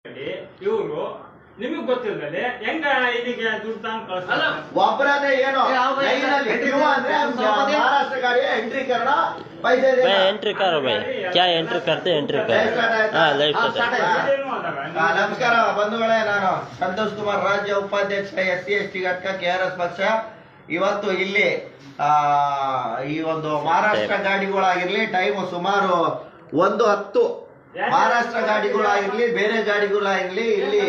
ಇವರು ನಿಮಗ್ ಗೊತ್ತಿಲ್ಲದೆ ಹೆಂಗ ಇದಕ್ಕೆ ದುಡ್ಡು ತಗೊಂಡ್ ಕಳಿಸ್ತಾರ? ಒಬ್ಬರದೇ ಏನು ಅಂದ್ರೆ महाराष्ट्र गाड़ी एंट्री करना पैसे भाई एंट्री करो भाई क्या एंट्री करते एंट्री करो हाँ लाइफ ನಮಸ್ಕಾರ ಬಂಧುಗಳೇ, ನಾನು ಸಂತೋಷ್ ಕುಮಾರ್ ರಾಜ್ಯ ಉಪಾಧ್ಯಕ್ಷ SC/ST ಘಟಕ KRS ಪಕ್ಷ. ಇವತ್ತು ಇಲ್ಲಿ ಈ ಒಂದು ಮಹಾರಾಷ್ಟ್ರ ಗಾಡಿಗಳಾಗಿರ್ಲಿ ಟೈಮ್ ಸುಮಾರು 1:10 ಮಹಾರಾಷ್ಟ್ರ ಗಾಡಿಗಳಾಗಿರ್ಲಿ ಬೇರೆ ಗಾಡಿಗಳಾಗಿರ್ಲಿ ಇಲ್ಲಿ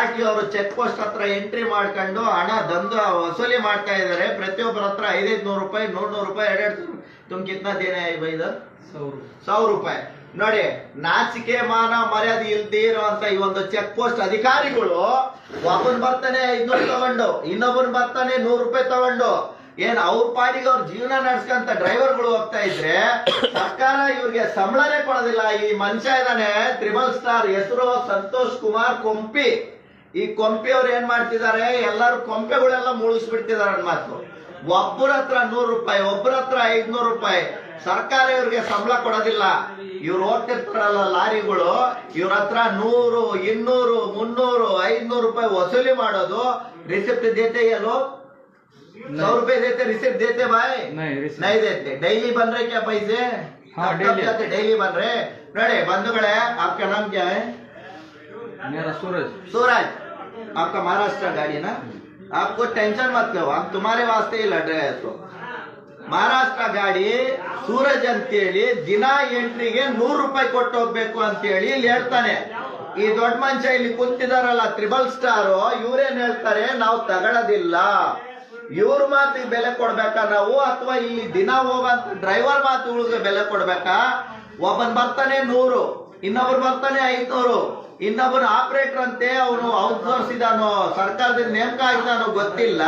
RTO ಅವರು ಚೆಕ್ ಪೋಸ್ಟ್ ಹತ್ರ ಎಂಟ್ರಿ ಮಾಡ್ಕೊಂಡು ಹಣ ದಂಧೆ ವಸೂಲಿ ಮಾಡ್ತಾ ಇದಾರೆ. ಪ್ರತಿಯೊಬ್ಬರ ಹತ್ರ 500 ರೂಪಾಯಿ 100 ರೂಪಾಯಿ 200 तुम कितना देना है भाई इधर 100 ರೂಪಾಯಿ. ನೋಡಿ, ನಾಚಿಕೆ ಮಾನ ಮರ್ಯಾದೆ ಇಲ್ದೇ ಇರುವಂತ ಈ ಒಂದು ಚೆಕ್ ಪೋಸ್ಟ್ ಅಧಿಕಾರಿಗಳು ಒಬ್ಬನ್ ಬರ್ತಾನೆ 500 ತಗೊಂಡು ಇನ್ನೊಬ್ಬನ್ ಬರ್ತಾನೆ 100 ರೂಪಾಯಿ ತಗೊಂಡು ಏನ್ ಅವ್ರ ಪಾಡಿಗೆ ಅವ್ರ ಜೀವನ ನಡೆಸ್ಕಂತ ಡ್ರೈವರ್ಗಳು ಹೋಗ್ತಾ ಇದ್ರೆ ಸರ್ಕಾರ ಇವ್ರಿಗೆ ಸಂಬಳನೇ ಕೊಡೋದಿಲ್ಲ. ಈ ಮನುಷ್ಯ ಇದಾನೆ ತ್ರಿಬಲ್ ಸ್ಟಾರ್, ಹೆಸರು ಸಂತೋಷ್ ಕುಮಾರ್ ಕೊಂಪಿ. ಈ ಕೊಂಪಿ ಅವ್ರು ಏನ್ ಮಾಡ್ತಿದ್ದಾರೆ, ಎಲ್ಲಾರು ಕೊಂಪೆಗಳೆಲ್ಲ ಮುಳುಗಿಸ್ಬಿಡ್ತಿದಾರೆ ಅನ್ಮಾತು. ಒಬ್ಬರ ಹತ್ರ 100 ರೂಪಾಯಿ, ಒಬ್ಬರ ಹತ್ರ 500 ರೂಪಾಯಿ. ಸರ್ಕಾರ ಇವ್ರಿಗೆ ಸಂಬಳ ಕೊಡೋದಿಲ್ಲ. ಇವ್ರು ಹೋಗ್ತಿರ್ತಾರಲ್ಲ ಲಾರಿಗಳು, ಇವ್ರ ಹತ್ರ 100, 200, 300, 500 ರೂಪಾಯಿ ವಸೂಲಿ ಮಾಡೋದು. ರಿಸಿಪ್ಟ್ ದೇತೆ ಏನು 100 रुपए देते, रिसिप्ट देते भाई? नहीं देते. डेली बन रहे क्या पैसे? डेली बन रहे. नोड़े बंधुगळे, आपका नाम क्या है? मेरा सूरज. सूरज, आपका महाराष्ट्र गाड़ी ना? आपको टेंशन मत लो, हम तुम्हारे वास्ते ही लड़ रहे हैं. तो ಮಹಾರಾಷ್ಟ್ರ ಗಾಡಿ ಸೂರಜ್ ಅಂತೇಳಿ ದಿನ ಎಂಟ್ರಿಗೆ 100 ರೂಪಾಯಿ ಕೊಟ್ಟು ಹೋಗ್ಬೇಕು ಅಂತೇಳಿ ಇಲ್ಲಿ ಹೇಳ್ತಾನೆ. ಈ ದೊಡ್ಡ ಮನುಷ್ಯ ಇಲ್ಲಿ ಕುಂತಿದಾರಲ್ಲ ತ್ರಿಬಲ್ ಸ್ಟಾರ್, ಇವ್ರೇನ್ ಹೇಳ್ತಾರೆ, ನಾವು ತಗೊಳ್ಳೋದಿಲ್ಲ. ಇವ್ರ ಮಾತಿಗೆ ಬೆಲೆ ಕೊಡ್ಬೇಕಾ ನಾವು, ಅಥವಾ ಇಲ್ಲಿ ದಿನ ಹೋಗಂತ ಡ್ರೈವರ್ ಮಾತುಗಳಿಗೆ ಬೆಲೆ ಕೊಡ್ಬೇಕಾ? ಒಬ್ಬನ್ ಬರ್ತಾನೆ 100, ಇನ್ನೊಬ್ರು ಬರ್ತಾನೆ 500, ಇನ್ನೊಬ್ಬನ ಆಪರೇಟರ್ ಅಂತೆ, ಅವನು ಔಟ್ಸೋರ್ಸ್ ಇದಾನೋ ಸರ್ಕಾರದಿಂದ ನೇಮಕ ಆಗಿದಾನೋ ಗೊತ್ತಿಲ್ಲ.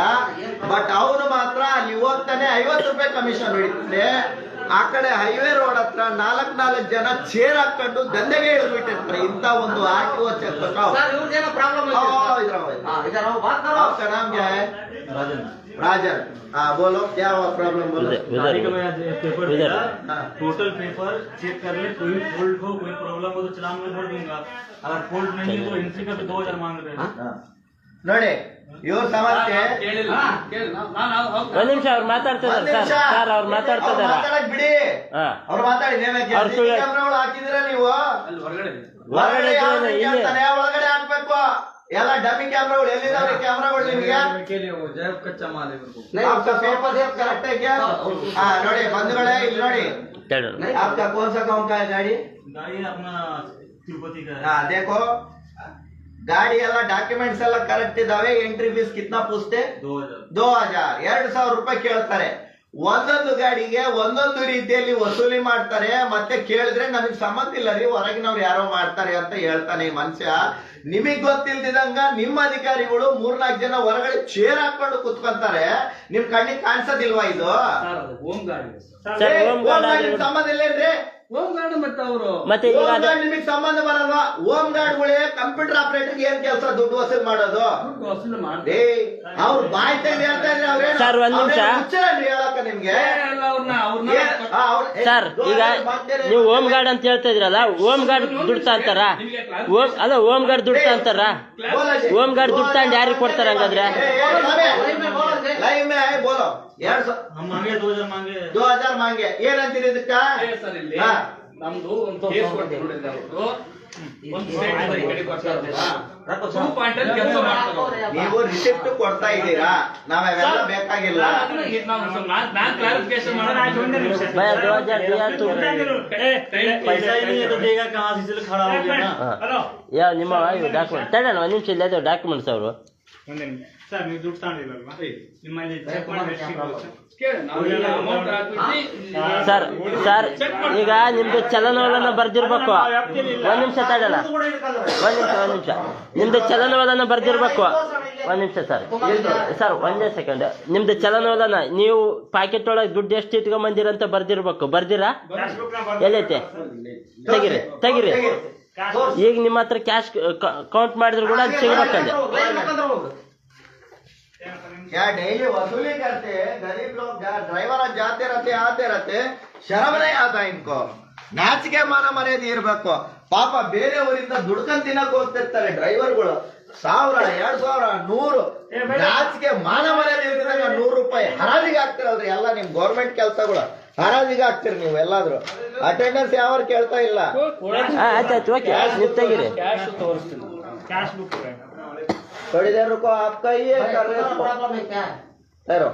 ಬಟ್ ಅವನು ಮಾತ್ರ ಅಲ್ಲಿ ಹೋಗ್ತಾನೆ 50 ರೂಪಾಯಿ ಕಮಿಷನ್ ಹಿಡಿತಾನೆ. ಆ ಕಡೆ ಹೈವೇ ರೋಡ್ ಹತ್ರ 4 ಜನ ಚೇರ್ ಹಾಕೊಂಡು ದಂಧೆಗೆ ಇಳಿದ್ಬಿಟ್ಟಿರ್ತಾರೆ. ಇಂತ ಒಂದು RTO ಚೆಕ್ राजन. हाँ बोलो, क्या हुआ प्रॉब्लम बोलो. टोटल पेपर चेक कर ले, कोई फॉल्ट हो कोई प्रॉब्लम हो तो चलान में भर दूंगा. अगर फॉल्ट नहीं है तो एंट्री का भी 2000 मांग रहे हैं. ನೋಡಿ ಇವ್ರು ಸಮಸ್ಯೆ ಒಂದ್ ನಿಮಿಷ ಅವ್ರು ಮಾತಾಡ್ತಿದಾರೆ ಸರ್ ಅವ್ರು ಮಾತಾಡ್ತಿದಾರ ಮಾತಾಡಕ್ ಬಿಡಿ. ಅವ್ರು ಮಾತಾಡಿ. ಕ್ಯಾಮ್ರಾಗಳು ಹಾಕಿದಿರ ನೀವು? ಒಳಗಡೆ ಒಳಗಡೆ ಹಾಕ್ಬೇಕು. ಎಲ್ಲ ಡಮ್ಮಿ ಕ್ಯಾಮ್ರಾಗಳು ಎಲ್ಲಿದಾವೆ ಕ್ಯಾಮ್ರಾಗಳು ನಿಮಗೆ? ಪೇಪರ್ ಕರೆಕ್ಟ್ है. ನೋಡಿ ಬಂಧುಗಳೇ, ಇಲ್ಲಿ ನೋಡಿ, आपका कौन सा गाँव का है गाड़ी? गाड़ी अपना तिरुपति का है. हाँ देखो, ಗಾಡಿ ಎಲ್ಲ ಡಾಕ್ಯುಮೆಂಟ್ಸ್ ಎಲ್ಲ ಕರೆಕ್ಟ್ ಇದಾವೆ. Entry fees ಕಿತ್ನಾ ಪೂछते? 2000. 2000 ರೂಪಾಯಿ ಕೇಳ್ತಾರೆ. ಒಂದೊಂದು ಗಾಡಿಗೆ ಒಂದೊಂದು ರೀತಿಯಲ್ಲಿ ವಸೂಲಿ ಮಾಡ್ತಾರೆ. ಮತ್ತೆ ಕೇಳಿದ್ರೆ ನಮಗ್ ಸಂಬಂಧ ಇಲ್ಲ ರೀ, ಹೊರಗಿನವ್ರು ಯಾರೋ ಮಾಡ್ತಾರೆ ಅಂತ ಹೇಳ್ತಾನೆ ಈ ಮನುಷ್ಯ. ನಿಮಗ್ ಗೊತ್ತಿಲ್ದಿದಂಗ ನಿಮ್ಮ ಅಧಿಕಾರಿಗಳು 3-4 ಜನ ಹೊರಗಡೆ ಚೇರ್ ಹಾಕೊಂಡು ಕುತ್ಕೊಂತಾರೆ. ನಿಮ್ ಕಣ್ಣಿಗೆ ಕಾಣಿಸೋದಿಲ್ವಾ ಇದು? ಹೋಮ್ ಗಾಡಿ ಸಂಬಂಧ ಇಲ್ಲೇನ್ರಿ? ಹೋಮ್ ಗಾರ್ಡ್ ಮತ್ತೆ ಅವರು ಮತ್ತೆ ನಿಮಗೆ ಸಂಬಂಧ ಬರಲ್ವಾ? ಹೋಮ್ ಗಾರ್ಡ್ಗಳೇ ಕಂಪ್ಯೂಟರ್ ಆಪರೇಟರ್ ಏನ್ ಕೆಲಸ? ದುಡ್ಡು ವಸೂಲ್ ಮಾಡೋದು. ಅವ್ರು ಬಾಯ್ ತೆಗೆದು ಹೇಳ್ತಾ ಇದ್ರೆ ಸರ್ ಒಂದ್ ನಿಮಿಷ ಹೇಳಕ್ಕ ನಿಮ್ಗೆ. ಸರ್ ಈಗ ನೀವು ಹೋಮ್ ಗಾರ್ಡ್ ಅಂತ ಹೇಳ್ತಾ ಇದ್ರಲ್ಲ, ಹೋಮ್ ಗಾರ್ಡ್ ದುಡ್ಡು ಅಂತಾರ? ಅಲ್ಲ, ಹೋಮ್ ಗಾರ್ಡ್ ದುಡ್ಡು ಅಂತಾರ? ಹೋಮ್ ಗಾರ್ಡ್ ದುಡ್ಡು ತಗೊಂಡು ಯಾರಿಗೆ ಕೊಡ್ತಾರ ಹಂಗಾದ್ರೆ? ಲೈವ್ ಮೇ ಬೋಲೋ. 2000 ಮಾಂಗೆ ಏನಂತೀರಿ ಇದಕ್ಕ? ನಮ್ದು ಒಂದು ಕೇಸ್ ಕೊಡ್ತೀವಿ ನೋಡಿ, ನೀವು ರಿಸಿಪ್ಟ್ ಕೊಡ್ತಾ ಇದ್ದೀರಾ, ನಾವೆಲ್ಲ ಬೇಕಾಗಿಲ್ಲ. भैया 2000 दिया तो पैसा ही नहीं है तो देगा कहाँ से? इसलिए खड़ा हो गया ना. ಯಾವ ನಿಮ್ಮ ಡಾಕ್ಯುಮೆಂಟ್ ತಡೋಣ ಒಂದ್ ನಿಮಿಷ ಇಲ್ಲ ಡಾಕ್ಯುಮೆಂಟ್ಸ್ ಅವರು. ಸರ್ ನೀವು ದುಡ್ಡು ತಗೊಂಡಿರಲ್ವಾ ನಿಮ್ಮಲ್ಲಿ? ಸರ್ ಸರ್ ಈಗ ನಿಮ್ದು ಚಲನವಲನ ಬರ್ದಿರ್ಬೇಕು. ಒಂದ್ ನಿಮಿಷ ತಡಲ್ಲ, ಒಂದ್ ನಿಮಿಷ ನಿಮ್ದು ಚಲನವಲನ ಬರ್ದಿರ್ಬೇಕು. ಒಂದ್ ನಿಮಿಷ ಸರ್ ಒಂದೇ ಸೆಕೆಂಡ್. ನಿಮ್ದು ಚಲನವಲನ ನೀವು ಪಾಕೆಟ್ ಒಳಗೆ ದುಡ್ಡು ಎಷ್ಟು ಇಟ್ಕೊಂಬಂದಿರಂತ ಬರ್ದಿರ್ಬೇಕು. ಬರ್ದಿರಾ? ಎಲ್ಲೈತೆ? ತೆಗಿರಿ. ಈಗ ನಿಮ್ಮ ಹತ್ರ ಕ್ಯಾಶ್ ಕೌಂಟ್ ಮಾಡಿದ್ರು ಕೂಡ ಅದು ಸಿಗ್ಬೇಕಂದ್ರೆ. क्या डेली वसूली करते हैं? गरीब लोग ड्राइवर जाते रहते आते रहते, शर्म नहीं आता इनको? ನಾಚಿಕೆ ಮಾನ ಮರ್ಯಾದೆ ಇರ್ಬೇಕು. ಪಾಪ ಬೇರೆಯವರಿಂದ ದುಡ್ಕೊಂಡ್ ತಿನ್ನಕ್ ಹೋಗ್ತಿರ್ತಾರೆ ಡ್ರೈವರ್ಗಳು. 1000, 2000, 100 ನಾಚಿಕೆ ಮಾನ ಮರ್ಯಾದೆ ಇಲ್ದಿದಂಗ 100 ರೂಪಾಯಿ ಹರಾಜಿಗೆ ಹಾಕ್ತಿರಲ್ರಿ ಎಲ್ಲ ನಿಮ್ ಗೌರ್ಮೆಂಟ್ ಕೆಲ್ಸಗಳು ಹರಾಜಿಗೆ ಹಾಕ್ತಿರಿ ನೀವು ಎಲ್ಲಾದ್ರು. ಅಟೆಂಡೆನ್ಸ್ ಯಾವ ಕೇಳ್ತಾ ಇಲ್ಲ. ಆಯ್ತಾಯ್ತು ಓಕೆ ನೀವು ತೆಗೀರಿ. ಕ್ಯಾಶ್ ತೋರಿಸ್ತೀನಿ. कैश बुक है थोड़ी देर रुको, आपका ही है कर रहे हो प्रॉब्लम है क्या? ठहरो।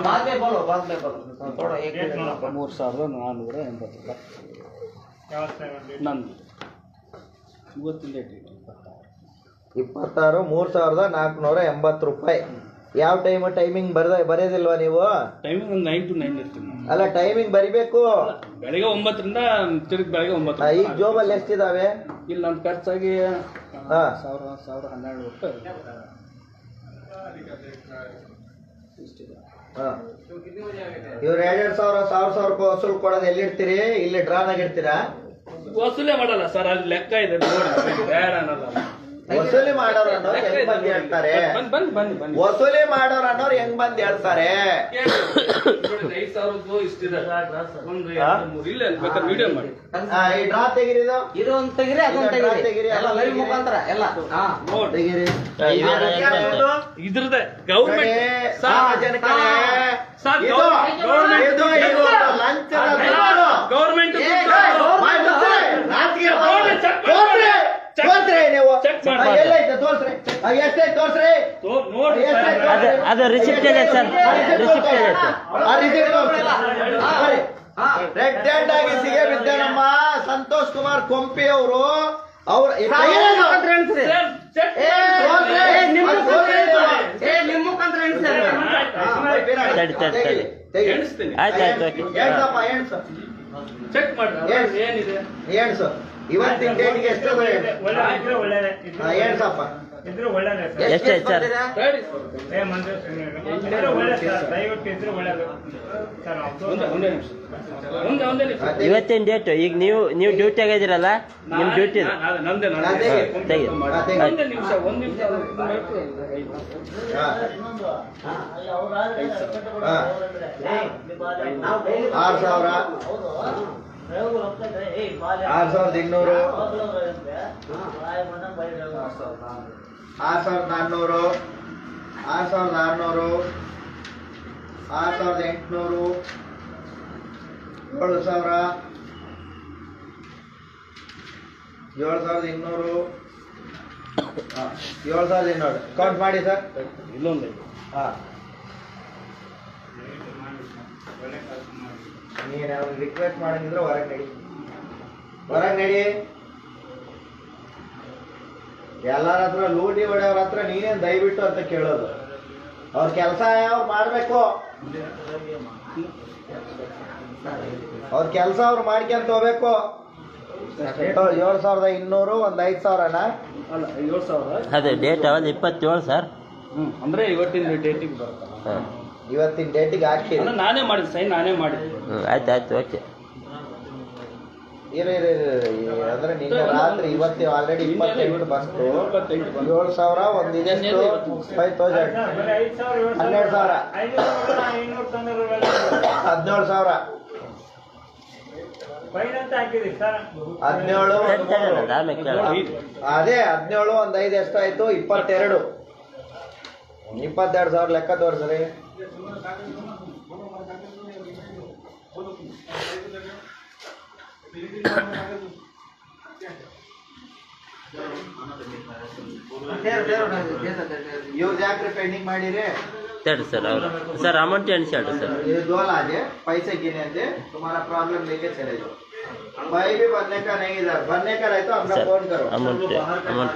बाद में बोलो थोड़ा एक डेट नो 3,480 ರೂಪಾಯಿ. क्या होता है ನಂದು 30 ಡೇಟ್ 26 3,480 ರೂಪಾಯಿ. ಯಾವ ಟೈಮಿಂಗ್ ಬರೆಯೋದಿಲ್ವಾ ನೀವು? ಟೈಮಿಂಗ್ ಒಂದು 9 to 9 ಇರ್ತೀನಿ ನಾನು. ಅಲ್ಲ ಟೈಮಿಂಗ್ ಬರಿಬೇಕು. ಬೆಳಿಗ್ಗೆ 9ರಿಂದ ತಿರುಗಿ ಬೆಳಿಗ್ಗೆ 9. ಈಗ ಜೋಬಲ್ಲಿ ಎಷ್ಟಿದಾವೆ? ಇಲ್ಲಿ ನನ್ನ ಖರ್ಚಾಗಿ ಹಾ 1,012 ರೂಪಾಯಿ ಇಷ್ಟಿದೆ. ಹಾ. ಇವ್ರು 2,000 ರೂಪಾಯಿ ವಸೂಲ್ ಕೊಡೋದು ಎಲ್ಲಿಡ್ತೀರಿ? ಇಲ್ಲಿ ಡ್ರಾನಾಗ ಇಡ್ತೀರಾ? ವಸೂಲೇ ಮಾಡಲ್ಲ ಸರ್, ಅಲ್ಲಿ ಲೆಕ್ಕ ಇದೆ ನೋಡಿ. ಬೇಡ ಅನ್ನಲ್ಲ. ವಸೂಲಿ ಮಾಡೋರು ಅನ್ನೋರು ಹೆಂಗ್ ಬಂದ್ ಹೇಳ್ತಾರೆ? ಬನ್ನಿ ವಸೂಲಿ ಮಾಡೋರು ಅನ್ನೋರು ಹೆಂಗ್ ಬಂದ್ ಹೇಳ್ತಾರೆ? 5,000 ಇಷ್ಟಿದೆ. ಒಂದು 2, 3 ಇಲ್ಲ ಬೇಕಾದ್ರೆ ವಿಡಿಯೋ ಮಾಡಿ. ಈ ಡ್ರಾ ತೆಗಿರಿದು. ಇದು ಒಂದು ತೆಗಿರಿ ಅದೊಂದು ತೆಗಿರಿ ಎಲ್ಲ ಲೈವ್ ಮುಖಾಂತರ ಎಲ್ಲ. ಹಾ ತೆಗಿರಿ. ಇದ್ರದ್ದೇ ಗೌರ್ಮೆಂಟ್ ಸಾರ್ವಜನಿಕರೇ, ಸರ್, ಇದು ಲಂಚದ ದುಡ್ಡು. ಗೌರ್ಮೆಂಟ್ ತೋರ್ಸ್ರಿ ನೀವು. ಚೆಕ್ ಮಾಡಿ. ಎಲ್ಲೈತೆ ತೋರ್ಸ್ರಿ. ಎಷ್ಟೈತೆ ತೋರ್ಸ್ರಿ. ನೋಡಿ ಅದು ರಿಸಿಪ್ಟ್ ಇದೆ ಸರ್, ರಿಸಿಪ್ಟ್ ಇದೆ ಸರ್. ಆ ರಿಸಿಪ್ಟ್ ತೋರ್ಸ್ರಿ. ಬರ್ರಿ. ರೆಡ್ ಹ್ಯಾಂಡ್ ಆಗಿ ಸಿಗೇ ಬಿದ್ದ ನಮ್ಮ ಸಂತೋಷ್ ಕುಮಾರ್ ಕೊಂಪಿ ಅವರು ನಿಮ್ಮ ಮುಖಾಂತರ ಆಯ್ತಾಯ್ತು ಓಕೆ. ಚೆಕ್ ಮಾಡಿ ಏನಿದೆ. ಏನ್ಸು ಇವತ್ತಿನ ಡೇಟ್ಗೆ ಎಷ್ಟು ಒಳ್ಳೆ ಏನ್ಸಪ್ಪ ಇದ್ರು ಒಳ್ಳೆದೇ ಸರ್. ಎಷ್ಟಾಯ್ತು ಸರ್? ಇದ್ರೆ ಒಳ್ಳೆ ಸರ್, ದಯವಿಟ್ಟು ಇದ್ರೆ ಒಳ್ಳೇದು ಸರ್. ಒಂದೇ ನಿಮಿಷ. ಇವತ್ತಿನ ಡೇಟು ಈಗ ನೀವು ಡ್ಯೂಟಿಯಾಗ ಇದ್ದೀರಲ್ಲ, ನಿಮ್ಮ ಡ್ಯೂಟಿ ನಂದೇ ತೆಗಿ. ಒಂದೇ ನಿಮಿಷ. ಹಾ. 6,000 6,200 6,400 6,600 6,800 7,000 7,200 7,200 ಕೌಂಟ್ ಮಾಡಿ ಸರ್. ಇಲ್ಲೊಂದು ಹಾ. ನೀನು ಅವ್ರಿಗೆ ರಿಕ್ವೆಸ್ಟ್ ಮಾಡಿದ್ರೆ ಹೊರಗೆ ನಡಿ. ಎಲ್ಲರ ಹತ್ರ ಲೂಟಿ ಹೊಡೆಯವ್ರ ಹತ್ರ ನೀನೇನ್ ದಯವಿಟ್ಟು ಅಂತ ಕೇಳೋದು. ಅವ್ರ ಕೆಲಸ ಯಾವ ಮಾಡ್ಬೇಕು, ಅವ್ರ ಕೆಲಸ ಅವ್ರು ಮಾಡ್ಕೊಂತ ಹೋಗ್ಬೇಕು. 7,200 ಒಂದು 5,000ನ ಅಲ್ಲ 7,000. ಅದೇ ಡೇಟ್ ಅವತ್ತು 27 ಸರ್. ಅಂದ್ರೆ ಇವತ್ತಿನ ಡೇಟಿಗೆ ಬರುತ್ತಲ್ಲ. ಹಾಂ ಇವತ್ತಿನ ಡೇಟಿಗೆ ಹಾಕಿ. ಅಂದ್ರೆ ನಾನೇ ಮಾಡಿದ್ದು, ಸೈನ್ ನಾನೇ ಮಾಡಿದ್ದು. ಆಯ್ತಾಯ್ತು ಓಕೆ. ಅಂದ್ರೆ ನಿನ್ನೆ ರಾತ್ರಿ ಇವತ್ತು ಆಲ್ರೆಡಿ 28 ಬಂತು. 7,000 ಒಂದು ಇದೆಷ್ಟು 5,000 12,000 17,000 17 ಆಮೇಲೆ ಕೇಳ. ಅದೇ 17 ಒಂದು 5 ಎಷ್ಟಾಯ್ತು? 22 22,000 ಲೆಕ್ಕ ತೋರಿಸ್ರಿ. ಇವ್ರು ಯಾಕ್ರಿ ಪೆಂಡಿಂಗ್ ಮಾಡಿರಿ? ತಡಿ ಸರ್ ಅವರು ಸರ್ ಅಮೌಂಟ್ ಎಣಿಸಿ ಹೇಳ್ರಿ ಸರ್. ये दो लाज है, पैसे गिने थे, तुम्हारा प्रॉब्लम लेके चले जाओ. भाई भी बनने का नहीं इधर, बनने का रहे तो अपना सर फोन करो. ಅಮೌಂಟ್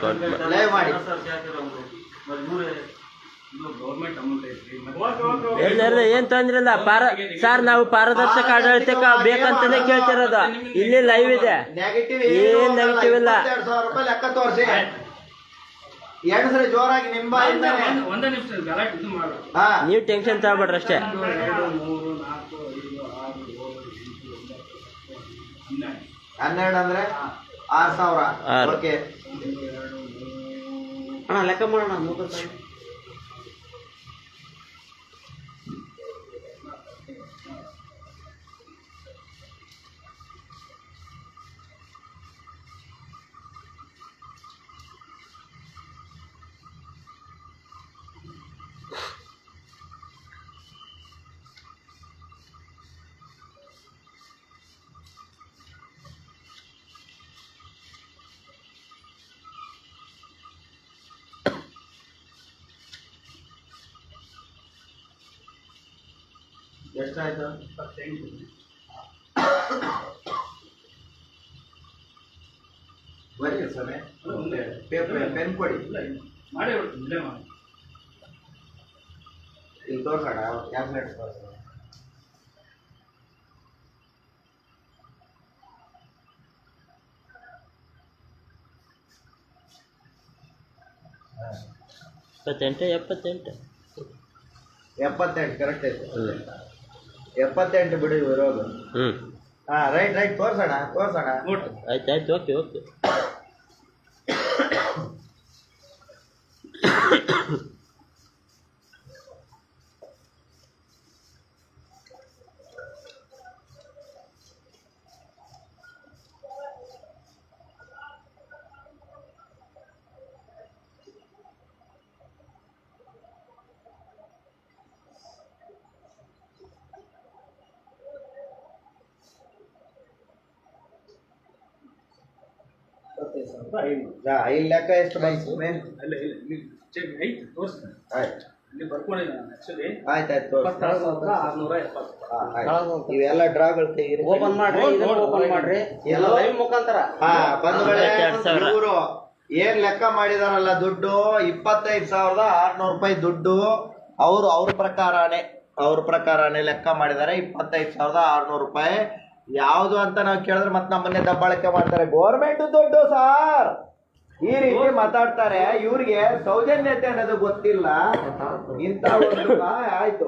ಕೌಂಟ್ ಮಾಡಿ. ಲೈವ್ ಮಾಡಿ. ಗೌರ್ಮೆಂಟ್ ಅಮೌಂಟ್ ಐತಿ. ಇಲ್ಲ ಏನ್ ತೊಂದ್ರೆ ಇಲ್ಲ. ಸರ್ ನಾವು ಪಾರದರ್ಶಕ ಆಡಳಿತಕ್ಕ ಬೇಕಂತಾನೆ ಕೇಳ್ತಿರೋದು. ಇಲ್ಲಿ ಲೈವ್ ಇದೆ, ನೆಗೆಟಿವ್ ಏನ್ ನೆಗೆಟಿವ್ ಇಲ್ಲ. 22,000 ರೂಪಾಯಿ ಲೆಕ್ಕ ತೋರಿಸಿ. ಎರಡು ಸರಿ ಜೋರಾಗಿ ನಿಮ್ಮ ಬಾಯಿಂದಾನೆ. ಒಂದೇ ನಿಮಿಷ ಗಲಾಟೆ ಇದು ಮಾಡು. ಹಾ ನೀವು ಟೆನ್ಷನ್ ತಗೊಬೇಡ್ರಿ ಅಷ್ಟೇ. 1, 2, 3, 4, 5, 6, 7, 8, 9. 12 ಅಂದ್ರೆ 6,000. ಆರು. ಓಕೆ ಅಣ್ಣ ಲೆಕ್ಕ ಮಾಡೋಣ. ಎಷ್ಟಾಯ್ತು? ಬರೀ ಸರ್ ಪೇಪರ್ ಪೆನ್ ಕೊಡಿ, ಮಾಡಿ ಬಿಡ್ತೀನಿ ಮಾಡಿ. ಇಲ್ಲಿ ತೋರ್ಸೋಣ, ಕ್ಯಾಲ್ಕುಲೇಟರ್ ತೋರ್ಸೋಣ. ಎಪ್ಪತ್ತೆಂಟು 78 ಕರೆಕ್ಟ್ ಐತೆ. 78 ಬಿಡಿ ಇರೋದು. ಹಾ ರೈಟ್ ತೋರ್ಸೋಣ. ಆಯ್ತು ಓಕೆ ಐದು ಲೆಕ್ಕ ಎಷ್ಟು ಬಂತು ಮೇನ್? ಅಲ್ಲ ಚೆಕ್ ಐತಿ ತೋರಿಸ್ತೀನಿ. ಆಯ್ತು ಇಲ್ಲಿ ಬರ್ಕೊಂಡಿಲ್ಲ ನಾನು ಆಕ್ಚುಲಿ. ಆಯ್ತು ತೋರ್ಸಿ. 26,670. ಇವೆಲ್ಲ ಡ್ರಾಗಳು ತೆಗೀರಿ. ಓಪನ್ ಮಾಡ್ರಿ, ಓಪನ್ ಮಾಡ್ರಿ, ಎಲ್ಲ ಲೈವ್ ಮುಖಾಂತರ. ಬಂಧುಗಳೇ, 22,000. ಇವರು ಏನ್ ಲೆಕ್ಕ ಮಾಡಿದಾರಲ್ಲ ದುಡ್ಡು, 25,600 ರೂಪಾಯಿ ದುಡ್ಡು ಅವ್ರ ಪ್ರಕಾರನೇ ಲೆಕ್ಕ ಮಾಡಿದ್ದಾರೆ. 25,600 ರೂಪಾಯಿ ಯಾವ್ದು ಅಂತ ನಾವು ಕೇಳಿದ್ರೆ ಮತ್ತೆ ನಮ್ಮನ್ನೇ ದಬ್ಬಾಳಿಕೆ ಮಾಡ್ತಾರೆ. ಗೌರ್ಮೆಂಟ್ ದುಡ್ಡು ಸಾರ್, ಈ ರೀತಿ ಮಾತಾಡ್ತಾರೆ. ಇವ್ರಿಗೆ ಸೌಜನ್ಯತೆ ಅನ್ನೋದು ಗೊತ್ತಿಲ್ಲ. ಇಂತ ಒಂದು ಆಯ್ತು.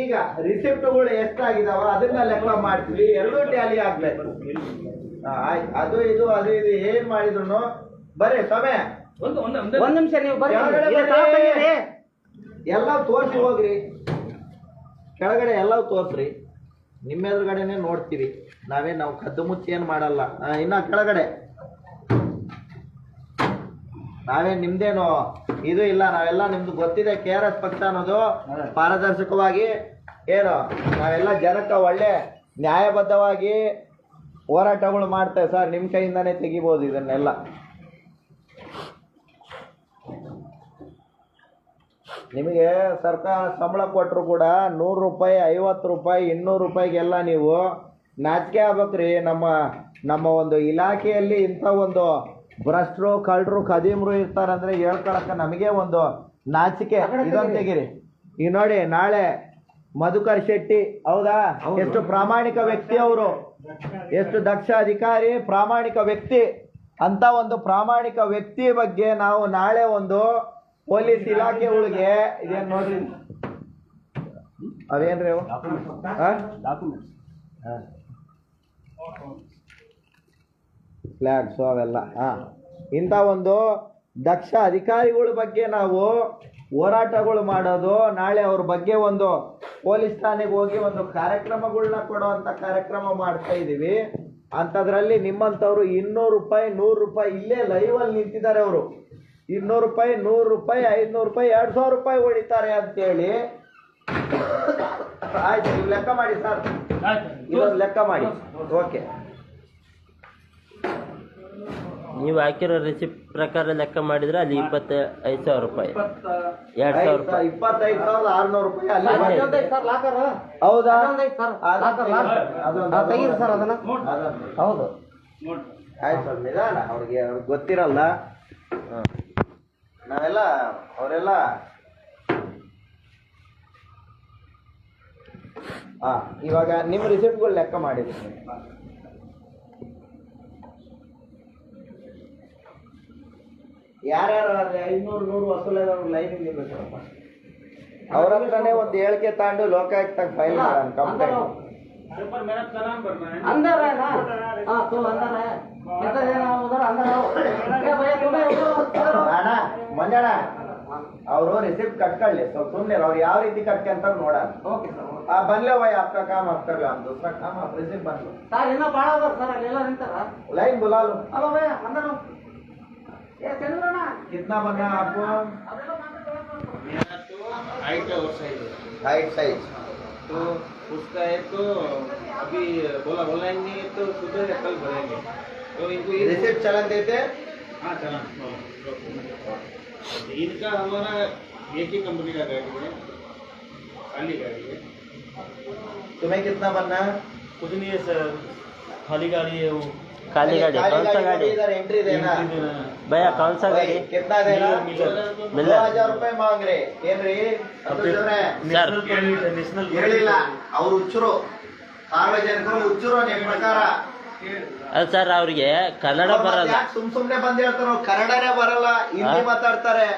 ಈಗ ರಿಸಿಪ್ಟ್ಗಳು ಎಷ್ಟಾಗಿದಾವ ಅದನ್ನ ಲೆಕ್ಕ ಮಾಡ್ತೀವಿ, ಎರಡೂ ಟ್ಯಾಲಿ ಆಗ್ಬೇಕು. ಆಯ್ತು, ಅದು ಇದು ಏನ್ ಮಾಡಿದ್ರು ಬರೀ ಸಮಯ ಒಂದ್ ನಿಮಿಷ ನೀವು ಬರ್ರಿ. ಎಲ್ಲ ತೋರ್ಸಿ ಹೋಗ್ರಿ, ಕೆಳಗಡೆ ಎಲ್ಲ ತೋರ್ಸ್ರಿ. ನಿಮ್ಮ ಎದುರುಗಡೆನೆ ನೋಡ್ತೀವಿ, ನಾವು ಕದ್ದು ಮುಚ್ಚಿ ಏನ್ ಮಾಡಲ್ಲ. ಇನ್ನ ಕೆಳಗಡೆ ನಾವೇನ್ ನಿಮ್ದೇನು ಇದು ಇಲ್ಲ, ನಾವೆಲ್ಲ ನಿಮ್ದು ಗೊತ್ತಿದೆ. KRS ಪಕ್ಷ ಅನ್ನೋದು ಪಾರದರ್ಶಕವಾಗಿ ಏನು ನಾವೆಲ್ಲ ಜನಕ್ಕೆ ಒಳ್ಳೆ ನ್ಯಾಯಬದ್ಧವಾಗಿ ಹೋರಾಟಗಳು ಮಾಡ್ತೇವೆ ಸರ್. ನಿಮ್ ಕೈಯಿಂದಾನೇ ತೆಗಿಬೋದು ಇದನ್ನೆಲ್ಲ. ನಿಮಗೆ ಸರ್ಕಾರ ಸಂಬಳ ಕೊಟ್ಟರು ಕೂಡ 100 ರೂಪಾಯಿ, 50 ರೂಪಾಯಿ, 200 ರೂಪಾಯಿಗೆಲ್ಲ ನೀವು ನಾಚಿಕೆ ಆಗ್ಬೇಕ್ರಿ. ನಮ್ಮ ಒಂದು ಇಲಾಖೆಯಲ್ಲಿ ಇಂಥ ಒಂದು ಭ್ರಷ್ಟರು, ಕಳ್ಳರು, ಖದೀಮ್ರು ಇರ್ತಾರಂದ್ರೆ ಹೇಳ್ಕೊಳಕ ನಮಗೆ ಒಂದು ನಾಚಿಕೆ. ಇದೊಂದು ತೆಗಿರಿ. ಈಗ ನೋಡಿ, ನಾಳೆ ಮಧುಕರ್ ಶೆಟ್ಟಿ, ಹೌದಾ, ಎಷ್ಟು ಪ್ರಾಮಾಣಿಕ ವ್ಯಕ್ತಿ ಅವರು, ಎಷ್ಟು ದಕ್ಷ ಅಧಿಕಾರಿ, ಪ್ರಾಮಾಣಿಕ ವ್ಯಕ್ತಿ. ಅಂತ ಒಂದು ಪ್ರಾಮಾಣಿಕ ವ್ಯಕ್ತಿ ಬಗ್ಗೆ ನಾವು ನಾಳೆ ಒಂದು ಪೊಲೀಸ್ ಇಲಾಖೆ ಒಳಗೆ ಇದೇನ್ ನೋಡ್ರಿ, ಅವೇನ್ರಿ ಅವು ಫ್ಲಾಗ್ಸು ಅವೆಲ್ಲ. ಇಂಥ ಒಂದು ದಕ್ಷ ಅಧಿಕಾರಿಗಳ ಬಗ್ಗೆ ನಾವು ಹೋರಾಟಗಳು ಮಾಡೋದು, ನಾಳೆ ಅವ್ರ ಬಗ್ಗೆ ಒಂದು ಪೊಲೀಸ್ ಠಾಣೆಗೆ ಹೋಗಿ ಒಂದು ಕಾರ್ಯಕ್ರಮಗಳನ್ನ ಕೊಡುವಂಥ ಕಾರ್ಯಕ್ರಮ ಮಾಡ್ತಾ ಇದ್ದೀವಿ. ಅಂಥದ್ರಲ್ಲಿ ನಿಮ್ಮಂಥವ್ರು 200 ರೂಪಾಯಿ, 100 ರೂಪಾಯಿ ಇಲ್ಲೇ ಲೈವಲ್ಲಿ ನಿಂತಿದ್ದಾರೆ. ಅವರು 200 ರೂಪಾಯಿ, 100 ರೂಪಾಯಿ, 500 ರೂಪಾಯಿ, 2,000 ರೂಪಾಯಿ ಹೊಡಿತಾರೆ ಅಂತೇಳಿ. ಆಯ್ತು, ನೀವು ಲೆಕ್ಕ ಮಾಡಿ ಸರ್, ಇದೊಂದು ಲೆಕ್ಕ ಮಾಡಿ. ಓಕೆ, ನೀವು ಹಾಕಿರೋ ರೆಸಿಪ್ಟ್ ಪ್ರಕಾರ ಲೆಕ್ಕ ಮಾಡಿದ್ರೆ ಅಲ್ಲಿ 25,000 ರೂಪಾಯಿ, 2,000 ರೂಪಾಯಿ, 25,600 ರೂಪಾಯಿ ಅಲ್ಲಿ. ಸರ್ ಲಾಕರ್, ಹೌದಾ? ತೆಗೀರಿ ಸರ್ ಅದನ್ನ. ಹೌದು, ಆಯ್ತು ಸರ್, ನಿಧಾನ. ಅವ್ರಿಗೆ ಗೊತ್ತಿರಲ್ಲ. ನಾವೆಲ್ಲ ಅವರೆಲ್ಲ ಇವಾಗ ನಿಮ್ಮ ರಿಸಿಪ್ಟ್ಗಳು ಲೆಕ್ಕ ಮಾಡಿದ್ದೀನಿ. ಯಾರ್ಯಾರು 500, 100 ವಸೂಲಾದವ್ರು ಲೈನಿಗೆ ನಿಲ್ಬೇಕಪ್ಪ. ಅವ್ರ ಹತ್ರನೇ ಒಂದು ಹೇಳಿಕೆ ತಗೊಂಡು ಲೋಕಾಯುಕ್ತ ಫೈಲ್ ಮಾಡೋಣ ಕಂಪ್ಲೇಂಟ್. अंदर है ना? हाँ तो अंदर है, किधर है ना? उधर अंदर आओ। ए भैया तुम्हें ಅಣ್ಣ ಮಂಜಣ್ಣ, ಅವರು ರಿಸಿಪ್ಟ್ ಕಟ್ಕೊಳ್ಳಿ. ಸುಮ್ಮನೆ ಅವ್ರು ಯಾವ ರೀತಿ ಕಟ್ಕೊಂತಾರೆ ನೋಡೋಣ. Okay sir. बन लो भाई, आपका काम आप कर लो, हम दूसरा काम आप रिसिप्ट बन लो. सर इतना बड़ा होगा सर, अकेला नहीं कर रहा। लाइन बुला लो. हेलो भैया अंदर आओ। ये चल लो ना। कितना बनना है आपको? हाइट और साइज हाइट साइज तो उसका है, तो अभी बोला ही नहीं है, तो सुबह या कल भरेंगे। तो इनको ये रिसिप्ट चलन देते हैं. हाँ चला। इनका हमारा एक ही कंपनी का गाड़ी है, खाली गाड़ी है। तुम्हें कितना बनना है? कुछ नहीं है सर, खाली गाड़ी है वो। खाली गाड़ी, कौन सा गाड़ी? इधर एंट्री देना एंट्री देना है। भैया कौन सा गाड़ी? कितना देना? मिलर। 2000 ರೂಪಾಯಿ ಮಾಂಗ್ ರೇ ಏನ್ರಿ? नेशनल परमिट है, नेशनल ಹೇಳಿಲ್ಲ ಅವ್ರು ಹುಚ್ಚರು, ಸಾರ್ವಜನಿಕರು ಹುಚ್ಚರು ನಿಮ್ ಪ್ರಕಾರ. ಅಲ್ಲ ಸರ್, ಅವ್ರಿಗೆ ಕನ್ನಡ ಬರಲ್ಲ. ಸುಮ್ನೆ ಬಂದ್ ಹೇಳ್ತಾರ, ಕನ್ನಡನೇ ಬರಲ್ಲ, ಹಿಂದಿ ಮಾತಾಡ್ತಾರೆ.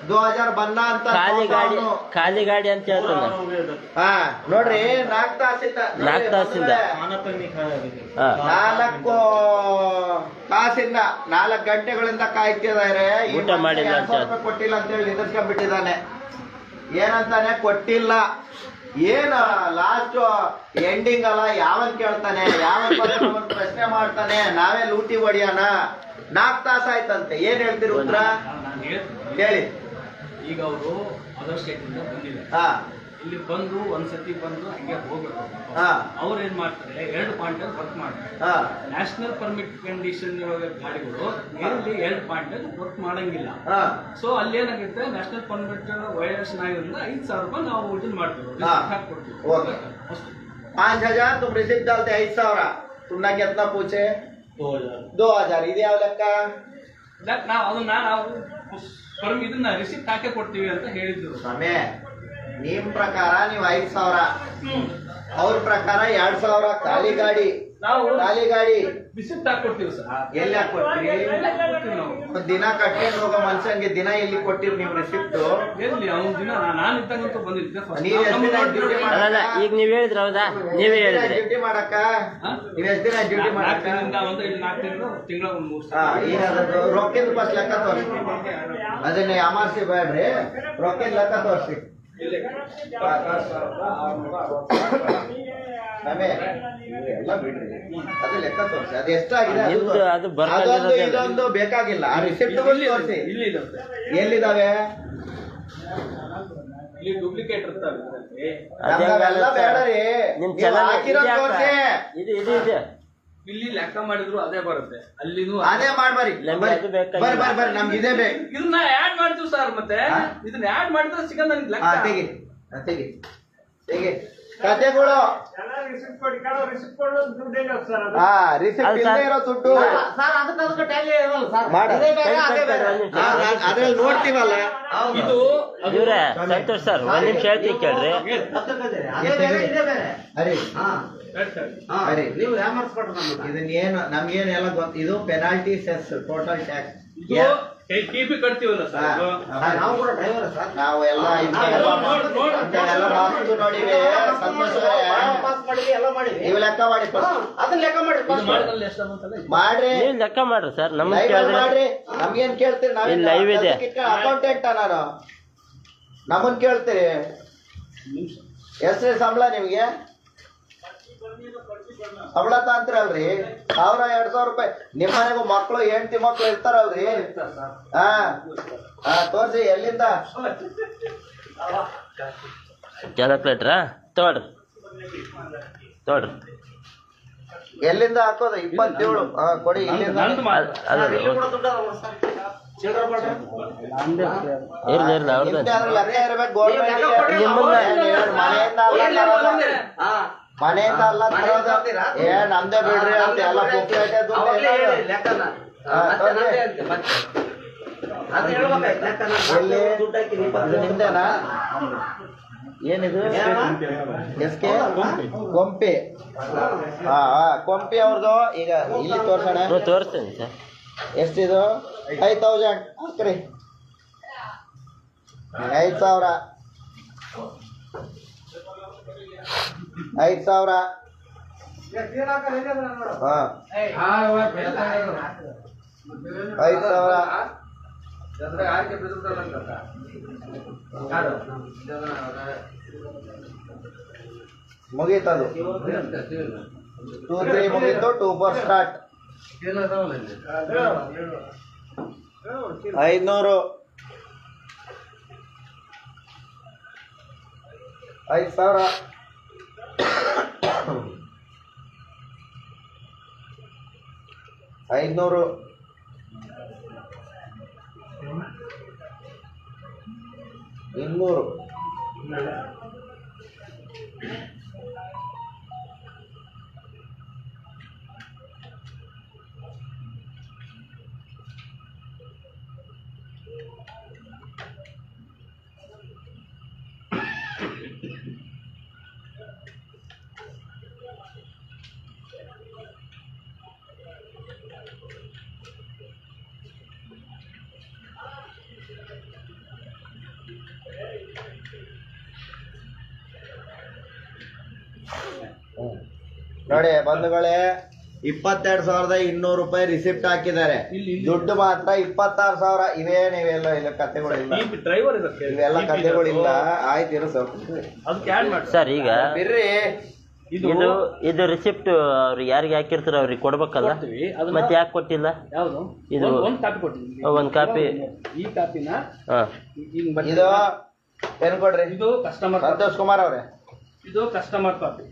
2000 ಬನ್ನ ಅಂತ ಖಾಲಿ ಗಾಡಿ ಅಂತ ಹೇಳ್ತಾನೆ. ಹಾ ನೋಡ್ರಿ, 4 ತಾಸಿಂದ ನಾಲ್ಕು ತಾಸಿಂದ. खाना तक नहीं खाया अभी तक। ಹಾ. 4 ತಾಸಿಂದ 4 ಗಂಟೆಗಳಿಂದ ಕಾಯ್ತಿದ್ದಾರೆ. ಊಟ ಮಾಡಿಲ್ಲ ಅಂತ 200 ರೂಪಾಯಿ ಕೊಟ್ಟಿಲ್ಲ ಅಂತ ಹೇಳಿ ನಿಂದಿಸ್ಕೊಂಡ್ಬಿಟ್ಟಿದ್ದಾನೆ. ಏನಂತಾನೆ? ಕೊಟ್ಟಿಲ್ಲ. ಏನ ಲಾಸ್ಟ್ ಎಂಡಿಂಗ್ ಅಲ್ಲ, ಯಾವನ್ ಕೇಳ್ತಾನೆ, ಯಾವನ್ ಪ್ರಶ್ನೆ ಮಾಡ್ತಾನೆ, ನಾವೇ ಲೂಟಿ ಹೊಡಿಯೋಣ. 4 ತಾಸ ಆಯ್ತಂತೆ. ಏನ್ ಹೇಳ್ತೀರಿ ಉತ್ತರ ಹೇಳಿ. ಈಗ ಅವರು ಅದರ್ ಸ್ಟೇಟ್ ಇಂದ ಬಂದಿದ್ದಾರೆ, ಹಾ ಇಲ್ಲಿ ಬಂದು ಒಂದ್ಸತಿ ಬಂದು ಹಂಗೆ ಹೋಗ್ಬೇಕು. ಹಾ ಅವ್ರು ಏನ್ ಮಾಡ್ತಾರೆ, 2 ಪಾಯಿಂಟ್ ಅಲ್ಲಿ ವರ್ಕ್ ಮಾಡ್ತಾರೆ. ಹಾ ನ್ಯಾಷನಲ್ ಪರ್ಮಿಟ್ ಕಂಡೀಷನ್ ಇವಾಗ ಗಾಡಿಗಳು ಇಲ್ಲಿ 2 ಪಾಯಿಂಟ್ ಅಲ್ಲಿ ವರ್ಕ್ ಮಾಡಂಗಿಲ್ಲ. ಹಾ ಸೊ ಅಲ್ಲಿ ಏನಾಗುತ್ತೆ, ನ್ಯಾಷನಲ್ ಪರ್ಮಿಟ್ ವೈಲೇಷನ್ ಆಗಿರೋದ್ರಿಂದ 5,000 ರೂಪಾಯಿ ನಾವು ಇದನ್ನ ಮಾಡ್ತೀವಿ, ಹಾ. ಹಾಕ್ಕೊಡ್ತೀವಿ. ಓಕೆ. 5000 तुम रिसिप्ट डालते 5,000. तुमने कितना पूछे? 2000। 2000. ಇದು ಯಾವ ಲೆಕ್ಕ? ನಾವು ಅದನ್ನ ಇದನ್ನ ರಿಸಿಪ್ಟ್ ಹಾಕೇ ಕೊಡ್ತೀವಿ ಅಂತ ಹೇಳಿದ್ರು. ಸಮಯ ನಿಮ್ ಪ್ರಕಾರ ನೀವು 5,000, ಅವ್ರ ಪ್ರಕಾರ 2,000. ಖಾಲಿ ಗಾಡಿ, ನಾವು ಖಾಲಿ ಗಾಡಿ ರಿಸಿಪ್ಟ್ ಹಾಕೊಡ್ತೀವಿ ಸರ್. ಎಲ್ಲಿ ಹಾಕೊಡ್ತೀರಿ? ಕೊಡ್ತೀವಿ ನಾವು. ದಿನ ಕಟ್ಕೊಂಡು ಹೋಗೋ ಮನುಷ್ಯಂಗೆ ದಿನ ಎಲ್ಲಿ ಕೊಟ್ಟಿರಿ ನೀವು ರಿಸಿಪ್ಟ್? ಎಲ್ಲಿ ಅವ್ನ ದಿನ ನಾನು ಇದ್ದಂಗಂತೂ ಬಂದಿದ್ದೆ. ನೀವ್ ಎಷ್ಟ್ ದಿನ ಡ್ಯೂಟಿ ಅಲ್ಲ, ಈಗ ನೀವ್ ಹೇಳಿದ್ರ ಹೌದಾ? ನೀವೇ ಹೇಳಿದ್ರಿ. ಡ್ಯೂಟಿ ಮಾಡಕ್ಕ ನೀವ್ ಎಷ್ಟ್ ದಿನ ಡ್ಯೂಟಿ ಮಾಡಕ್ಕ? 4 ತಿಂಗಳ 3 ಈಗ ಅದ್ರದ್ದು ರೊಕ್ಕದ ಫಸ್ಟ್ ಲೆಕ್ಕ ತೋರಿಸಿ. ಅದನ್ನ ಅಮಾರ್ಸಿ ಬೇಡ್ರಿ, ರೊಕ್ಕದ ಲೆಕ್ಕ ತೋರಿಸಿ. ಎಲ್ಲ ಬಿಡ್ರಿ, ಅದು ಲೆಕ್ಕ ತೋರಿಸಿ. ಅದು ಎಷ್ಟಾಗಿದೆ ಅದು ಬರ್ತಾ ಅದೊಂದು ಇರೋದೇ ಇಲ್ಲ. ಇದೊಂದು ಬೇಕಾಗಿಲ್ಲ. ಆ ರಿಸಿಪ್ಟ್ ತೋರಿಸಿ. ಇಲ್ಲಿ ಇರುತ್ತೆ, ಎಲ್ಲಿದಾವೆ? ಇಲ್ಲಿ ಡೂಪ್ಲಿಕೇಟ್ ಇರ್ತಾವೆ. ನಮ್ಗವೆಲ್ಲ ಬೇಡ ರೀ, ನಿಮ್ ನೀವು ಚಲನ ಹಾಕಿರೋದ್ ತೋರ್ಸಿ. ಇದೆ. ಇಲ್ಲಿ ಲೆಕ್ಕ ಮಾಡಿದ್ರು ಅದೇ ಬರುತ್ತೆ, ಅಲ್ಲಿನೂ ಅದೇ ಮಾಡ್ಬರಿ. ನಮ್ಗೆ ಅದು ಬೇಕಾಗಿಲ್ಲ. ಬರ್ರಿ ನಮ್ಗೆ ಇದೇ ಬೇಕು. ಇದನ್ನ ಆಡ್ ಮಾಡ್ತೀವಿ ಸರ್. ಮತ್ತೆ ಇದನ್ನ ಆಡ್ ಮಾಡಿದ್ರೆ ಸಿಗಲ್ಲ ನನಗೆ ಲೆಕ್ಕ. ತೆಗಿ ತೆಗಿ ಕಥೆಗಳು. ರಿಸಿಪ್ಟ್ ಇಲ್ಲದೆ ಇರೋ ದುಡ್ಡು ಸರ್ ಅದಕ್ಕೆ ಟ್ಯಾಲಿ ಇರಲ್ಲ ಸರ್. ಮಾಡ. ಇದೇ ಬೇರೆ, ಅದೇ ಬೇರೆ. ಅದ್ರಲ್ಲಿ ನೋಡ್ತೀವಲ್ಲ ಇದು ಇವ್ರೆ ಸಂತೋಷ್ ಸರ್, ಒಂದ್ ನಿಮಿಷ ಹೇಳ್ತೀನಿ ಕೇಳ್ರಿ. ಅದೇ ಬೇರೆ, ಇದೇ ಬೇರೆ. ಅರಿ ಹಾ ಹಾ, ಅರಿ ನೀವು ಯಾಮರ್ಸ್ಕೊಟ್ರು ನಮ್ಗೆ. ಇದನ್ನೇನು ನಮ್ಗೇನೆಲ್ಲ ಗೊತ್ತು. ಇದು penalty cess, total tax. TP ಕಟ್ತೀವಲ್ಲ ಸರ್. ನಾವು ಕೂಡ ಡ್ರೈವರ್ ಸರ್. ನಾವು ಎಲ್ಲ ಇಂಥವೆಲ್ಲ ಮಾಸ್ತು ನೋಡಿವಿ. ಸಂತೋಷ ಪಾಸ್ ಮಾಡಿವಿ, ಎಲ್ಲ ಮಾಡಿವಿ. ನೀವು ಲೆಕ್ಕ ಮಾಡಿ first. ಅದನ್ನ ಲೆಕ್ಕ ಮಾಡಿ first. ಮಾಡಿದಲ್ಲಿ ಎಷ್ಟು ಅಂತಲ್ಲ ಮಾಡ್ರಿ, ನೀವ್ ಲೆಕ್ಕ ಮಾಡ್ರಿ ಸರ್, ನಮ್ಗೆ ಲೈವ್ ಕೇಳಿದ್ರೆ ಮಾಡ್ರಿ. ನಮ್ಗೇನ್ ಕೇಳ್ತೀರಿ? ಇಲ್ಲಿ live ಇದೆ. ಅಕೌಂಟೆಂಟ್ ನಾನು, ನಮ್ಮನ್ ಕೇಳ್ತೀರಿ? ಎಷ್ಟ್ರಿ ಸಂಬಳ ನಿಮ್ಗೆ? ಸಂಬಳ ತಾಂತಿರಲ್ರಿ 1,000-2,000 ರೂಪಾಯಿ. ನಿಮ್ಮನೆಗೂ ಮಕ್ಕಳು, ಹೆಂಡತಿ ಮಕ್ಕಳು ಇರ್ತಾರಲ್ರಿ? ಹಾ ತೋರ್ಸಿ. ಎಲ್ಲಿಂದ? ಕ್ಯಾಲ್ಕುಲೇಟ್ರಾ ತೋಡ್ರಿ. ಎಲ್ಲಿಂದ ಹಾಕೋದು? 27. ಕೊಡಿ ಇಲ್ಲಿಂದ. ಅದೇ ಕೂಡ ದುಡ್ಡು ಅದಲ್ಲ ಸರ್. ಚಿಲ್ಡ್ರ ಮಾಡ್ರಿ. ಇರ್ಲಿ ಅವ್ರದ್ದು. ನಿಮ್ದೇ ಆದ್ರೆ ಲೆಕ್ಕ ಇರ್ಬೇಕು. ಗೌರ್ಮೆಂಟ್ ಮನೆಯಿಂದ ಅಲ್ಲ ತರೋದು. ನಮ್ದೇ ಬಿಡ್ರಿ ಅಂತ ಎಲ್ಲ ಪುಕ್ಲೇಟೆ ದುಡ್ಡು. ಅವಾಗ್ಲೇ ಹೇಳಿ ಲೆಕ್ಕನ. ಮತ್ತೆ ನಮ್ದೇ ಅಂತೆ ಮತ್ತೆ. ಅದು ಹೇಳ್ಬೇಕಾಯ್ತು ಲೆಕ್ಕನ. ಎಲ್ಲಿ? ದುಡ್ಡು ಹಾಕಿನಿ ಇದು ನಿಮ್ದೇನಾ? ಏನಿದು? ಎಸ್ಕೆ ಕೊಂಪಿ. ಕೊಂಪಿ ಅವ್ರದ್ದು. ಈಗ ಇಲ್ಲಿ ತೋರ್ಸೋಣ. ತೋರಿಸ್ತೇನೆ ಸರ್. ಎಷ್ಟಿದು? 5,000 ಹಾಕ್ರಿ. 5,000 5,000. ಹಾ 5,000. ಮುಗೀತದು. 2, 3 ಮುಗೀತು. 2, 4 ಸ್ಟಾರ್ಟ್. 500. 5,000. 500. 200. ನೋಡಿ ಬಂಧುಗಳೇ, 22,200 ರೂಪಾಯಿ ರಿಸಿಪ್ಟ್ ಹಾಕಿದ್ದಾರೆ. ದುಡ್ಡು ಮಾತ್ರ 26,000. ಇವೆಲ್ಲ ಇಲ್ಲ ಕತೆಗಳಿಲ್ಲ, ಡ್ರೈವರ್ ಇದಕ್ಕೆ ಇವೆಲ್ಲ ಕತೆಗಳಿಲ್ಲ. ಆಯ್ತು ಇರು ಸ್ವಲ್ಪ ಅದಕ್ಕೆ ಆ್ಯಡ್ ಮಾಡಿ ಸರ್ ಈಗ ಬಿರ್ರಿ. ಇದು ರಿಸಿಪ್ಟ್ ಅವ್ರಿಗೆ ಯಾರಿಗೆ ಹಾಕಿರ್ತಾರ ಅವ್ರಿಗೆ ಕೊಡ್ಬೇಕಲ್ಲ, ಮತ್ತೆ ಯಾಕೆ ಕೊಟ್ಟಿಲ್ಲ? ಯಾವುದು ಇದು ಒಂದು ಕಾಪಿ ಕೊಟ್ಟಿದ್ದೀನಿ. ಒಂದು ಕಾಪಿ. ಈ ಕಾಪಿನ ಇದು ಪೆನ್ ಕೊಡ್ರಿ. ಇದು ಕಸ್ಟಮರ್ ಸಂತೋಷ್ ಕುಮಾರ್ ಅವ್ರೆ, ಇದು ಕಸ್ಟಮರ್ ಕಾಪಿ,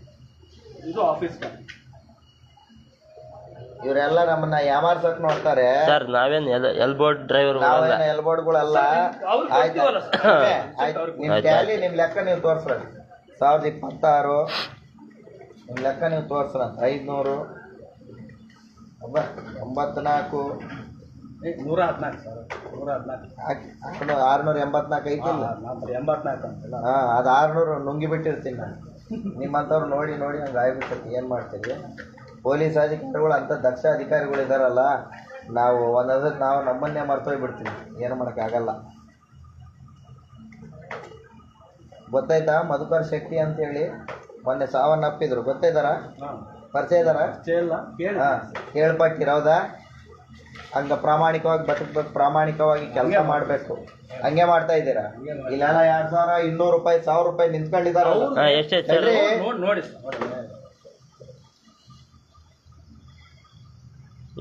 ಇದು ಆಫೀಸ್ ಕಾಪಿ. ಇವರೆಲ್ಲ ನಮ್ಮನ್ನ ಯಾಮಾರ್ಸಕ್ ನೋಡ್ತಾರೆ ಸರ್. ನಾವೇನ್ ಎಲ್ಬೋರ್ಡ್ ಡ್ರೈವರ್ ನಾವೇನು ಎಲ್ಬೋರ್ಡ್ಗಳಲ್ಲ. ಆಯ್ತು ನಿಮ್ ಟ್ಯಾಲಿ ನಿಮ್ ಲೆಕ್ಕ ನೀವು ತೋರ್ಸ್ರ. 2026 ನಿಮ್ ಲೆಕ್ಕ ನೀವು ತೋರ್ಸ್ರ. 500 94 114 ಸರ್, 684 ಐತಿಲ್ಲ? 84 ಅಂತಲ್ಲ. ಹಾ, ಅದು 600 ನುಂಗಿ ಬಿಟ್ಟಿರ್ತೀನಿ ನಾನು. ನಿಮ್ಮಂಥವ್ರು ನೋಡಿ ನೋಡಿ ಹಂಗೆ ಆಗ್ಬಿಟ್ಟೈತಿ. ಏನು ಮಾಡ್ತೀವಿ? ಪೊಲೀಸ್ ಅಧಿಕಾರಿಗಳು ಅಂತ ದಕ್ಷ ಅಧಿಕಾರಿಗಳು ಇದ್ದಾರಲ್ಲ, ನಾವು ಒಂದೊಂದಕ್ಕೆ ನಾವು ನಮ್ಮನ್ನೇ ಮರ್ತೋಗ್ಬಿಡ್ತೀವಿ. ಏನು ಮಾಡೋಕ್ಕಾಗಲ್ಲ. ಗೊತ್ತಾಯ್ತಾ? ಮಧುಕರ್ ಶೆಟ್ಟಿ ಅಂತೇಳಿ ಮೊನ್ನೆ ಸಾವನ್ನಪ್ಪಿದ್ರು. ಗೊತ್ತಾಯ್ತಾರ? ಪರಿಚಯ ಇದ್ದಾರ? ಹಾಂ, ಕೇಳ್ಪಟ್ಟಿರೋದಾ? ಹಂಗ ಪ್ರಾಮಾಣಿಕವಾಗಿ ಬದುಕಬೇಕು, ಪ್ರಾಮಾಣಿಕವಾಗಿ ಕೆಲಸ ಮಾಡಬೇಕು. ಹಂಗೆ ಮಾಡ್ತಾ ಇದ್ದೀರಾ? ಇಲ್ಲೆಲ್ಲ 2,200 ರೂಪಾಯಿ 1,000 ರೂಪಾಯಿ ನಿಂತ್ಕೊಂಡಿದಾರಲ್ಲ. ಎಷ್ಟೈತೆ ನೋಡಿ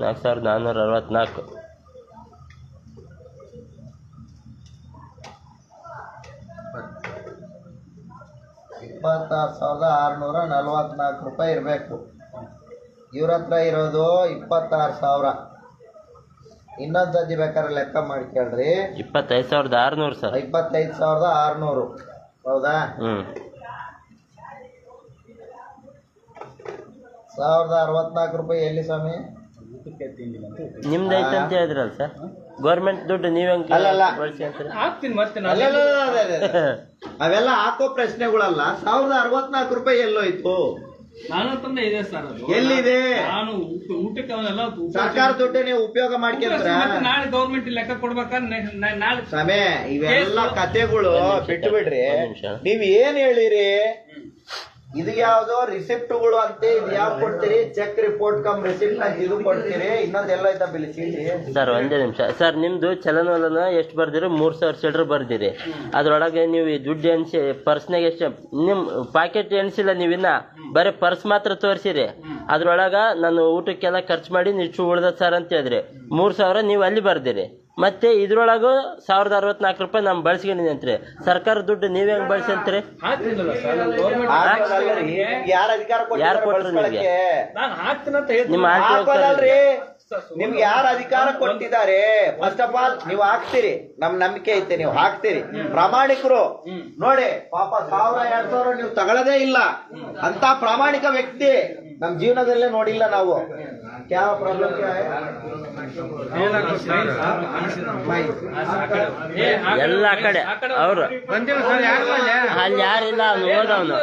4,464. ₹26,644 ಇರಬೇಕು. ಇವ್ರ ಹತ್ರ ಇರೋದು 26,000. ಇನ್ನೊಂದು ಸತಿ ಬೇಕಾದ್ರೆ ಲೆಕ್ಕ ಮಾಡಿ ಕೇಳ್ರಿ. 25,600 ಸರ್. 25,600. ಹೌದಾ? 1,064 ರೂಪಾಯಿ ಎಲ್ಲಿ ಸ್ವಾಮಿ? ನಿಮ್ದು ಐತೆ ಅಂತ ಹೇಳಿದ್ರಲ್ಲ ಸರ್. ಗೌರ್ಮೆಂಟ್ ದುಡ್ಡು ನೀವ್ ಅಲ್ಲಲ್ಲ. ಹಾಕ್ತೀನಿ ಮತ್ತೆ ಅವೆಲ್ಲ ಹಾಕೋ ಪ್ರಶ್ನೆಗಳಲ್ಲ. 1,064 ರೂಪಾಯಿ ಎಲ್ಲೋಯ್ತು? ನಾನು ತಂದೆ ಇದೆ ಸರ್. ಅದು ಎಲ್ಲಿದೆ? ನಾನು ಊಟಕ್ಕೆ ಅವನ್ನೆಲ್ಲ ಸರ್ಕಾರ ದುಡ್ಡು ನೀವು ಉಪಯೋಗ ಮಾಡ್ಕೊಂಡ್ರ? ನಾಳೆ ಗೌರ್ಮೆಂಟ್ ಲೆಕ್ಕ ಕೊಡ್ಬೇಕಾದ್ರೆ ನಾಳೆ ಸಮಯ ಇವೆಲ್ಲ ಕತೆಗಳು ಬಿಟ್ಟು ಬಿಡ್ರಿ. ನೀವ್ ಏನ್ ಹೇಳಿರಿ? ಇದು ಯಾವ್ದೋ ರಿಸಿಪ್ಟ್ಗಳು ಅಂತೆ. ಇದು ಯಾವ್ದು ಕೊಡ್ತೀರಿ? ಚೆಕ್ ರಿಪೋರ್ಟ್ ಕಮ್ ರಿಸಿಪ್ಟ್ ಅಂತ ಇದು ಕೊಡ್ತೀರಿ. ಇನ್ನೊಂದೆಲ್ಲ ಐತಾ ಬಿಲ್ ಚೀಟಿ? ಸರ್ ಒಂದೇ ನಿಮಿಷ ಸರ್. ನಿಮ್ದು ಚಲನವಲನ ಎಷ್ಟು ಬರ್ದಿರಿ? 3,000 ಚಿಲ್ಲರೆ ಬರ್ದಿರಿ. ಅದ್ರೊಳಗೆ ನೀವು ಈ ದುಡ್ಡು ಎಣಿಸಿ ಪರ್ಸ್ನಾಗ ಎಷ್ಟು ನಿಮ್ ಪಾಕೆಟ್ ಎಣಿಸಿಲ್ಲ ನೀವಿನ್ನ, ಬರೀ ಪರ್ಸ್ ಮಾತ್ರ ತೋರಿಸಿರಿ. ಅದ್ರೊಳಗ ನಾನು ಊಟಕ್ಕೆಲ್ಲ ಖರ್ಚು ಮಾಡಿ ಇಷ್ಟು ಉಳ್ದ ಸರ್ ಅಂತ ಹೇಳಿದ್ರಿ. 3,000 ನೀವು ಅಲ್ಲಿ ಬರ್ದಿರಿ. ಮತ್ತೆ ಇದ್ರೊಳಗು 1,064 ರೂಪಾಯಿ ನಮ್ ಬಳಸ್ಕೊಂಡಿನಿ ಅಂತ್ರಿ. ಸರ್ಕಾರ ದುಡ್ಡು ನೀವ್ ಹೆಂಗ್ ಬಳಸಂತ್ರಿ? ಯಾರ ಅಧಿಕಾರ ನಿಮ್ಗೆ? ನಿಮ್ಮ ನಿಮ್ಗೆ ಯಾರು ಅಧಿಕಾರ ಕೊಟ್ಟಿದ್ದಾರೆ? ಫಸ್ಟ್ ಆಫ್ ಆಲ್ ನೀವು ಹಾಕ್ತೀರಿ, ನಮ್ ನಂಬಿಕೆ ಐತೆ, ನೀವು ಹಾಕ್ತೀರಿ. ಪ್ರಾಮಾಣಿಕರು ನೋಡಿ. ಪಾಪ 1,000-2,000 ನೀವು ತಗೊಳ್ಳೋದೇ ಇಲ್ಲ ಅಂತ ಪ್ರಾಮಾಣಿಕ ವ್ಯಕ್ತಿ ನಮ್ ಜೀವನದಲ್ಲೇ ನೋಡಿಲ್ಲ ನಾವು. ಯಾವ ಪ್ರಾಬ್ಲಮ್ ಎಲ್ಲ ಕಡೆ ಅವ್ರು ಅಲ್ಲಿ ಯಾರಿಲ್ಲ. ಅವ್ನು ಹೋದವನು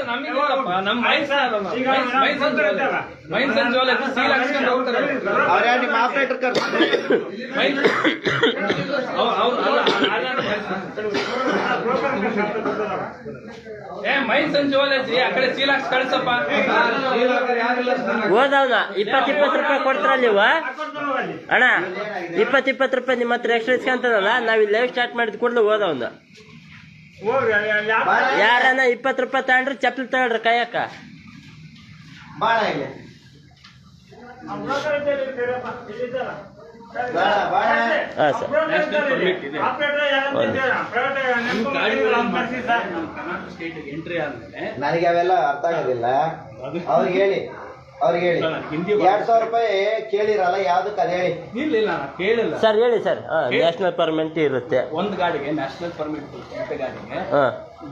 ಅವ್ರ್ಯಾ ನಿಮ್ಮ ಆಪರೇಟರ್ ಕರ್ತಾರೆ. ಮೈನ್ ಸಂಜೋಲಜಿ ಆ ಕಡೆ ಸೀಲಾಕ್ಸ್ ಕಳ್ಸಪ್ಪ. ಹೋದವನ 20 ರೂಪಾಯಿ ಕೊಡ್ತಾರ ನೀವು ಅಣ್ಣ. 20 ರೂಪಾಯಿ ನಿಮ್ಮ ಹತ್ರ ಎಕ್ಸ್ಟ್ರಾ ಇಸ್ಕೊಂತದಲ್ಲ. ನಾವ್ ಇಲ್ಲಿ ಲೈವ್ ಸ್ಟಾರ್ಟ್ ಮಾಡಿದ ಕೂಡಲೇ ಹೋದವನ. ಯಾರನ್ನ 20 ರೂಪಾಯಿ ತಗೊಂಡ್ರೆ ಚಪ್ಪಲಿ ತಗೊಳ್ರಿ ಕೈಯಕ್ಕ. ಬಾಳ ಇಲ್ಲಿ ನನಗೆ ಅವೆಲ್ಲ ಅರ್ಥ ಆಗೋದಿಲ್ಲ. ಅವ್ರಿಗೆ ಹೇಳಿ 2,000 ರೂಪಾಯಿ ಕೇಳಿರಲ್ಲ, ಯಾವ್ದಕ್ಕೆ ಅದ್ ಹೇಳಿ. ಇಲ್ಲ ಕೇಳಿಲ್ಲ ಸರ್. ಹೇಳಿ ಸರ್. ನ್ಯಾಷನಲ್ ಪರ್ಮಿಟ್ ಇರುತ್ತೆ ಒಂದು ಗಾಡಿಗೆ. ನ್ಯಾಷನಲ್ ಪರ್ಮಿಟ್ ಗಾಡಿಗೆ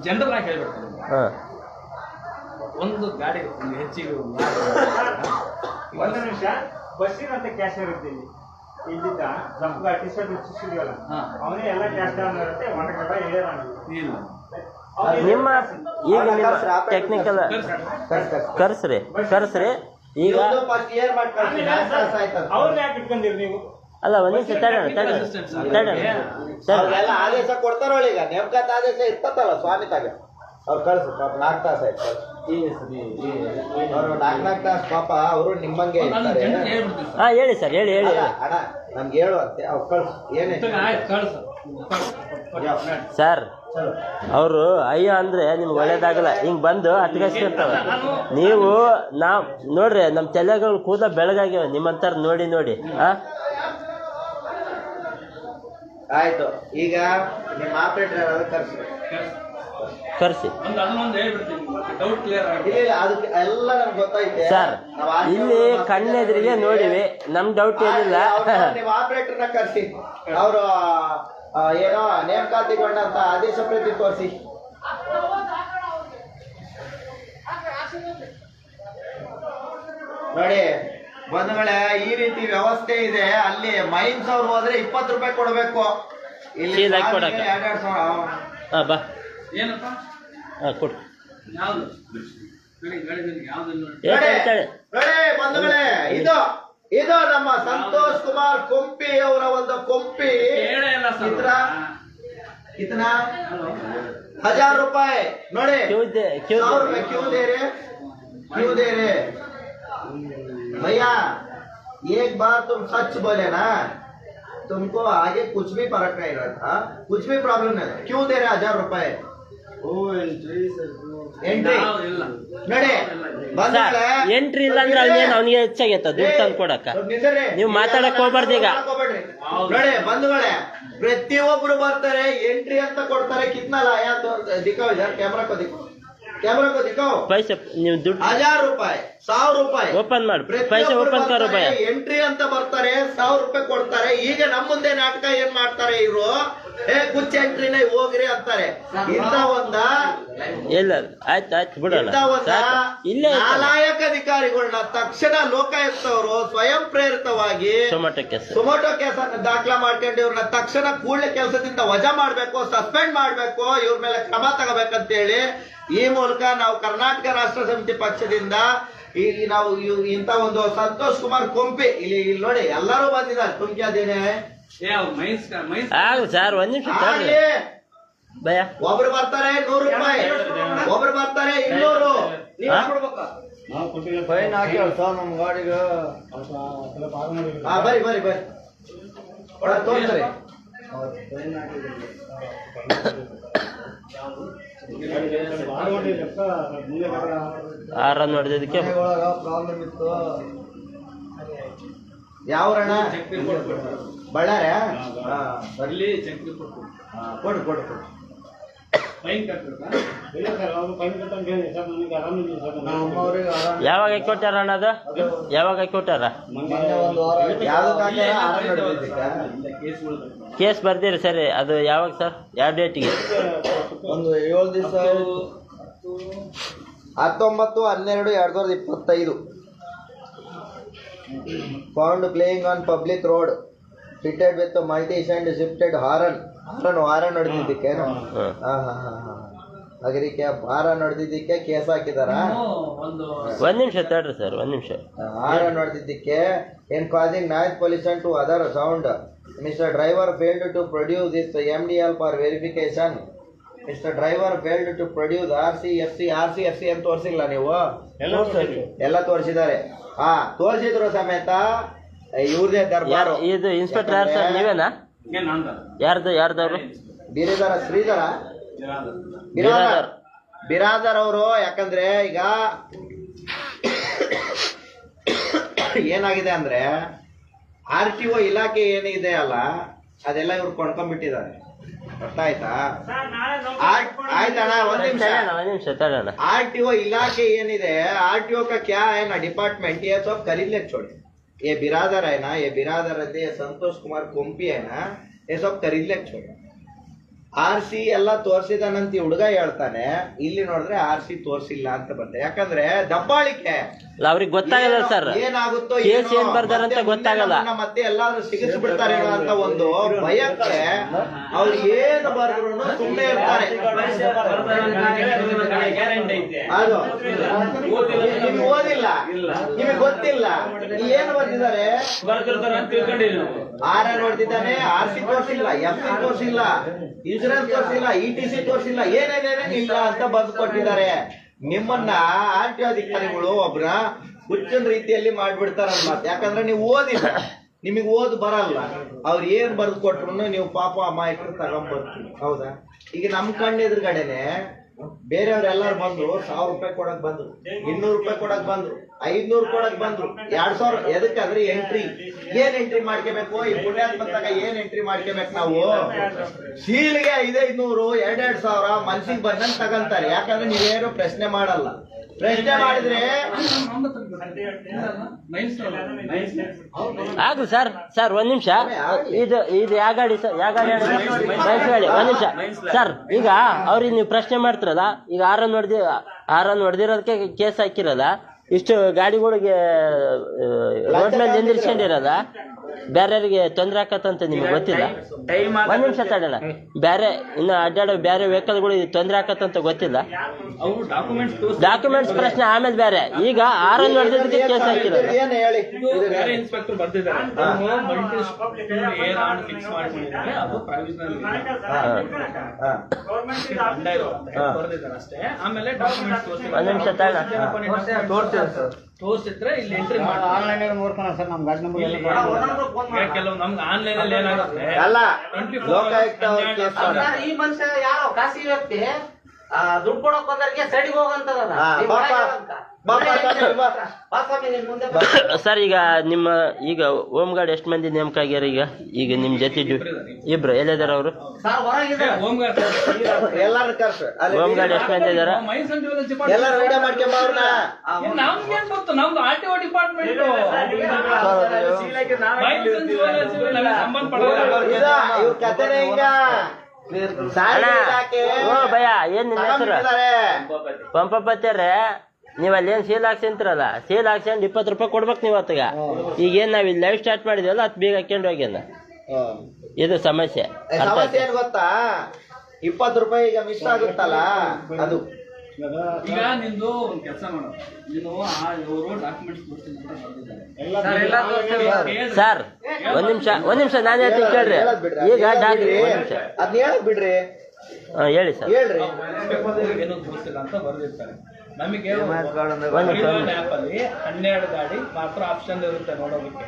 ಜನರಲ್ ಆಗಿ ಹೇಳ್ಬಿಡ್ತಾರೆ. ಒಂದು ಗಾಡಿ ಹೆಚ್ಚಿಗೆ ಒಂದು ನಿಮಿಷ ಬಸ್ಸಿನಂತ ಕ್ಯಾಶ್ ಇರುತ್ತೆ. ಇದ್ದಿದ್ದ ದಪ್ಪಗ ಟಿ ಶರ್ಟ್ ಸಿಗಲ್ಲ ಅವನೇ ಎಲ್ಲ ಕ್ಯಾಸ್ಟ್ ಇರುತ್ತೆ ಒಣಗಲ್ಲ ಇಲ್ಲ ನಿಮ್ಮ ಈಗ ನಿಮ್ಮ ಟೆಕ್ನಿಕಲ್ ಕರ್ಸ್ರಿ ಈಗ ಫಸ್ಟ್ ಇಯರ್ ಮಾಡ್ಕೊಳ್ತೀನಿ ಅವ್ರನ್ನ ಯಾಕೆ ಇಟ್ಕೊಂಡಿರಿ ನೀವು? ಅಲ್ಲ ಒಂದ್ ನಿಮಿಷ ತಡೋಣ ಅವ್ರಿಗೆಲ್ಲ ಆದೇಶ ಕೊಡ್ತಾರೊಳ ಈಗ ನೇಮಕಾತಿ ಆದೇಶ ಇರ್ತತ್ತಲ್ಲ ಸ್ವಾಮಿ ತಾಗ ಅವ್ರು ಕಳ್ಸು ಪಾಪ 4 ತಾಸು ಆಯ್ತು ಅವರು 4 ತಾಸು ಪಾಪ ಅವರು ನಿಮ್ಮಂಗೆ ಇರ್ತಾರೆ. ಹಾ ಹೇಳಿ ಸರ್ ಹೇಳಿ ಅಣ್ಣ ನಮ್ಗೆ ಹೇಳು ಅಂತೆ ಅವ್ರು ಕಳ್ಸು ಏನೇ ಸರ್ ಅವರು ಅಯ್ಯೋ ಅಂದ್ರೆ ನಿಮ್ಗೆ ಒಳ್ಳೇದಾಗಲ್ಲ ಹಿಂಗ್ ಬಂದು ಅಟ್ಕಸ್ತಿರ್ತಾವ. ನೀವು ನಾವ್ ನೋಡ್ರಿ ನಮ್ ತಲೆಗಳು ಕೂದಲ ಬೆಳಗಾಗ್ಯಾವ ನಿಮ್ಮಂತಾರ ನೋಡಿ ಆಯ್ತು. ಈಗ ನಿಮ್ಮ ಆಪರೇಟರ್ ಕರ್ಸಿ ಅದನ್ನೊಂದು ಹೇಳ್ಬಿಡ್ತೀನಿ ಡೌಟ್ ಕ್ಲಿಯರ್ ಆಗಿ ಇಲ್ಲ ಅದಕ್ಕೆ ಎಲ್ಲ ನಮ್ಗೆ ಗೊತ್ತೈತೆ ಸರ್ ಇಲ್ಲಿ ಕಣ್ಣೆದ್ರಿಗೆ ನೋಡಿವಿ ನಮ್ ಡೌಟ್ ಏನಿಲ್ಲ. ನಿಮ್ಮ ಆಪರೇಟರ್ನ ಕರ್ಸಿ ಅವರು ಏನೋ ನೇಮಕಾತಿಗೊಂಡಂತ ಆದೇಶ ಪ್ರತಿ ತೋರಿಸಿ. ನೋಡಿ ಬಂಧುಗಳೇ ಈ ರೀತಿ ವ್ಯವಸ್ಥೆ ಇದೆ. ಅಲ್ಲಿ ಮೈನ್ಸ್ ಅವ್ರು ಹೋದ್ರೆ 20 ರೂಪಾಯಿ ಕೊಡ್ಬೇಕು. ಇಲ್ಲಿ ಚೀಲ ಹಾಕಿ ಕೊಡಕ್ಕೆ. 2,000 ಬಾ ಏನಪ್ಪ ಕೊಡು ಯಾವ್ದು ಗಾಡಿ ಯಾವ್ದನ್ನು ನೋಡಿ ಬಂಧುಗಳೇ ಇದು ನಮ್ಮ ಸಂತೋಷ್ ಕುಮಾರ್ ಕೊಂಪಿ ಅವರ ಒಂದು ಕೊಂಪಿ ಹೇಳೇ ಇಲ್ಲ ಸರ್ इतना 1000 रुपए नोड़े क्यों दे क्यों दे रहे भैया एक बार तुम सच बोले ना तुमको आगे कुछ भी फर्क नहीं रहता कुछ भी प्रॉब्लम नहीं क्यों दे रहे 1000 रुपए ಎಂಟ್ರಿ ಇಲ್ಲ ಅಂದ್ರೆ ಅವನಿಗೆ ಹೆಚ್ಚಾಗೈತ ದುಡ್ಡು ತಂದು ಕೊಡಕ್ಕ ನೀವು ಮಾತಾಡಕ್ ಹೋಗ್ಬಾರ್ದು ಈಗ ನೋಡಿ ಬಂಧುಗಳೇ ಪ್ರತಿಯೊಬ್ರು ಬರ್ತಾರೆ ಎಂಟ್ರಿ ಅಂತ ಕೊಡ್ತಾರೆ ಕಿತ್ನಾ ಲಾಯಾ ದಿಕ್ಕಾವ್ ಯಾರ್ ಕ್ಯಾಮ್ರಾ को दिखाओ पैसे ನೀವು ದುಡ್ಡು 1000 ರೂಪಾಯಿ 1000 ರೂಪಾಯಿ ಓಪನ್ ಮಾಡಿ ಪೈಸೆ ಓಪನ್ ಕರೋ ಭಯ ಎಂಟ್ರಿ ಅಂತ ಬರ್ತಾರೆ 1000 ರೂಪಾಯಿ ಕೊಡ್ತಾರೆ. ಈಗ ನಮ್ಮ ಮುಂದೆ ನಾಟಕ ಏನ್ ಮಾಡ್ತಾರೆ ಇವರು ಕುಚ್ಚ ಎಂಟ್ರಿನೇ ಹೋಗ್ರಿ ಅಂತಾರೆ. ಇಂತ ಒಂದ ಇಲ್ಲ ಆಯ್ತು ಬಿಡೋಣ ಇಲ್ಲೇ ನಾಲಾಯಕ ಅಧಿಕಾರಿಗಳನ್ನ ತಕ್ಷಣ ಲೋಕಾಯುಕ್ತ ಅವರು ಸ್ವಯಂ ಪ್ರೇರಿತವಾಗಿ ಸುಮೋಟೋ ಕೇಸ್ ಅನ್ನು ದಾಖಲಾ ಮಾಡ್ಕೊಂಡು ಇವ್ರನ್ನ ತಕ್ಷಣ ಕೂಡಲೇ ಕೆಲಸದಿಂದ ವಜಾ ಮಾಡ್ಬೇಕು, ಸಸ್ಪೆಂಡ್ ಮಾಡ್ಬೇಕು, ಇವ್ರ ಮೇಲೆ ಕ್ರಮ ತಗೋಬೇಕಂತ ಹೇಳಿ ಈ ಮೂಲಕ ನಾವು ಕರ್ನಾಟಕ ರಾಷ್ಟ್ರ ಸಮಿತಿ ಪಕ್ಷದಿಂದ ನಾವು ಇಂತ ಒಂದು ಸಂತೋಷ್ ಕುಮಾರ್ ಕೊಂಪಿ ಇಲ್ಲಿ ನೋಡಿ ಎಲ್ಲರೂ ಬಂದಿದ್ದಾರೆ. ತುಮ್ಗೆ ಅದೇನೆ ಸರ್ ಒಂದ್ ನಿಮಿಷ ಭಯ ಒಬ್ರು ಬರ್ತಾರೆ 100 ರೂಪಾಯಿ, ಒಬ್ರು ಬರ್ತಾರೆ 200. ಫೈನ್ ಹಾಕಿ ನಮ್ ಗಾಡಿಗೆ ಬರ್ರಿ ತೋರಿಸ್ರಿ. ಆರ ನೋಡಿದಕ್ಕೆ ಪ್ರಾಬ್ಲಮ್ ಇತ್ತು. ಯಾವ್ರಣ್ಣ ಬಳ್ಳಾರಿ ಬರ್ಲಿ ಚೆಕ್ ರಿಪೋರ್ಟ್ ಕೊಡು ಯಾವಾಗ ಕೊಟ್ಟಾರ ಅಣ್ಣ ಅದು ಯಾವಾಗ ಕೊಟ್ಟಾರ ಕೇಸ್ ಬರ್ದಿರಿ ಸರಿ ಅದು ಯಾವಾಗ ಸರ್ ಯಾವ ಡೇಟಿಗೆ ಒಂದು 7 ದಿವಸ 19/12/2025 found playing on public road fitted with a multi-sound shifted horn ಹೊಡೆದಿದ್ದಕ್ಕೆ ಅದಕ್ಕೆ ಹಾರನ್ ಹೊಡೆದಿದ್ದಕ್ಕೆ ಕೇಸ್ ಹಾಕಿದಾರ. ಒಂದ್ ನಿಮಿಷ ತಡ್ರಿ ಸರ್ ಒಂದ್ ನಿಮಿಷ. ಹಾರನ್ ಹೊಡೆದಿದ್ದಕ್ಕೆ in causing noise pollution to other sound. Mr. Driver failed to produce this MDL for verification. Mr. Driver failed to produce RCFC ಅಂತ ತೋರಿಸಿಲ್ಲ ನೀವು? ಎಲ್ಲ ತೋರಿಸಿದ್ದಾರೆ. ತೋರಿಸಿದ್ರು ಸಮೇತ ಇವ್ರದೇ ದರ್ಬಾರು. ಇದು ಇನ್ಸ್ಪೆಕ್ಟರ್ ಯಾರು ಸರ್ ನೀವೇನಾ? ಯಾರ್ದವ್ರು? ಶ್ರೀಧರ ಬಿರಾದರ್ ಅವರು. ಯಾಕಂದ್ರೆ ಈಗ ಏನಾಗಿದೆ ಅಂದ್ರೆ RTO ಇಲಾಖೆ ಏನಿದೆ ಅಲ್ಲ ಅದೆಲ್ಲ ಇವ್ರು ಕೊಂಡ್ಕೊಂಡ್ಬಿಟ್ಟಿದ್ದಾರೆ. ಅರ್ಥ ಆಯ್ತಾ? ಆಯ್ತಣ್ಣ ಒಂದ್ ನಿಮಿಷ ತಡೋಣ. RTO ಇಲಾಖೆ ಏನಿದೆ RTO का क्या है ना डिपार्टमेंट ये सब खरीद ले छोड़े. ये बिरादर है ना, ये बिरादर है संतोष कुमार कुंपी है ना, ये सब खरीद ले छोड़े. RC ಎಲ್ಲ ತೋರಿಸಿದಾನಂತ ಹುಡುಗ ಹೇಳ್ತಾನೆ, ಇಲ್ಲಿ ನೋಡಿದ್ರೆ RC ತೋರಿಸಿಲ್ಲ ಅಂತ ಬರ್ತದೆ. ಯಾಕಂದ್ರೆ ದಬ್ಬಾಳಿಕೆ ಅವ್ರಿಗೆ ಗೊತ್ತಾಗಲ್ಲ ಸರ್, ಏನಾಗುತ್ತೋ ಕೇಸ್ ಏನ್ ಬರ್ದಾರಂತ ಗೊತ್ತಾಗಲ್ಲ. ಮತ್ತೆ ಎಲ್ಲಾದ್ರೂ ಸಿಗಿಸ್ಬಿಡ್ತಾರೇನೋ ಅಂತ ಒಂದು ಭಯಕ್ಕೆ ಅವ್ರು ಏನು ಬರ್ದ್ರು ಸುಮ್ಮನೆ ಇರ್ತಾರೆ. ಅದು ನಿಮ್ಗೆ ಓದಿಲ್ಲ, ನಿಮಗೆ ಗೊತ್ತಿಲ್ಲ ಏನು ಬರ್ತಿದ್ದಾರೆ. ಆರ್ ನೋಡ್ತಿದ್ದಾನೆ, RC ತೋರಿಸಿಲ್ಲ, FC ತೋರಿಸಿಲ್ಲ, ಇನ್ಸೂರೆನ್ಸ್ ತೋರಿಸಿಲ್ಲ, ETC ತೋರಿಸಿಲ್ಲ, ಏನೇನೇನೇನು ಇಲ್ಲ ಅಂತ ಬರ್ದು ಕೊಟ್ಟಿದ್ದಾರೆ. ನಿಮ್ಮನ್ನ ಆರ್ಟಿ ಅಧಿಕಾರಿಗಳು ಒಬ್ರ ಹುಚ್ಚಿನ ರೀತಿಯಲ್ಲಿ ಮಾಡ್ಬಿಡ್ತಾರ ಮಾತು. ಯಾಕಂದ್ರೆ ನೀವು ಓದಿಲ್ಲ, ನಿಮಗೆ ಓದ್ ಬರಲ್ಲ. ಅವ್ರು ಏನ್ ಬರ್ದು ಕೊಟ್ರು ನೀವು ಪಾಪ ಅಮಾಯಕರು ತಗೊಂಡ್ಬರ್ತೀವಿ. ಹೌದಾ? ಈಗ ನಮ್ ಕಣ್ಣು ಎದುರುಗಡೆನೆ ಬೇರೆಯವ್ರೆಲ್ಲಾರು ಬಂದ್ರು, 1000 ರೂಪಾಯಿ ಕೊಡಕ್ ಬಂದ್ರು, 200 ರೂಪಾಯಿ ಕೊಡಕ್ ಬಂದ್ರು, 500 ಕೊಡಕ್ ಬಂದ್ರು, 2000. ಎದಕ್ಕಂದ್ರೆ ಎಂಟ್ರಿ. ಏನ್ ಎಂಟ್ರಿ ಮಾಡ್ಕೋಬೇಕು? ಈ ಪುಣ್ಯಾತ್ಮತ್ತಾಗ ಏನ್ ಎಂಟ್ರಿ ಮಾಡ್ಕೋಬೇಕು ನಾವು? ಶೀಲ್ಗೆ 500, 2000 ಮನ್ಸಿಗೆ ಬಂದಂಗ್ ತಗಂತಾರೆ. ಯಾಕಂದ್ರೆ ನೀವೇನು ಪ್ರಶ್ನೆ ಮಾಡಲ್ಲ. ಪ್ರಶ್ನೆ ಮಾಡಿದ್ರೆ ಆಗ್ಲಿ ಸರ್. ಸರ್ ಒಂದ್ ನಿಮಿಷ, ಇದು ಯಾವ ಗಾಡಿ ಸರ್? ಯಾವ ಗಾಡಿ? ಗಾಡಿ. ಒಂದ್ ನಿಮಿಷ ಸರ್. ಈಗ ಅವ್ರಿಗೆ ನೀವು ಪ್ರಶ್ನೆ ಮಾಡ್ತಿರಲ್ಲ, ಈಗ ಆರನ್ ಹೊಡೆದಿರೋದಕ್ಕೆ ಕೇಸ್ ಹಾಕಿರಲ್ಲ, ಇಷ್ಟು ಗಾಡಿಗಳಿಗೆ ರೋಡ್ ಮೇಲೆ ನಿಂದಿರ್ಸ್ಕೊಂಡಿರಲ್ಲ, ಬೇರೆಯವ್ರಿಗೆ ತೊಂದರೆ ಆಕತ್ತಂತ ನಿಮ್ಗೆ ಗೊತ್ತಿಲ್ಲ? ಒಂದ್ ನಿಮಿಷ ತಡೋಣ. ಬೇರೆ ಇನ್ನು ಅಡ್ಡಾಡೋ ಬೇರೆ ವೆಹಿಕಲ್ಗಳಿಗೆ ತೊಂದರೆ ಆಕತ್ತಂತ ಗೊತ್ತಿಲ್ಲ? ಡಾಕ್ಯುಮೆಂಟ್ಸ್ ಪ್ರಶ್ನೆ ಆಮೇಲೆ ಬೇರೆ. ಈಗ ಆರನ್ ಹೊಡೆದಿದ್ದಕ್ಕೆ ಕೇಸ್ ಹಾಕಿರೋದು. ಏನ್ ಹೇಳಿ? ಬೇರೆ ಇನ್ಸ್ಪೆಕ್ಟರ್ ಬರ್ದಿದ್ದಾರೆ, ಫಿಕ್ಸ್ ಮಾಡ್ಕೊಂಡಿದ್ದಾರೆ, ಅದು ಪ್ರಾವಿಷನಲ್ ಬರ್ದಿದ್ದಾರೆ ಅಷ್ಟೇ. ಆಮೇಲೆ ಡಾಕ್ಯುಮೆಂಟ್ಸ್ ಒಂದ್ ನಿಮಿಷ ತಡ ತೋರಿಸಿದ್ರೆ ಇಲ್ಲಿ ಎಂಟ್ರಿ ಮಾಡಿ ಆನ್ಲೈನ್ ನೋಡ್ಕೊಳ ಸರ್. ನಮ್ ಗಾಡಿ ನಂಬರ್ ಕೆಲವು ನಮ್ಗೆ ಆನ್ಲೈನ್ ಅಲ್ಲಿ ಏನಾಗುತ್ತೆ ಅಲ್ಲ, ಲೋಕಾಯುಕ್ತ ಅವ್ರ ಕೇಸ್ ಸರ್, ಈ ಮನುಷ್ಯ ಯಾರೋ ಖಾಸಗಿ ವ್ಯಕ್ತಿ ದುಡ್ಡು ಕೊಡಕ್ ಬಂದವ್ರಿಗೆ ಸೈಡ್ಗೆ ಹೋಗಂತದ. ಸರ್ ಈಗ ನಿಮ್ಮ ಈಗ ಹೋಮ್ ಗಾರ್ಡ್ ಎಷ್ಟು ಮಂದಿ ನೇಮಕ ಆಗ್ಯಾರ? ಈಗ ನಿಮ್ ಜೊತೆ ಇಬ್ರು ಎಲ್ಲಿದಾರ ಅವರು? ಹೋಮ್ ಗಾರ್ಡ್ ಎಲ್ಲಾರು ಕರ್ಸ ಹೋಮ್ ಗಾರ್ಡ್ ಎಷ್ಟು ಮಂದಿ ಇದಾರ? ಎಲ್ಲಾರು ವಿಡಿಯೋ ಮಾಡ್ಕೊಂಬ ಅವ್ರನ್ನ. ನಮ್ಗೇನ್ ಗೊತ್ತು? ನಮ್ದು RTO ಡಿಪಾರ್ಟ್ಮೆಂಟ್ ಸಂಬಂಧ ಪಡೋದು. ಇವ್ರ ಕಥೆನೇ ಹಿಂಗ. ಓ ಭಯ, ಏನ್ ನಿನ್ನ ಹೆಸರು? ಪಂಪಪ್ಪತ್ಯಾರೆ, ನೀವ್ ಅಲ್ಲಿ ಏನ್ ಸೇಲ್ ಹಾಕ್ಸಂತಿರಲ್ಲ, ಸೇಲ್ ಹಾಕ್ಸ್ಕೊಂಡ್ 20 ರೂಪಾಯಿ ಕೊಡ್ಬೇಕು ನೀವು ಹೊತ್ತಿಗ. ಈಗ ಏನ್ ನಾವ್ ಇಲ್ಲಿ ಲೈವ್ ಸ್ಟಾರ್ಟ್ ಮಾಡಿದ್ವಲ್ಲ, ಅದ್ ಬೇಗ ಹಾಕೊಂಡು ಹೋಗ್ಯಾನ. ಇದು ಸಮಸ್ಯೆ. ಸಮಸ್ಯೆ ಏನ್ ಗೊತ್ತಾ? 20 ರೂಪಾಯಿ ಈಗ ಮಿಸ್ ಆಗುತ್ತಲ್ಲ, ಅದು ಈಗ ನಿಂದು ಒಂದ್ ಕೆಲಸ ಮಾಡೋದು, ನೀನು ಇವರು ಡಾಕ್ಯುಮೆಂಟ್ಸ್ ಸರ್ ಒಂದ್ ನಿಮಿಷ ನಾನು ಹೇಳ್ತೀನಿ ಕೇಳ್ರಿ. ಈಗ ಅದ್ನ ಹೇಳಕ್ ಬಿಡ್ರಿ. ಹೇಳಿ ಸರ್. ಹೇಳ್ರಿ. ಏನು ತೋರಿಸಿಲ್ಲ ಅಂತ ಬರ್ದಿರ್ತಾರೆ. ನಮಗೆ ಪರಿವಹನ್ ಆ್ಯಪ್ ಅಲ್ಲಿ 12 ಗಾಡಿ ಮಾತ್ರ ಆಪ್ಷನ್ ಇರುತ್ತೆ ನೋಡೋದಕ್ಕೆ.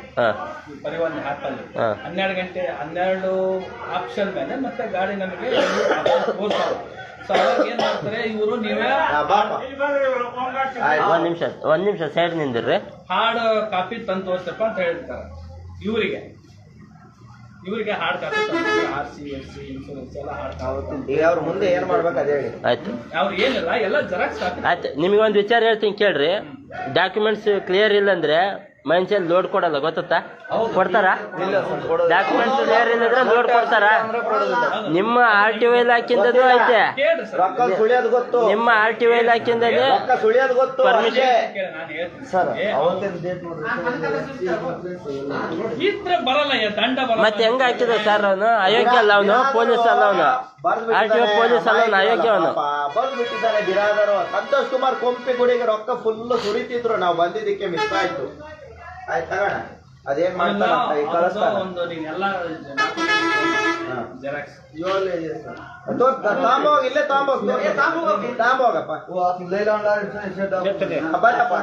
ಪರಿವಹನ್ ಆ್ಯಪ್ ಅಲ್ಲಿ 12 ಗಂಟೆ 12 ಆಪ್ಷನ್ ಮೇಲೆ ಮತ್ತೆ ಗಾಡಿ ನಮಗೆ ತೋರಿಸಲ್ಲ. ಸೊ ಅವಾಗ ಏನ್ ಮಾಡ್ತಾರೆ ಇವರು, ನೀವೇ ಒಂದ್ ನಿಮಿಷ ಸೈಡ್ ನಿಂದಿರ್ರಿ. ಹಾರ್ಡ್ ಕಾಪಿ ತಂದು ತೋರಿಸಪ್ಪ ಅಂತ ಹೇಳ್ತಾರೆ ಇವರಿಗೆ hard copy RC FC insurance ಎಲ್ಲ ಹಾರ್ಡ್ ಕಾಪಿ. ಈಗ ಅವ್ರ ಮುಂದೆ ಏನ್ ಮಾಡ್ಬೇಕು ಅದೇ ಹೇಳಿ. ಆಯ್ತು, ಅವ್ರು ಏನಿಲ್ಲ, ಎಲ್ಲ ಜೆರಾಕ್ಸ್ ಕಾಪಿ. ಆಯ್ತು. ನಿಮಗೆ ಒಂದು ವಿಚಾರ ಹೇಳ್ತೀನಿ ಕೇಳ್ರಿ. ಡಾಕ್ಯುಮೆಂಟ್ಸ್ ಕ್ಲಿಯರ್ ಇಲ್ಲ ಅಂದ್ರೆ ಮನುಷ್ಯನ್ ಲೋಡ್ ಕೊಡಲ್ಲ, ಗೊತ್ತಾ? ಕೊಡ್ತಾರ? ಡಾಕ್ಯುಮೆಂಟ್ಸ್ ಕ್ಲಿಯರ್ ಇಲ್ಲಂದ್ರೆ ಲೋಡ್ ಕೊಡ್ತಾರ? ನಿಮ್ಮ RTO ಇಲಾಖೆಯಿಂದನೂ ಐತೆ, ರೊಕ್ಕ ಸುಳಿಯೋದು ಗೊತ್ತು. ನಿಮ್ಮ RTO ಇಲಾಖೆಯಿಂದಲೇ ರೊಕ್ಕ ಸುಳಿಯೋದು ಗೊತ್ತು. ಪರ್ಮಿಷನ್ ನಾನು ಹೇಳ್ತೀನಿ ಇದ್ರೆ ಬರಲ್ಲ, ದಂಡ ಬರಲ್ಲ. ಮತ್ತೆ ಹೆಂಗ ಹಾಕಿದ ಸರ್? ಅವನು ಅಯೋಗ್ಯ ಅಲ್ಲ, ಅವನು ಪೊಲೀಸ್ ಅಲ್ಲ, ಅವನು RTO ಪೊಲೀಸ್ ಅಲ್ಲ, ಅವನು ಅಯೋಗ್ಯ. ಅವನು ಬಂದ್ಬಿಟ್ಟಿದ್ದಾನೆ ಬಿರಾದರು. ಸಂತೋಷ್ ಕುಮಾರ್ ಕೊಂಪಿಗುಡಿಗೆ ರೊಕ್ಕ ಫುಲ್ ಸುರಿತಿದ್ರು. ನಾವು ಬಂದಿದ್ದಕ್ಕೆ ಮಿಸ್ ಆಯ್ತು. ಆಯ್ತು ತಗೋಣ. ಅದೇನ್ ಮಾಡ್ತಾರ ಕಳಿಸ್ತಾನ. ಒಂದು ನೀನೆಲ್ಲ ಜೆರಾಕ್ಸ್ ತಾಂಬೋಗ, ಇಲ್ಲೇ ತಾಂಬೋಗಪ್ಪ. ಬರಪ್ಪ.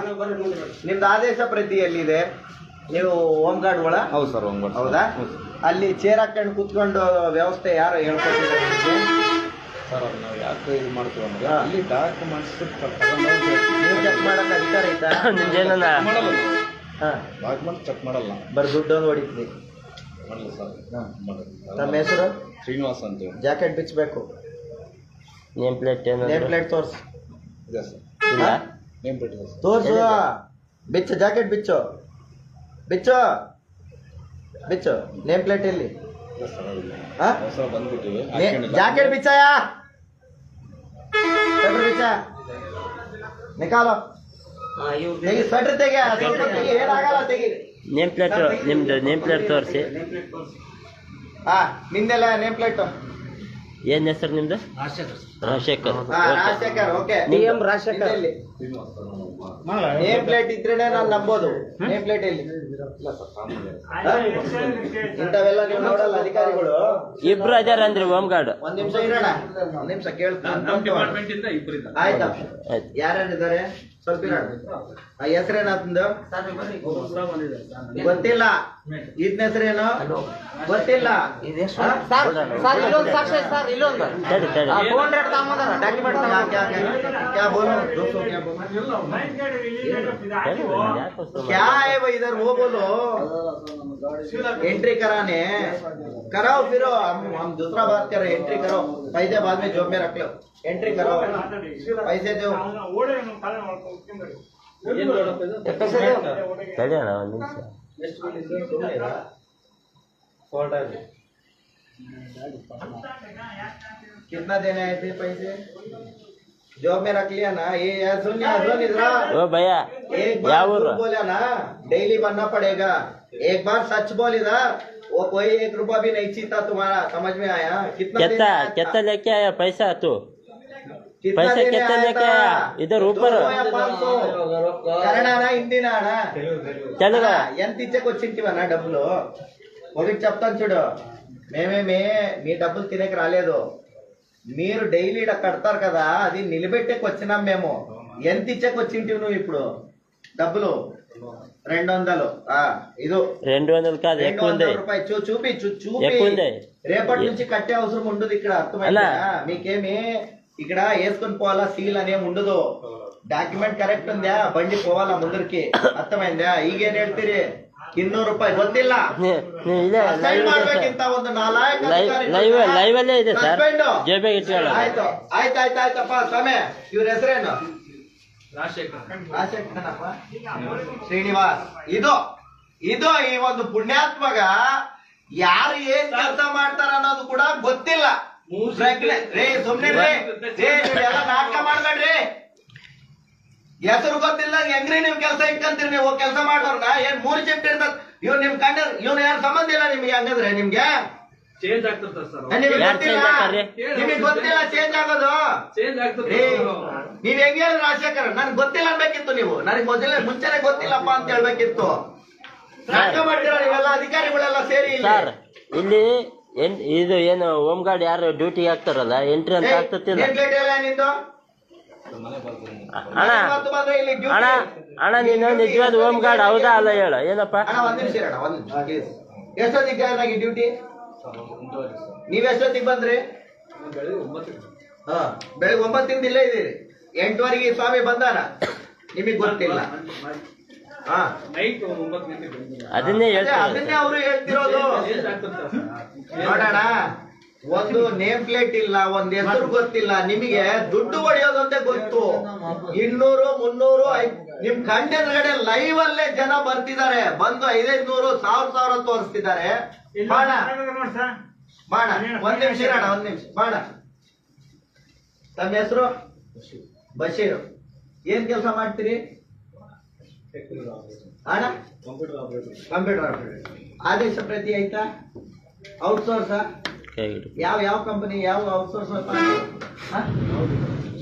ನಿಮ್ದು ಆದೇಶ ಪ್ರತಿ ಎಲ್ಲಿದೆ? ನೀವು ಹೋಮ್ ಗಾರ್ಡ್ ಒಳ? ಹೌದು ಸರ್, ಹೋಮ್ ಗಾರ್ಡ್. ಹೌದಾ? ಅಲ್ಲಿ ಚೇರ್ ಹಾಕೊಂಡು ಕುತ್ಕೊಂಡು ವ್ಯವಸ್ಥೆ ಯಾರು ಹೇಳ್ಕೊಟ್ಟಿದ್ದಾರೆ? ಸರ್ ಅದು ನಾವು ಯಾಕೆ ಇದು ಮಾಡ್ತೀವಿ ಅಂದ್ರೆ ಅಲ್ಲಿ ಡಾಕ್ಯುಮೆಂಟ್ಸ್ ನೀವು ಚೆಕ್ ಮಾಡಕ್ಕೆ ಅಧಿಕಾರ ಐತಾ? ನಿಮ್ದೇನ ಡಾಕ್ಯುಮೆಂಟ್ಸ್ ಚೆಕ್ ಮಾಡಲ್ಲ, ಬರೀ ದುಡ್ಡೊಂದು ಹೊಡಿತೀವಿ. ಮಾಡಲ್ಲ ಸರ್. ನಮ್ಮ ಹೆಸರು ಶ್ರೀನಿವಾಸ್ ಅಂತೇಳಿ. ಜಾಕೆಟ್ ಬಿಚ್ಚಬೇಕು. ನೇಮ್ ಪ್ಲೇಟ್ ನೇಮ್ ಪ್ಲೇಟ್ ತೋರ್ಸು. ಇದೆ ಸರ್, ನೇಮ್ ಪ್ಲೇಟ್ ಇದೆ ಸರ್. ತೋರ್ಸು. ಬಿಚ್ಚು, ಜಾಕೆಟ್ ಬಿಚ್ಚು, ಬಿಚ್ಚು. ನೇಮ್ ಪ್ಲೇಟ್ ಎಲ್ಲಿ? ಇದೆ ಸರ್, ಅದಿಲ್ಲ. ಹಾ? ಸರ್ ಬಂದ್ಬಿಟ್ಟಿವಿ. ಜಾಕೆಟ್ ಬಿಚ್ಚಯ, ಬಿಚ್ಚ ನಿಕಾಲೋ. ತೆಗಿ ಸ್ವೆಟರ್ ತೆಗಿ ಏನಾಗಲ್ಲ ತೆಗಿ. ನೇಮ್ ಪ್ಲೇಟ್ ನಿಮ್ದು ನೇಮ್ ಪ್ಲೇಟ್ ತೋರಿಸಿ. ಹಾ ನಿಂದೆಲ್ಲ ನೇಮ್ ಪ್ಲೇಟ್. ಏನ್ ಹೆಸರು ನಿಮ್ದು? Rajashekhar. Rajashekhar. Okay TM Rajashekhar. Name plate ಇದ್ರೇನೆ ನಾನು ನಂಬೋದು. ನೇಮ್ ಪ್ಲೇಟ್ ಎಲ್ಲಿ? ಇಂಥವೆಲ್ಲ ನೀವು ನೋಡಲ್ಲ ಅಧಿಕಾರಿಗಳು. ಇಬ್ರು ಅದಾರ ಅಂದ್ರೆ ಹೋಮ್ ಗಾರ್ಡ್. ಒಂದ್ ನಿಮಿಷ ಇರೋಣ, ಒಂದ್ ನಿಮಿಷ ಡಿಪಾರ್ಟ್ಮೆಂಟ್ ಇಂದ ಇಬ್ಬರಿದ್ದಾರೆ. ಆಯ್ತಾ? ಆಯ್ತು. ಯಾರ್ಯಾರಿದ್ದಾರೆ ಸ್ವಲ್ಪ ಇರೋಣ. ಹೆಸರೇನಂದು ಗೊತ್ತಿಲ್ಲ. ಇದನ್ನ ಹೆಸರೇನು ಗೊತ್ತಿಲ್ಲ. ಸರ್ ಇಲ್ಲೊಂದು ಸಾಕ್ಷಿ ಐತೆ ಸರ್, ಇಲ್ಲೊಂದು ತಡಿ ತಡಿ. 200 ತಗೊಂಬಂದಾರ ಡಾಕ್ಯುಮೆಂಟ್. क्या बोलो दोस्तों, क्या बोलो? क्या है भाई इधर वो बोलो. एंट्री कराने कराओ, फिर हम दूसरा बात कर रहे. एंट्री करो, पैसे बाद में जॉब में रख लो. एंट्री कराओ, पैसे दो. ತಡಿ ಅಣ್ಣ ಒಂದು ನಿಮಿಷ. कितना देना है थे पैसे? जॉब में रख लिया ना. ये सुन इधर. ಓ ಭಯ್ಯ, एक बार ಯಾವ ಊರು? झूठ बोला ना, डेली बनना पड़ेगा. एक बार सच बोल इधर. वो कोई 1 रुपया भी नहीं चीता तुम्हारा. समझ में आया? कितना ಕೆತ್ತ देना है? ಕೆತ್ತ लेके आया पैसा तू? कितना पैसे देने कितने आया लेके था? आया? इधर ऊपर. 200 या 500 కన్నడనా హిందీనా? తెలుగు. ఎంత ఇచ్చేకొచ్చింటివన్నా డబ్బులు? ఒకటి చెప్తాను చూడు, మేమేమి మీ డబ్బులు తినేకి రాలేదు. మీరు డైలీ ఇక్కడ కడతారు కదా, అది నిలబెట్టేకి వచ్చినాం మేము. ఎంత ఇచ్చేకొచ్చింటివి నువ్వు ఇప్పుడు డబ్బులు? 200. ఇది 200 కాదు, ఎక్కువ ఉంది. 200 రూపాయలు. చూపి ఎక్కువ ఉంది. రేపటి నుంచి కట్టే అవసరం ఉండదు ఇక్కడ. అర్థమైందా? మీకేమి ఇక్కడ వేసుకొని పోవాలా సీల్ అనేం ఉండదు. డాక్యుమెంట్ కరెక్ట్ ఉందా, బండి పోవాలా ముందరికి. ಅರ್ಥమైందా? ಈಗೇನ್ ಹೇಳ್ತೀರಿ? 200 ರೂಪಾಯಿ ಗೊತ್ತಿಲ್ಲ. ಮಾಡ್ಬೇಕಿಂತ ಒಂದು ಲೈವ್ ಅಲ್ಲೇ ಇದೆ ಸರ್, ಜೇಬಿಗೆ ಇಟ್ಕೊಳ್ಳಿ. ಆಯ್ತು ಆಯ್ತಾಯ್ತಾಯ್ತಪ್ಪ. ಸ್ವಾಮಿ ಇವ್ರ ಹೆಸರೇನು? ರಾಜಶೇಖರನಪ್ಪ ಶ್ರೀನಿವಾಸ್. ಇದು ಈ ಒಂದು ಪುಣ್ಯಾತ್ಮಗ ಯಾರು ಏನ್ ಕೆಲಸ ಮಾಡ್ತಾರ ಅನ್ನೋದು ಕೂಡ ಗೊತ್ತಿಲ್ಲ. ರೇ ಸುಮ್ನೆ ನೀವೆಲ್ಲ ನಾಟಕ ಮಾಡ್ಬೇಡ್ರಿ. ಹೆಸರು ಗೊತ್ತಿಲ್ಲ ಹೆಂಗ್ರಿ ನೀವು ಕೆಲಸ ಇಟ್ಕೊಂತೀರಿ? ನೀವು ಕೆಲಸ ಮಾಡೋರ್ನ ಏನ್ 3 ಶಿಫ್ಟ್ ಇರ್ತದ? ಇವ್ ನಿಮ್ ಕಂಡ ಇವ್ನ ಯಾರು ಸಂಬಂಧ ಇಲ್ಲ ನಿಮ್ಗೆ. ಹಂಗಂದ್ರೆ ನಿಮ್ಗೆ ಚೇಂಜ್ ಆಗ್ತಿರ್ತಾರೆ ಸರ್. ನಿಮಗೆ ಯಾರ್ ಗೊತ್ತಿಲ್ಲ, change ಆಗ್ತಾರೆ? ನಿಮಗೆ ಗೊತ್ತಿಲ್ಲ ಚೇಂಜ್ ಆಗೋದು. ಚೇಂಜ್ ಏ, ಆಗ್ತಿರ್ತಾರೆ. ನೀವ್ ಹೆಂಗ್ ಹೇಳಿ ರಾಜಶೇಖರ್? ನನ್ಗೆ ಗೊತ್ತಿಲ್ಲ ಅನ್ಬೇಕಿತ್ತು ನೀವು. ನನಗೆ ಮುಂಚೆನೆ ಗೊತ್ತಿಲ್ಲಪ್ಪ ಅಂತ ಹೇಳ್ಬೇಕಿತ್ತು. ನಾಟಕ ಮಾಡ್ತೀರ ನೀವೆಲ್ಲ ಅಧಿಕಾರಿಗಳೆಲ್ಲ ಸೇರಿ ಇಲ್ಲಿ. ಸರ್ ಇಲ್ಲಿ ಇದು ಏನು ಹೋಮ್ ಗಾರ್ಡ್ ಯಾರು ಡ್ಯೂಟಿಗೆ ಹಾಕ್ತಾರಲ್ಲ, ಎಂಟ್ರಿ ಅಂತ ಆಗ್ತತಿಲ್ಲ ನಿಂದು ಅಣ್ಣ. ಅಣ್ಣ ನೀನು ನಿಜವಾದ ಹೋಮ್ ಗಾರ್ಡ್ ಹೌದಾ ಅಲ್ಲ ಹೇಳು. ಏನಪ್ಪ? ಒಂದ್ ನಿಮಿಷ ಇರೋಣ, ಒಂದ್ ನಿಮಿಷ ಪ್ಲೀಸ್. ಎಷ್ಟೊತ್ತಿಗೆ ಜಾಯ್ನ್ ಡ್ಯೂಟಿ? ನೀವ್ ಎಷ್ಟೊತ್ತಿಗೆ ಬಂದ್ರಿ? ಬೆಳಿಗ್ಗೆ 9 ಇಲ್ಲೇ ಇದೀರಿ. 8 ಸ್ವಾಮಿ ಬಂದಾನ, ನಿಮಗ್ ಗೊತ್ತಿಲ್ಲ. ನೈಟ್ 9 ಗಂಟೆಗೆ ಅದನ್ನೇ ಹೇಳ್ತಾರೆ. ಅದನ್ನೇ ಅವರು ಹೇಳ್ತಿರೋದು. ನೋಡೋಣ, ಒಂದು ನೇಮ್ ಪ್ಲೇಟ್ ಇಲ್ಲ, ಒಂದ್ ಹೆಸರು ಗೊತ್ತಿಲ್ಲ. ನಿಮಗೆ ದುಡ್ಡು ಹೊಡೆಯೋದಂತೆ ಗೊತ್ತು. 200, 300 ನಿಮ್ ಕಂಡೆದ್ಗಡೆ ಲೈವ್ ಅಲ್ಲೇ ಜನ ಬರ್ತಿದ್ದಾರೆ. ಬಂದು 500, 1000 ತೋರಿಸ್ತಿದ್ದಾರೆ. ಬಾಣ ಒಂದ್ ನಿಮಿಷ ಇರೋಣ, ಒಂದ್ ನಿಮಿಷ ಬಾಣ. ತಮ್ಮ ಹೆಸರು? ಬಶೀರ್. ಏನ್ ಕೆಲಸ ಮಾಡ್ತೀರಿ ಅಣ್ಣ? Computer operator. ಆದೇಶ ಪ್ರತಿ ಆಯ್ತಾ? ಔಟ್ಸೋರ್ಸ್? ಯಾವ ಕಂಪನಿ? ಯಾವ ಔಟ್ಸೋರ್ಸ್?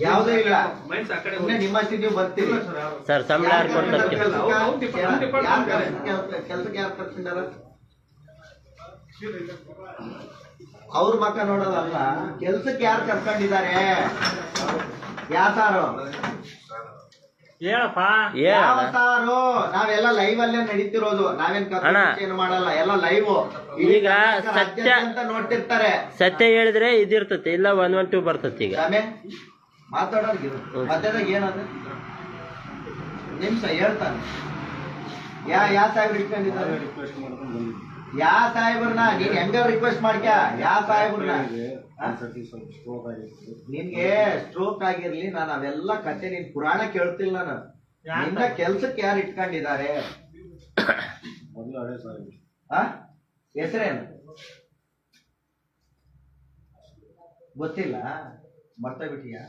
ಯಾವುದೂ ಇಲ್ಲ. ನಿಮ್ಮಷ್ಟು ನೀವು ಬರ್ತೀರಿ ಸರ್. ಸಂಬಳ ಯಾರು ಕೊಡ್ತಾರೆ? ಕೆಲ್ಸಕ್ಕೆ ಯಾರು ಕರ್ಕೊಂಡಾರ? ಅವ್ರ ಮಕ್ಕ ನೋಡೋದಲ್ಲ, ಕೆಲ್ಸಕ್ಕೆ ಯಾರು ಕರ್ಕೊಂಡಿದ್ದಾರೆ? ಯಾಸಾರು ಹೇಳಪ್ಪ. ಯಾವ ಸಾರು? ನಾವೆಲ್ಲ ಲೈವ್ ಅಲ್ಲೇ ನಡೀತಿರೋದು. ನಾವೇನ್ ಏನು ಮಾಡಲ್ಲ, ಎಲ್ಲ ಲೈವ್. ಈಗ ಸತ್ಯ ಅಂತ ನೋಡ್ತಿರ್ತಾರೆ. ಸತ್ಯ ಹೇಳಿದ್ರೆ ಇದಿರ್ತತಿ, ಇಲ್ಲ 112 ಬರ್ತತಿ. ಈಗ ಮಾತಾಡೋರ್ಗಿರು ಮಧ್ಯದಾಗ ಏನದು ನಿಮಿಷ ಹೇಳ್ತಾನೆ. ಯಾವ ಸಾಹೇಬ್ರು ಇಟ್ಕೊಂಡಿದ್ದಾರೆ? ಯಾವ ಸಾಹೇಬ್ರನ್ನ ನೀನ್ ಹೆಂಗ ರಿಕ್ವೆಸ್ಟ್ ಮಾಡ್ಕ? ಯಾವ ಸಾಹೇಬ್ರನ್ನ? ನಿನ್ಗೆ ಸ್ಟ್ರೋಕ್ ಆಗಿರ್ಲಿ, ನಾನು ಅವೆಲ್ಲ ಕತೆ ನಿನ್ ಪುರಾಣ ಕೇಳ್ತಿಲ್ಲ. ನಾನು ನಿನ್ನ ಕೆಲ್ಸಕ್ಕೆ ಯಾರು ಇಟ್ಕೊಂಡಿದ್ದಾರೆ? ಹೆಸರೇನು ಗೊತ್ತಿಲ್ಲ? ಮರ್ತ ಬಿಟ್ಟಿಯಾ?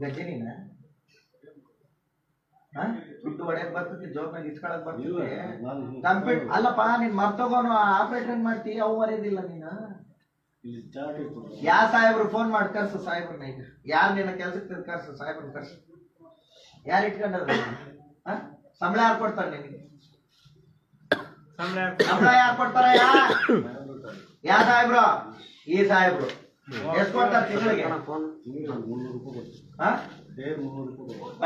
ಗಜನಿನ ದುಡ್ಡು ಹೊಡೆಯಕ್ ಬರ್ತೈತಿ, ಜೋಬ್ನಾಗ ಇಸ್ಕೊಳಕ್ ಬರ್ತೈತಿ. ಕಂಪ್ಯೂಟರ್ ಅಲ್ಲಪ್ಪ, ನೀನ್ ಮರ್ತೋಗೋನು ಆಪರೇಟರ್ ಮಾಡ್ತಿ, ಅವು ಮರೆಯೋದಿಲ್ಲ ನೀನು. ಯಾ ಸಾಹೇಬ್ರು ಫೋನ್ ಮಾಡಿ ಕರ್ಸು ಸಾಹೇಬ್ರನ್ನ. ಈಗ ಯಾರು ನಿನ್ನ ಕೆಲ್ಸಕ್ಕೆ ಕರ್ಸು ಸಾಹೇಬ್ರನ್ನ ಕರ್ಸು. ಯಾರು ಇಟ್ಕೊಂಡ್ರ ಸಂಬಳ ಯಾರು ಕೊಡ್ತಾರೆ ನಿನಗೆ? ಸಂಬಳ ಯಾರು ಕೊಡ್ತಾರ? ಯಾ ಸಾಹೇಬ್ರು? ಈ ಸಾಹೇಬ್ರು ಎಷ್ಟು ಕೊಡ್ತಾರೆ ತಿಂಗಳಿಗೆ?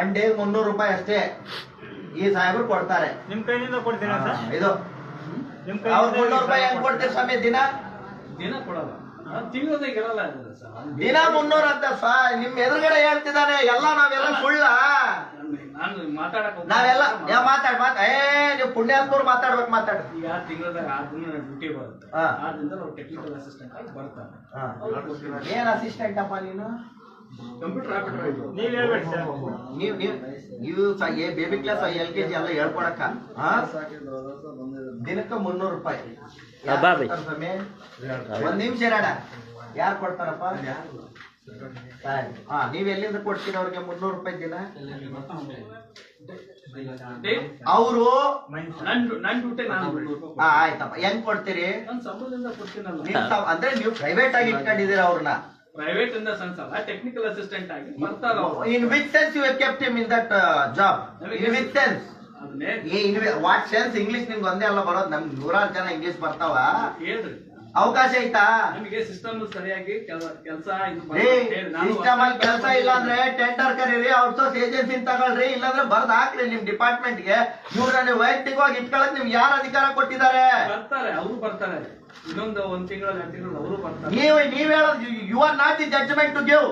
ಒನ್ ಡೇ 300 ರೂಪಾಯಿ ಅಷ್ಟೇ ಈ ಸಾಹೇಬ್ರು ಕೊಡ್ತಾರೆ. ನಿಮ್ ಕೈಯಿಂದ ಕೊಡ್ತೀರಾ ಸರ್? ಇದು ನಿಮ್ ಅವ್ರು 300 ರೂಪಾಯಿ ಹೆಂಗ್ ಕೊಡ್ತೀರಿ ಸ್ವಾಮಿ? ದಿನ ಕೊಡಲ್ಲ, ತಿಂಗಳದಾಗ ಇರಲ್ಲ ಸರ್. ದಿನ 300 ಅಂತ ನಿಮ್ ಎದುರುಗಡೆ ಹೇಳ್ತಿದ್ದಾನೆ. ಎಲ್ಲ ನಾವೆಲ್ಲ ಸುಳ್ಳ? ನಾನು ಮಾತಾಡಕ್ ನಾವೆಲ್ಲ ನೀವು ಪುಣ್ಯಾತ್ಮರು ಮಾತಾಡ್ಬೇಕು. ಮಾತಾಡ. ಈಗ ತಿಂಗಳದಾಗ 6 ದಿನ ಡ್ಯೂಟಿ ಬರುತ್ತೆ. 6 ದಿನದಲ್ಲಿ ಅವ್ರು ಟೆಕ್ನಿಕಲ್ ಅಸಿಸ್ಟೆಂಟ್ ಆಗಿ ಬರ್ತಾರೆ. ಏನ್ ಅಸಿಸ್ಟೆಂಟ್ ಅಪ್ಪ ನೀನು? Computer operator. ನೀವ್ ಹೇಳ್ಬೇಡಿ ಸರ್. ನೀವು ಬೇಬಿ ಕ್ಲಾಸ್ LKG ಎಲ್ಲ ಹೇಳ್ಕೊಡಕ್ಕ ದಿನಕ್ಕೆ 300 ರೂಪಾಯಿ. ಒಂದ್ ನಿಮಿಷ ಇರಾಡ. ಯಾರು ಕೊಡ್ತಾರಪ್ಪ? ನೀವ್ ಎಲ್ಲಿಂದ ಕೊಡ್ತೀರ ಅವ್ರಿಗೆ 300 ರೂಪಾಯಿ ದಿನ? ಅವರು ನನ್ ಡ್ಯೂಟಿ ಆಯ್ತಪ್ಪ. ಹೆಂಗ್ ಕೊಡ್ತೀರಿ? ನನ್ನ ಸಂಬಳದಿಂದ ಕೊಡ್ತೀನಲ್ಲ. ಅಂದ್ರೆ ನೀವು ಪ್ರೈವೇಟ್ ಆಗಿ ಇಟ್ಕೊಂಡಿದ್ದೀರ ಅವ್ರನ್ನ? ಪ್ರೈವೇಟ್ ಇಂದ ಸಣ್ಣ ಟೆಕ್ನಿಕಲ್ ಅಸಿಸ್ಟೆಂಟ್ ಆಗಿ ಬರ್ತಾರ. In which sense you have kept him in that job? In which sense? What sense? English ನಿಮ್ಗೆ ಒಂದೇ ಅಲ್ಲ ಬರೋದು, ನಮ್ಗೆ 100 ಜನ ಇಂಗ್ಲಿಷ್ ಬರ್ತಾವ. ಹೇಳ್ರಿ, ಅವಕಾಶ ಐತಾ? ನಿಮಗೆ ಸಿಸ್ಟಮ್ ಸರಿಯಾಗಿ ಕೆಲಸ ಸಿಸ್ಟಮ್ ಅಲ್ಲಿ ಕೆಲಸ ಇಲ್ಲ ಅಂದ್ರೆ ಟೆಂಡರ್ ಕರೀರಿ, ಔಟ್ಸೋರ್ಸ್ ಏಜೆನ್ಸಿ ತಗೊಳ್ರಿ, ಇಲ್ಲಾಂದ್ರೆ ಬರ್ದ್ ಹಾಕ್ರಿ ನಿಮ್ ಡಿಪಾರ್ಟ್ಮೆಂಟ್ ಗೆ. ಇವ್ರನ್ನ ವೈಯಕ್ತಿಕವಾಗಿ ಇಟ್ಕೊಳಕ್ ನಿಮ್ಗೆ ಯಾರು ಅಧಿಕಾರ ಕೊಟ್ಟಿದ್ದಾರೆ? ಬರ್ತಾರೆ, ಅವರು ಬರ್ತಾರೆ. ಇನ್ನೊಂದು 1 ತಿಂಗಳು 2 ತಿಂಗಳು ಅವರು ಬರ್ತಾರೆ. ನೀವ್ ಹೇಳೋದು you are not the judgement to give.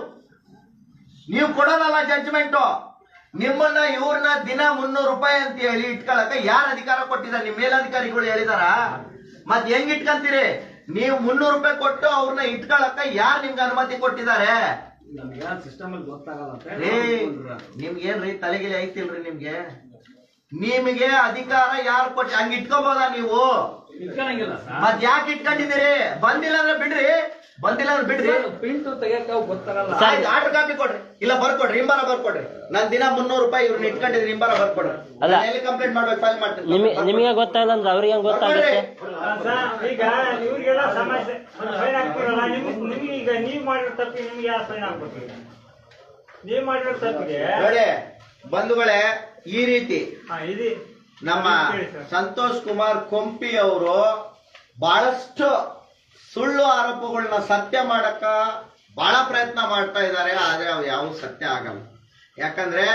ನೀವು ಕೊಡೋದಲ್ಲ ಜಡ್ಜ್ಮೆಂಟ್. ನಿಮ್ಮನ್ನ ಇವ್ರನ್ನ ದಿನ 300 ರೂಪಾಯಿ ಅಂತ ಹೇಳಿ ಇಟ್ಕೊಳಕ ಯಾರು ಅಧಿಕಾರ ಕೊಟ್ಟಿದ್ದಾರೆ? ನಿಮ್ ಮೇಲಧಿಕಾರಿಗಳು ಹೇಳಿದಾರ? ಮತ್ ಹೆಂಗ್ ಇಟ್ಕೊಂತೀರಿ ನೀವು? 300 ರೂಪಾಯಿ ಕೊಟ್ಟು ಅವ್ರನ್ನ ಇಟ್ಕೊಳಕ ಯಾರು ನಿಮ್ಗೆ ಅನುಮತಿ ಕೊಟ್ಟಿದ್ದಾರೆ? ಸಿಸ್ಟಮ್ ಅಲ್ಲಿ ಗೊತ್ತಾಗಲ್ಲ. ನಿಮ್ಗೇನ್ರಿ ತಲೆಗಿಲಿ ಐತಿಲ್ರಿ ನಿಮ್ಗೆ? ನಿಮ್ಗೆ ಅಧಿಕಾರ ಯಾರು ಕೊಟ್ಟು ಹಂಗ ಇಟ್ಕೋಬೋದ ನೀವು? ಮತ್ ಯಾಕೆ ಇಟ್ಕೊಂಡಿದ್ದೀರಿ? ಬಂದಿಲ್ಲ ಅಂದ್ರೆ ಬಿಡ್ರಿ, ಬಂದಿಲ್ಲ ಅಂದ್ರೆ ಬಿಡ್ರಿ. ಪ್ರಿಂಟ್ ತೆಗಿಯಕ ಗೊತ್ತಾಗಲ್ಲ. ಆರ್ಡರ್ ಕಾಪಿ ಕೊಡ್ರಿ, ಇಲ್ಲ ಬರ್ಕೊಡ್ರಿ, ಇಂಬಾರ ಬರ್ಕೊಡ್ರಿ. ನಾನ್ ದಿನ 300 ರೂಪಾಯಿ ಇವ್ರನ್ನ ಇಟ್ಕೊಂಡಿದ್ದೀನಿ, ಇಂಬಾರ ಬರ್ಕೊಡ್ರಿ. ಎಲ್ಲಿ ಕಂಪ್ಲೇಂಟ್ ಮಾಡ್ಬೇಕು? ಫೈಲ್ ಮಾಡ್ತೀನಿ. ನಿಮಗೆ ಗೊತ್ತಾಗಲ್ಲ ಅಂದ್ರೆ ಅವ್ರಿಗೆ ಹೆಂಗ್ ಗೊತ್ತಾಗುತ್ತೆ? ಈಗ ಇವ್ರಿಗೆಲ್ಲ ಸಮಸ್ಯೆ ಫೈನ್ ಆಗ್ತಿರಲ್ಲ. ನಿಮ್ಗೆ ಈಗ ನೀವ್ ಮಾಡಿರೋ ತಪ್ಪಿಗೆ ನಿಮ್ಗೆ ಯಾವ ಫೈನ್ ಆಗ್ಬೇಕು? ನೀವ್ ಮಾಡಿರೋ ತಪ್ಪಿಗೆ ನೋಡಿ ಬಂಧುಗಳೇ, ಈ ರೀತಿ ಇದು ನಮ್ಮ ಸಂತೋಷ್ ಕುಮಾರ್ ಕೊಂಪಿ ಅವರು ಬಹಳಷ್ಟು ಸುಳ್ಳು ಆರೋಪಗಳನ್ನ ಸತ್ಯ ಮಾಡಕ್ಕ ಬಹಳ ಪ್ರಯತ್ನ ಮಾಡ್ತಾ ಇದ್ದಾರೆ. ಆದ್ರೆ ಅವು ಯಾವ ಸತ್ಯ ಆಗಲ್ಲ. ಯಾಕಂದ್ರೆ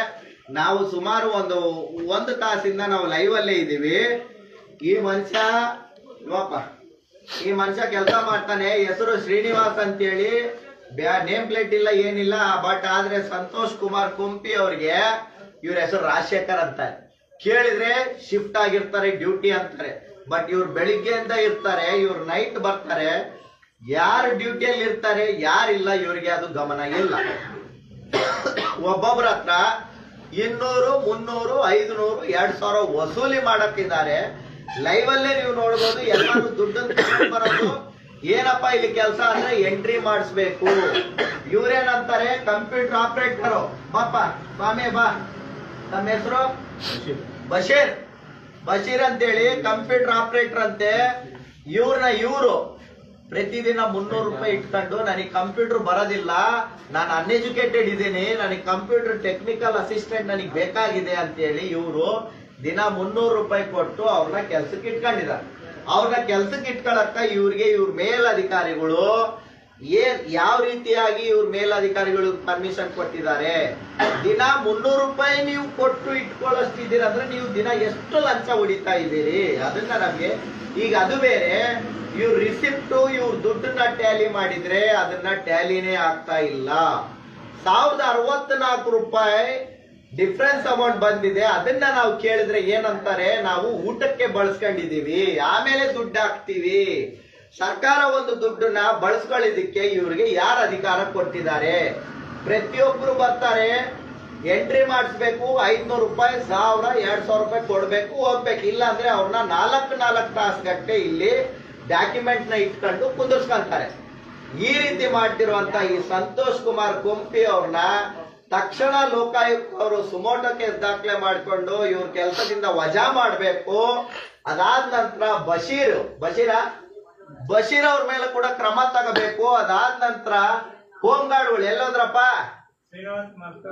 ನಾವು ಸುಮಾರು ಒಂದು ತಾಸಿಂದ ನಾವು ಲೈವ್ ಅಲ್ಲೇ ಇದ್ದೀವಿ. ಈ ಮನುಷ್ಯ ಕೆಲಸ ಮಾಡ್ತಾನೆ. ಹೆಸರು ಶ್ರೀನಿವಾಸ್ ಅಂತೇಳಿ, ನೇಮ್ ಪ್ಲೇಟ್ ಇಲ್ಲ, ಏನಿಲ್ಲ. ಬಟ್ ಆದ್ರೆ ಸಂತೋಷ್ ಕುಮಾರ್ ಕೊಂಪಿ ಅವ್ರಿಗೆ ಇವ್ರ ಹೆಸರು ರಾಜಶೇಖರ್ ಅಂತ ಕೇಳಿದ್ರೆ ಶಿಫ್ಟ್ ಆಗಿರ್ತಾರೆ, ಡ್ಯೂಟಿ ಅಂತಾರೆ. ಬಟ್ ಇವ್ರು ಬೆಳಿಗ್ಗೆಯಿಂದ ಇರ್ತಾರೆ, ಇವ್ರು ನೈಟ್ ಬರ್ತಾರೆ. ಯಾರು ಡ್ಯೂಟಿಯಲ್ಲಿ ಇರ್ತಾರೆ, ಯಾರಿಲ್ಲ, ಇವ್ರಿಗೆ ಅದು ಗಮನ ಇಲ್ಲ. ಒಬ್ಬೊಬ್ಬರ ಹತ್ರ 200, 300, 500, 2000 ವಸೂಲಿ ಮಾಡಕ್ಕಿದ್ದಾರೆ. ಲೈವ್ ಅಲ್ಲೇ ನೀವು ನೋಡ್ಬೋದು. ಎಲ್ಲರೂ ದುಡ್ಡನ್ನು ಬರೋದು. ಏನಪ್ಪಾ ಇಲ್ಲಿ ಕೆಲಸ ಅಂದ್ರೆ ಎಂಟ್ರಿ ಮಾಡಿಸ್ಬೇಕು. ಇವ್ರೇನಂತಾರೆ ಕಂಪ್ಯೂಟರ್ ಆಪರೇಟರ್. ಪಾಪ ಸ್ವಾಮಿ ಬಾ, ನಮ್ಮ ಹೆಸರು ಬಶೀರ್ ಅಂತೇಳಿ ಕಂಪ್ಯೂಟರ್ ಆಪರೇಟರ್ ಅಂತೆ. ಇವ್ರು ಪ್ರತಿದಿನ 300 ರೂಪಾಯಿ ಇಟ್ಕೊಂಡು ನನಗೆ ಕಂಪ್ಯೂಟರ್ ಬರೋದಿಲ್ಲ, ನಾನು ಅನ್ಎಜುಕೇಟೆಡ್ ಇದ್ದೀನಿ, ನನಗೆ ಕಂಪ್ಯೂಟರ್ ಟೆಕ್ನಿಕಲ್ ಅಸಿಸ್ಟೆಂಟ್ ನನಗೆ ಬೇಕಾಗಿದೆ ಅಂತೇಳಿ ಇವರು ದಿನ 300 ರೂಪಾಯಿ ಕೊಟ್ಟು ಅವ್ರನ್ನ ಕೆಲ್ಸಕ್ಕೆ ಇಟ್ಕೊಂಡಿದ್ದಾರೆ. ಅವ್ರನ್ನ ಕೆಲ್ಸಕ್ಕೆ ಇಟ್ಕೊಳಕ್ಕ ಇವ್ರಿಗೆ ಇವ್ರ ಮೇಲಧಿಕಾರಿಗಳು ಯಾವ ರೀತಿಯಾಗಿ ಇವ್ರ ಮೇಲಧಿಕಾರಿಗಳು ಪರ್ಮಿಷನ್ ಕೊಟ್ಟಿದ್ದಾರೆ? ದಿನ 300 ರೂಪಾಯಿ ನೀವು ಕೊಟ್ಟು ಇಟ್ಕೊಳ್ಳೋಷ್ಟಿದ್ದೀರ ಅಂದ್ರೆ ನೀವು ದಿನ ಎಷ್ಟು ಲಂಚ ಹೊಡಿತಾ ಇದ್ದೀರಿ? ಅದನ್ನ ನಮ್ಗೆ ಈಗ ಅದು ಬೇರೆ. ಇವ್ರ ರಿಸಿಪ್ಟ್ ಇವ್ರ ದುಡ್ಡನ್ನ ಟ್ಯಾಲಿ ಮಾಡಿದ್ರೆ ಅದನ್ನ ಟ್ಯಾಲಿನೇ ಆಗ್ತಾ ಇಲ್ಲ. 1064 ರೂಪಾಯಿ ಡಿಫ್ರೆನ್ಸ್ ಅಮೌಂಟ್ ಬಂದಿದೆ. ಅದನ್ನ ನಾವು ಕೇಳಿದ್ರೆ ಏನಂತಾರೆ, ನಾವು ಊಟಕ್ಕೆ ಬಳಸ್ಕೊಂಡಿದೀವಿ, ಆಮೇಲೆ ದುಡ್ಡು ಹಾಕ್ತಿವಿ. ಸರ್ಕಾರ ಒಂದು ದುಡ್ಡನ್ನ ಬಳಸ್ಕೊಳ್ಳಿದಕ್ಕೆ ಇವ್ರಿಗೆ ಯಾರು ಅಧಿಕಾರ ಕೊಟ್ಟಿದ್ದಾರೆ? ಪ್ರತಿಯೊಬ್ರು ಬರ್ತಾರೆ, ಎಂಟ್ರಿ ಮಾಡಿಸ್ಬೇಕು, 500 ರೂಪಾಯಿ, 1000, 2000 ರೂಪಾಯಿ ಕೊಡ್ಬೇಕು, ಹೋಗ್ಬೇಕು. ಇಲ್ಲ ಅಂದ್ರೆ ಅವ್ರನ್ನ 4 ತಾಸು ಗಟ್ಟೆ ಇಲ್ಲಿ ಡಾಕ್ಯುಮೆಂಟ್ ನ ಇಟ್ಕೊಂಡು ಕುಂದಿರ್ಸ್ಕೊಂತಾರೆ. ಈ ರೀತಿ ಮಾಡ್ತಿರುವಂತ ಈ ಸಂತೋಷ್ ಕುಮಾರ್ ಕೊಂಪಿ ಅವ್ರನ್ನ ತಕ್ಷಣ ಲೋಕಾಯುಕ್ತ ಅವರು ಸುಮೋಟೋ ಕೇಸ್ ದಾಖಲೆ ಮಾಡಿಕೊಂಡು ಇವ್ರ ಕೆಲಸದಿಂದ ವಜಾ ಮಾಡಬೇಕು. ಅದಾದ ನಂತರ ಬಶೀರ್ ಅವ್ರ ಮೇಲೆ ಕೂಡ ಕ್ರಮ ತಗೋಬೇಕು. ಅದಾದ ನಂತರ ಹೋಮ್ ಗಾರ್ಡ್ಗಳು ಎಲ್ಲೋದ್ರಪ್ಪ? ಶ್ರೀನಿವಾಸ್ ಮತ್ತು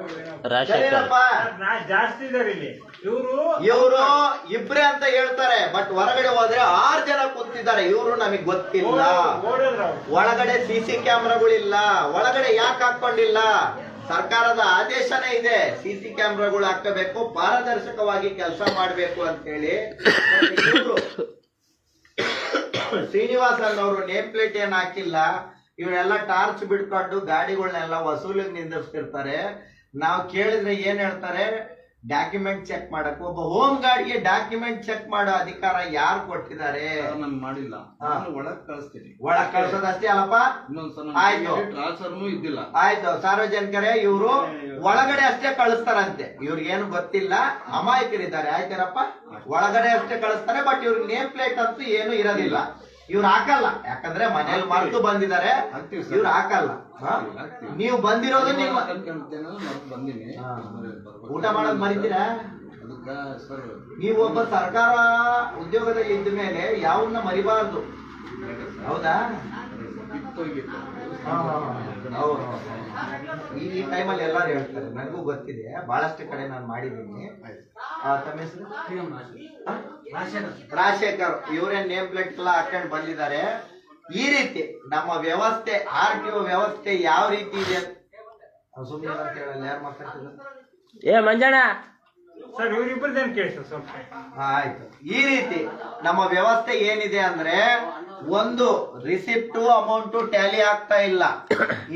ಸರಿನಪ್ಪ, ಜಾಸ್ತಿ ಇದಾರೆ ಇಲ್ಲಿ. ಇವರು ಇಬ್ರೇ ಅಂತ ಹೇಳ್ತಾರೆ, ಬಟ್ ಹೊರಗಡೆ ಹೋದ್ರೆ 6 ಜನ ಕೂತಿದ್ದಾರೆ. ಇವರು ನಮಗ್ ಗೊತ್ತಿಲ್ಲ. ಒಳಗಡೆ ಸಿಸಿ ಕ್ಯಾಮ್ರಾಗಳಿಲ್ಲ. ಒಳಗಡೆ ಯಾಕೆ ಹಾಕೊಂಡಿಲ್ಲ? ಸರ್ಕಾರದ ಆದೇಶನೇ ಇದೆ, ಸಿಸಿ ಕ್ಯಾಮ್ರಾಗಳು ಹಾಕಬೇಕು, ಪಾರದರ್ಶಕವಾಗಿ ಕೆಲಸ ಮಾಡಬೇಕು ಅಂತ ಹೇಳಿ. ಶ್ರೀನಿವಾಸನ್ ಅವರು ನೇಮ್ ಪ್ಲೇಟ್ ಏನ್ ಹಾಕಿಲ್ಲ. ಇವರೆಲ್ಲ ಟಾರ್ಚ್ ಬಿಡ್ಕೊಂಡು ಗಾಡಿಗಳನ್ನೆಲ್ಲ ವಸೂಲಿಗೆ ನಿಂದಿರ್ತಿರ್ತಾರೆ. ನಾವು ಕೇಳಿದ್ರೆ ಏನ್ ಹೇಳ್ತಾರೆ? ಡಾಕ್ಯುಮೆಂಟ್ ಚೆಕ್ ಮಾಡಕ್. ಒಬ್ಬ ಹೋಮ್ ಗಾರ್ಡ್ಗೆ ಡಾಕ್ಯುಮೆಂಟ್ ಚೆಕ್ ಮಾಡೋ ಅಧಿಕಾರ ಯಾರು ಕೊಟ್ಟಿದ್ದಾರೆ? ನನ್ಗೆ ಮಾಡಿಲ್ಲ. ಒಳಗ್ ಕಳಿಸ್ತೀನಿ. ಒಳಗ್ ಕಳ್ಸೋದಷ್ಟೇ ಅಲ್ಲಪ್ಪ. ಆಯ್ತು, ಟ್ರಾನ್ಸ್ಫರ್ನು ಇದ್ದಿಲ್ಲ. ಆಯ್ತು, ಸಾರ್ವಜನಿಕರೇ, ಇವರು ಒಳಗಡೆ ಅಷ್ಟೇ ಕಳಿಸ್ತಾರಂತೆ. ಇವ್ರಿಗೇನು ಗೊತ್ತಿಲ್ಲ, ಅಮಾಯಕರಿದ್ದಾರೆ. ಆಯ್ತಾರಪ್ಪ, ಒಳಗಡೆ ಅಷ್ಟೇ ಕಳಿಸ್ತಾರೆ, ಬಟ್ ಇವ್ರಿಗೆ ನೇಮ್ ಪ್ಲೇಟ್ ಅಂತೂ ಏನು ಇರೋದಿಲ್ಲ. ಇವ್ರು ಹಾಕಲ್ಲ, ಯಾಕಂದ್ರೆ ಮನೇಲಿ ಮರೆತು ಬಂದಿದ್ದಾರೆ. ಇವ್ರು ಹಾಕಲ್ಲ. ನೀವು ಬಂದಿರೋದು ನಿಮ್ಮ ಬಂದಿನಿ. ಊಟ ಮಾಡೋದ್ ಮರಿತೀರಾ? ನೀವು ಒಬ್ಬ ಸರ್ಕಾರ ಉದ್ಯೋಗದಲ್ಲಿ ಇದ್ದ ಮೇಲೆ ಯಾವನ್ನ ಮರಿಬಾರ್ದು, ಹೌದಾ? ಹೌದು. ಈ ಟೈಮಲ್ಲಿ ಎಲ್ಲಾರು ಹೇಳ್ತಾರೆ, ನನಗೂ ಗೊತ್ತಿದೆ, ಬಹಳಷ್ಟು ಕಡೆ ನಾನು ಮಾಡಿದ್ದೀನಿ. ತಮ್ಮ ಹೆಸರು? ರಾಜಶೇಖರ್. ಇವರೇ ನೇಮ್ ಪ್ಲೇಟ್ ಎಲ್ಲ ಹಾಕೊಂಡು ಬಂದಿದ್ದಾರೆ. ಈ ರೀತಿ ನಮ್ಮ ವ್ಯವಸ್ಥೆ, RTO ವ್ಯವಸ್ಥೆ ಯಾವ ರೀತಿ ಇದೆ ಸುಮ್ಮನೆ ಅಂತ ಹೇಳಲ್ಲ. ಯಾರು ಮಾತಾಡ್ತಿದ್ರು? ಮಂಜಣ್ಣ ಸರ್, ಇವರಿಬ್ಬರದೇನು ಕೇಳಿ ಸ್ವಲ್ಪ. ಆಯ್ತು. ಈ ರೀತಿ ನಮ್ಮ ವ್ಯವಸ್ಥೆ ಏನಿದೆ ಅಂದ್ರೆ, ಒಂದು ರಿಸಿಪ್ಟು ಅಮೌಂಟ್ ಟ್ಯಾಲಿ ಆಗ್ತಾ ಇಲ್ಲ.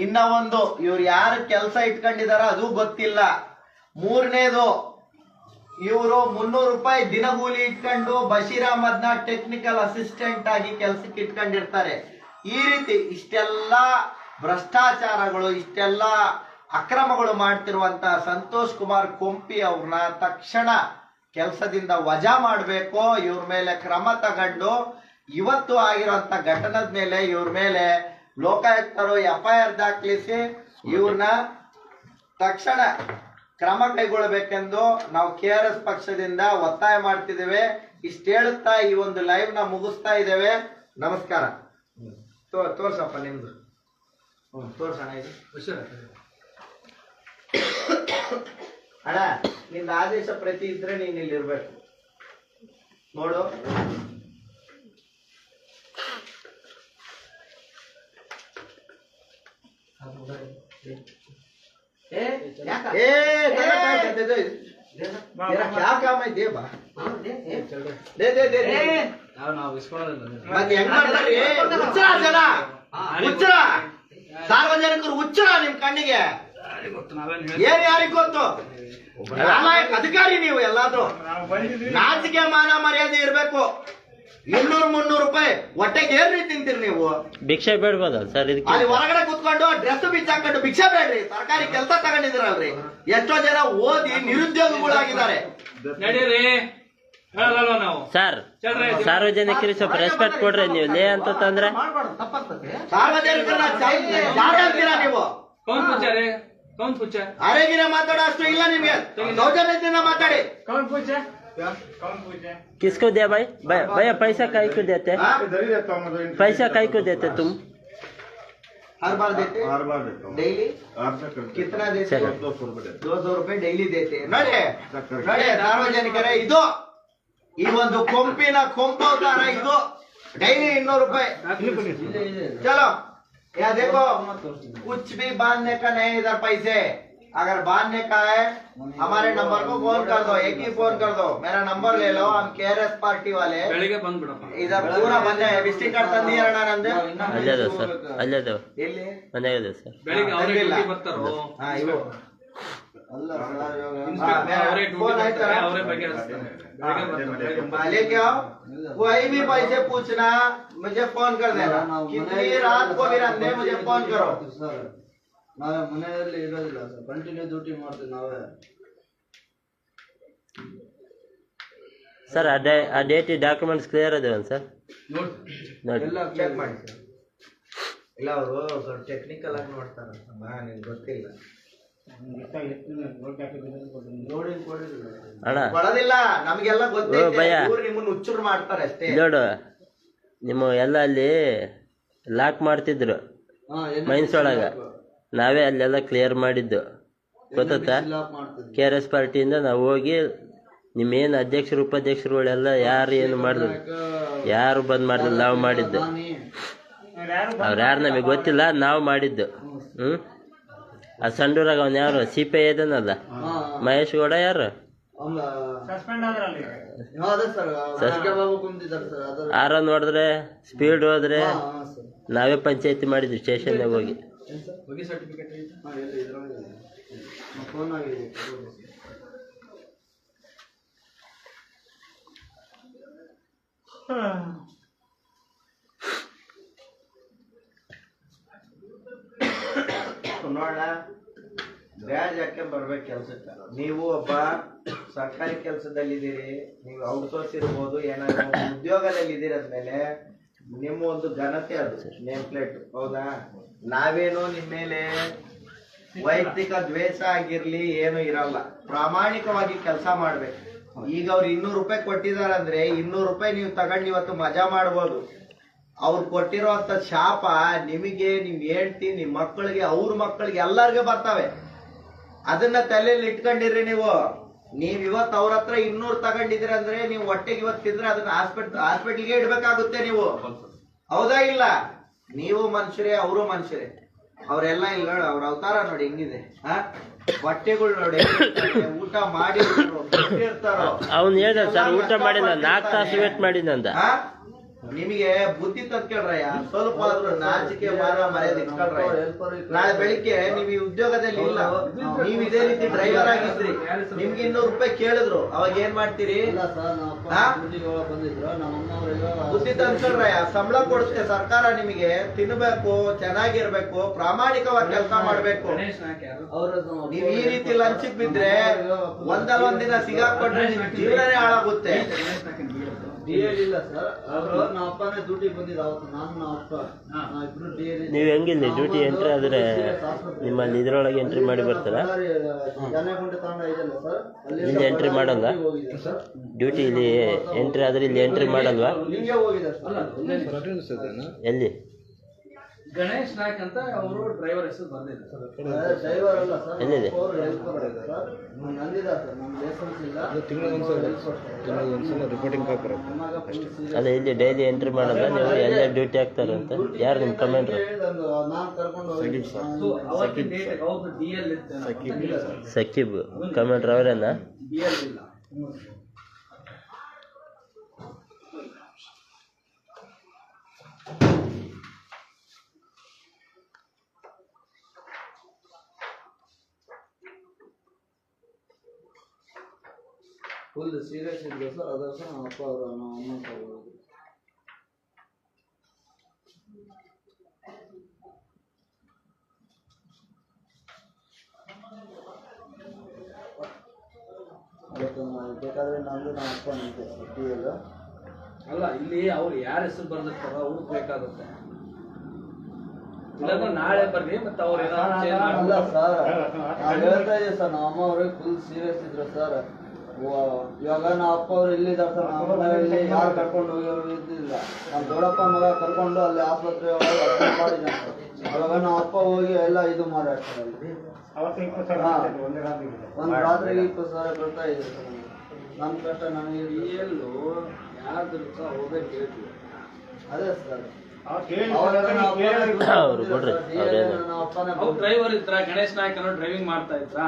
ಇನ್ನ ಒಂದು, ಇವ್ರು ಯಾರು ಕೆಲಸ ಇಟ್ಕೊಂಡಿದಾರ ಅದು ಗೊತ್ತಿಲ್ಲ. ಮೂರನೇದು, ಇವರು 300 ರೂಪಾಯಿ ದಿನಗೂಲಿ ಇಟ್ಕೊಂಡು ಬಶೀರ್ ಅಹಮದ್ನ ಟೆಕ್ನಿಕಲ್ ಅಸಿಸ್ಟೆಂಟ್ ಆಗಿ ಕೆಲಸಕ್ಕೆ ಇಟ್ಕೊಂಡಿರ್ತಾರೆ. ಈ ರೀತಿ ಇಷ್ಟೆಲ್ಲ ಭ್ರಷ್ಟಾಚಾರಗಳು, ಇಷ್ಟೆಲ್ಲ ಅಕ್ರಮಗಳು ಮಾಡ್ತಿರುವಂತ ಸಂತೋಷ್ ಕುಮಾರ್ ಕೊಂಪಿ ಅವ್ರನ್ನ ತಕ್ಷಣ ಕೆಲಸದಿಂದ ವಜಾ ಮಾಡಬೇಕು. ಇವ್ರ ಮೇಲೆ ಕ್ರಮ ತಗೊಂಡು ಇವತ್ತು ಆಗಿರುವಂತ ಘಟನದ ಮೇಲೆ ಇವ್ರ ಮೇಲೆ ಲೋಕಾಯುಕ್ತರು FIR ದಾಖಲಿಸಿ ಇವ್ರನ್ನ ತಕ್ಷಣ ಕ್ರಮ ಕೈಗೊಳ್ಳಬೇಕೆಂದು ನಾವು KRS ಪಕ್ಷದಿಂದ ಒತ್ತಾಯ ಮಾಡ್ತಿದ್ದೇವೆ. ಇಷ್ಟ ಹೇಳುತ್ತಾ ಈ ಒಂದು ಲೈವ್ ನ ಮುಗಿಸ್ತಾ ಇದ್ದೇವೆ. ನಮಸ್ಕಾರ. ತೋರ್ಸಪ್ಪ ನಿಮ್ದು. ತೋರ್ಸೋಣ ಇದು. ಅಣ್ಣ, ನಿಂದ ಆದೇಶ ಪ್ರತಿ ಇದ್ರೆ ನೀನ್ ಇಲ್ಲಿ ಇರ್ಬೇಕು ನೋಡು. क्या काम है दे बा दे दे दे ಮತ್ತೆ ಹೆಂಗ್ ಮಾಡ್ತಾರ್ರಿ? ಹುಚ್ಚರ ಜನ, ಹುಚ್ಚರ ಸಾರ್ವಜನಿಕರು, ಹುಚ್ಚರ ನಿಮ್ ಕಣ್ಣಿಗೆ ಏನ್ ಯಾರಿಗ್ ಗೊತ್ತು? ನಾಲಾಯಕ ಅಧಿಕಾರಿ ನೀವು ಎಲ್ಲಾದ್ರೂ. ನಾಚಿಕೆ ಮಾನ ಮರ್ಯಾದೆ ಇರ್ಬೇಕು. 200-300 ರೂಪಾಯಿ ಹೊಟ್ಟೆಗೆ ಏನ್ ರೀತಿ ತಿಂತೀರಿ ನೀವು? ಭಿಕ್ಷೆ ಬೇಡ್ಬೋದಲ್ಲ ಸರ್? ಇದಕ್ಕೆ ಅಲ್ಲಿ ಹೊರಗಡೆ ಕುತ್ಕೊಂಡು ಡ್ರೆಸ್ ಬಿಚ್ಚಾಕೊಂಡು ಭಿಕ್ಷೆ ಬೇಡ್ರಿ. ಸರ್ಕಾರಿ ಕೆಲಸ ತಗೊಂಡಿದ್ದೀರಲ್ರಿ. ಎಷ್ಟೋ ಜನ ಓದಿ ನಿರುದ್ಯೋಗಿಗಳಾಗಿದ್ದಾರೆ. ಸರ್, ಸಾರ್ವಜನಿಕರಿಗೆ ಸ್ವಲ್ಪ ರೆಸ್ಪೆಕ್ಟ್ ಕೊಡ್ರಿ ನೀವು. ಲೇ ಅಂತ ತಂದ್ರೆ ಸಾರ್ವಜನಿಕರನ್ನ ಯಾರು ಹೇಳ್ತೀರಾ ನೀವು? ಆರೋಗ್ಯನ ಮಾತಾಡೋ ಅಷ್ಟು ಇಲ್ಲ ನಿಮ್ಗೆ. ಸೌಜನ್ಯದಿಂದ ಮಾತಾಡಿ. किसको दिया भाई? भैया पैसा काहे को देते? पैसा काहे को देते तुम? हर बार देते? हर बार देता हूँ। डेली? कितना देते? 200 ರೂಪಾಯಿ ಡೈಲಿ ದೇತೆ. ನೋಡಿ ಸಾರ್ವಜನಿಕರೇ, ಇದು ಈ ಒಂದು ಕೊಂಪಿನ ಕೊಂಪವತಾರ. ಇದು ಡೈಲಿ 200 ರೂಪಾಯಿ. चलो या देखो, कुछ भी बांधने का नहीं इधर पैसे. अगर बांधने का है हमारे नंबर को फोन कर दो. एक ही फोन कर दो. मेरा नंबर ले लो. हम KRS पार्टी वाले इधर पूरा बंदे विजिट करता नहीं रहना नंदे. ಅಲ್ಲದ ಸರ್, ಅಲ್ಲದ ಎಲ್ಲಿ ಮನೆಯಲ್ಲ ಸರ್. हाँ इवो लेके आओ. कोई भी पैसे पूछना मुझे फोन कर देना. कितनी रात को भी रंधे मुझे फोन करो. ನಾವೇ ಮನೆಯಲ್ಲಿ ಇರೋದಿಲ್ಲ ಸರ್, ಕಂಟಿನ್ಯೂ ಡ್ಯೂಟಿ ಮಾಡ್ತೀವಿ ನಾವೇ. ಸರ್, ಆ ಡೇಟ್ ಡಾಕ್ಯುಮೆಂಟ್ಸ್ ಕ್ಲಿಯರ್ ಅದೇವ ಸರ್? ನೋಡಿ ಎಲ್ಲ ಚೆಕ್ ಮಾಡಿ ಸರ್. ಇಲ್ಲ ಅವರು ಸ್ವಲ್ಪ ಟೆಕ್ನಿಕಲ್ ಆಗಿ ನೋಡ್ತಾರಂತ, ನಿಮ್ಗೆ ಗೊತ್ತಿಲ್ಲ. ಅಣ್ಣ ಕೊಡೋದಿಲ್ಲ ನಮಗೆಲ್ಲ ಓ ಗೊತ್ತೈತೆ ಭಯ್ಯ. ಇವ್ರು ನಿಮ್ಮನ್ನ ಹುಚ್ಚರು ಮಾಡ್ತಾರೆ ಅಷ್ಟೇ. ನೋಡು ನಿಮ್ಮ ಎಲ್ಲ ಅಲ್ಲಿ ಲಾಕ್ ಮಾಡ್ತಿದ್ರು ಮೈನ್ಸ್ ಒಳಗೆ, ನಾವೇ ಅಲ್ಲೆಲ್ಲ ಕ್ಲಿಯರ್ ಮಾಡಿದ್ದು ಗೊತ್ತಾ. ಕೆ ಆರ್ ಎಸ್ ಪಾರ್ಟಿಯಿಂದ ನಾವು ಹೋಗಿ ನಿಮ್ಮೇನು ಅಧ್ಯಕ್ಷರು ಉಪಾಧ್ಯಕ್ಷರುಗಳೆಲ್ಲ ಯಾರು ಏನು ಮಾಡಿದ್ರು, ಯಾರು ಬಂದ್ ಮಾಡಿದ್ರು, ನಾವು ಮಾಡಿದ್ದು. ಅವ್ರು ಯಾರು ನಮಗೆ ಗೊತ್ತಿಲ್ಲ, ನಾವು ಮಾಡಿದ್ದು. ಆ ಸಂಡೂರಾಗ ಅವ್ನು ಯಾರು ಸಿ ಪಿ ಐ ಇದನ್ನಲ್ಲ, ಮಹೇಶ್ ಗೌಡ ಯಾರು ಸಸ್ಪೆಂಡ್ ಆದ್ರಲ್ಲಿ ಆರ ನೋಡಿದ್ರೆ ಸ್ಪೀಡ್ ಹೋದ್ರೆ ನಾವೇ ಪಂಚಾಯತಿ ಮಾಡಿದ್ವಿ ಸ್ಟೇಷನ್ದಾಗ ಹೋಗಿ. ನೋಡ ಬ್ಯಾಜ್ ಹಾಕೊಂಡ್ ಬರ್ಬೇಕು ಕೆಲ್ಸಕ್ಕ. ನೀವು ಒಬ್ಬ ಸರ್ಕಾರಿ ಕೆಲಸದಲ್ಲಿದ್ದೀರಿ, ನೀವು ಔಟ್ಸೋರ್ಸ್ ಇರ್ಬೋದು, ಏನಾದ್ರು ಉದ್ಯೋಗದಲ್ಲಿ ಇದ್ದೀರಿ ಅಂದ್ಮೇಲೆ ನಿಮ್ಮ ಒಂದು ಘನತೆ ಅದು ನೇಮ್ ಪ್ಲೇಟ್. ಹೌದಾ? ನಾವೇನು ನಿಮ್ಮ ಮೇಲೆ ವೈಯಕ್ತಿಕ ದ್ವೇಷ ಆಗಿರ್ಲಿ ಏನು ಇರಲ್ಲ, ಪ್ರಾಮಾಣಿಕವಾಗಿ ಕೆಲಸ ಮಾಡ್ಬೇಕು. ಈಗ ಅವ್ರು 200 ರೂಪಾಯಿ ಕೊಟ್ಟಿದಾರೆ ಅಂದ್ರೆ 200 ರೂಪಾಯಿ ನೀವು ತಗೊಂಡು ಇವತ್ತು ಮಜಾ ಮಾಡ್ಬೋದು. ಅವ್ರು ಕೊಟ್ಟಿರೋಂತ ಶಾಪ ನಿಮಗೆ, ನಿಮ್ ಹೆಂಡತಿ, ನಿಮ್ ಮಕ್ಕಳಿಗೆ, ಅವ್ರ ಮಕ್ಕಳಿಗೆ ಎಲ್ಲರಿಗೂ ಬರ್ತವೆ. ಅದನ್ನ ತಲೆಯಲ್ಲಿ ಇಟ್ಕೊಂಡಿರ್ರಿ ನೀವು. ನೀವ್ ಇವತ್ತು ಅವ್ರ ಹತ್ರ 200 ತಗೊಂಡಿದ್ರಿ ಅಂದ್ರೆ ನೀವು ಹೊಟ್ಟೆಗೆ ಇವತ್ತು ತಿಂದ್ರೆ ಅದನ್ನ ಹಾಸ್ಪಿಟಲ್ಗೆ ಇಡ್ಬೇಕಾಗುತ್ತೆ ನೀವು. ಹೌದಾ ಇಲ್ಲ? ನೀವು ಮನುಷ್ಯರೇ, ಅವರು ಮನುಷ್ಯರೇ. ಅವರೆಲ್ಲ ಇಲ್ಲ ನೋಡಿ, ಅವ್ರ ಅವತಾರ ನೋಡಿ ಹೆಂಗಿದೆ. ಬಟ್ಟೆಗಳು ನೋಡಿ, ಊಟ ಮಾಡಿ ಇರ್ತಾರೋ. ಅವ್ನು ಹೇಳ್ದ ಸರ್, ಊಟ ಮಾಡಿ 4 ತಾಸು ವೇಟ್ ಮಾಡಿದಂದ. ನಿಮಗೆ ಬುದ್ಧಿ ತತ್ಕೊಳ್ರಯ್ಯ, ಸ್ವಲ್ಪ ಆದ್ರೂ ನಾಚಿಕೆ ಮರ್ಯಾದೆ ಇಟ್ಕೊಳ್ರಯ್ಯ. ನಾಳೆ ಬೆಳಿಗ್ಗೆ ನೀವು ಈ ಉದ್ಯೋಗದಲ್ಲಿ ಇಲ್ಲ, ನೀವ್ ಇದೇ ರೀತಿ ಡ್ರೈವರ್ ಆಗಿದ್ರಿ, ನಿಮ್ಗೆ 200 ರೂಪಾಯಿ ಕೇಳಿದ್ರು, ಅವಾಗ ಏನ್ ಮಾಡ್ತೀರಿ? ಬುದ್ಧಿ ತಂದ್ಕೊಳ್ರಯ್ಯ. ಸಂಬಳ ಕೊಡುತ್ತೆ ಸರ್ಕಾರ ನಿಮಗೆ, ತಿನ್ಬೇಕು, ಚೆನ್ನಾಗಿರ್ಬೇಕು, ಪ್ರಾಮಾಣಿಕವಾಗಿ ಕೆಲಸ ಮಾಡ್ಬೇಕು. ನೀವ್ ಈ ರೀತಿ ಲಂಚಕ್ ಬಿದ್ರೆ ಒಂದಲ್ಲ ಒಂದಿನ ಸಿಗಾಕೊಂಡ್ರೆ ನಿಮ್ ಜೀವನನೇ ಹಾಳಾಗುತ್ತೆ. ಇಲ್ಲ ಸರ್, ಅವರು ನಮ್ಮ ಅಪ್ಪನೇ ಡ್ಯೂಟಿಗೆ ಬಂದಿದ್ದ ಅವತ್ತು, ನಾನು ನಮ್ಮ ಅಪ್ಪ ಇಬ್ರು ನೀವು ಹೆಂಗಿಲ್ಲ ಡ್ಯೂಟಿ ಎಂಟ್ರಿ ಆದ್ರೆ ನಿಮ್ಮಲ್ಲಿ ಇದ್ರೊಳಗೆ ಎಂಟ್ರಿ ಮಾಡಿ ಬರ್ತಾರ? ಜನಗುಂಟೆ ತಾಂಡ ಇದೆಯಲ್ಲ ಸರ್, ಇಲ್ಲಿ ಎಂಟ್ರಿ ಮಾಡಲ್ಲ ಡ್ಯೂಟಿ? ಇಲ್ಲಿ ಎಂಟ್ರಿ ಆದ್ರೆ ಇಲ್ಲಿ ಎಂಟ್ರಿ ಮಾಡಲ್ವಾ? ಹಿಂಗೆ ಹೋಗಿದೆ ಸರ್. ಎಲ್ಲಿ? ಗಣೇಶ್ ನಾಯ್ಕ್ ಅಂತ ಅವರು ಡ್ರೈವರ್ ಹೆಸರು ಬಂದಿದೆ. ಡ್ರೈವರ್ ಅಲ್ಲ ಸರ್, ಎಲ್ಲಿದೆ? ನಂದಿದ ಸರ್, ನಮ್ಮ ಲೈಸೆನ್ಸ್ ಇಲ್ಲ. ರಿಪೋರ್ಟಿಂಗ್ ಪೇಪರ್ ಅಲ್ಲ, ಇಲ್ಲಿ ಡೈಲಿ ಎಂಟ್ರಿ ಮಾಡಲ್ಲ ನೀವು? ಎಲ್ಲ ಡ್ಯೂಟಿ ಹಾಕ್ತಾರಂತ ಯಾರು ನಿಮ್ಮ ಕಮಾಂಡ್ರು? ನಾನು ಕರ್ಕೊಂಡು ಹೋಗಿ ಸಕೀಬ್ ಕಮಾಂಡ್ರ್ ಅವರೇನಾ? ಫುಲ್ ಸೀರಿಯಸ್ ಇದ್ರು ಸರ್, ಅದ್ರ ಸಹ ನಮ್ಮ ಅಪ್ಪ ಅವರು ನಮ್ಮ ಅಮ್ಮ ತಗೊಳ್ಳೋದು. ಬೇಕಾದ್ರೆ ನಂದು ನಮ್ಮ ಅಪ್ಪ ನಿಂತೆ ಟಿಯಲ್ಲಿ ಅಲ್ಲ, ಇಲ್ಲಿ ಅವ್ರು ಯಾರ ಹೆಸರು ಬರ್ದಿರ್ತಾರೋ ಅವ್ರಿಗೆ ಬೇಕಾಗುತ್ತೆ. ಇಲ್ಲಾಂದ್ರೆ ನಾಳೆ ಬರ್ಲಿ ಮತ್ತೆ ಅವ್ರು ಏನಾದ್ರು ಚೇಂಜ್ ಅಲ್ಲ ಸರ್, ನಾವು ಹೇಳ್ತಾ ಇದೀವಿ ಸರ್, ನಮ್ಮ ಅಮ್ಮ ಅವ್ರಿಗೆ ಫುಲ್ ಸೀರಿಯಸ್ ಇದ್ರು ಸರ್. ಇವಾಗ ನಮ್ಮ ಅಪ್ಪ ಅವ್ರು ಇಲ್ಲಿದ್ದಾರೆ ಸರ್, ನಮ್ಮ ಮನೆಯಲ್ಲಿ ಯಾರು ಕರ್ಕೊಂಡು ಹೋಗಿರೋ ಇದ್ದಿಲ್ಲ. ನಮ್ಮ ದೊಡ್ಡಪ್ಪ ಮಗ ಕರ್ಕೊಂಡು ಅಲ್ಲಿ ಆಸ್ಪತ್ರೆ ಒಳಗೆ ಅಡ್ಮಿಟ್ ಮಾಡಿದ್ದಾನೆ ಸರ್. ಇವಾಗ ನಮ್ಮ ಅಪ್ಪ ಹೋಗಿ ಎಲ್ಲ ಇದು ಮಾಡ್ಯಾಡ್ತಾರೆ ಅಲ್ಲಿ. ಒಂದು ರಾತ್ರಿಗೆ 20,000 ಬರ್ತಾ ಇದೆ ಸರ್. ನನ್ನ ಕಷ್ಟ ನನಗೆ ಎಲ್ಲೂ ಯಾರ್ದು ಹೋಗ್ಬೇಕು ಹೇಳ್ತೀವಿ. ಅದೇ ಸರ್, ಡ್ರೈವರ್ ಇದ್ರ ಗಣೇಶ್ ನಾಯ್ಕ ಡ್ರೈವಿಂಗ್ ಮಾಡ್ತಾ ಇದ್ರ,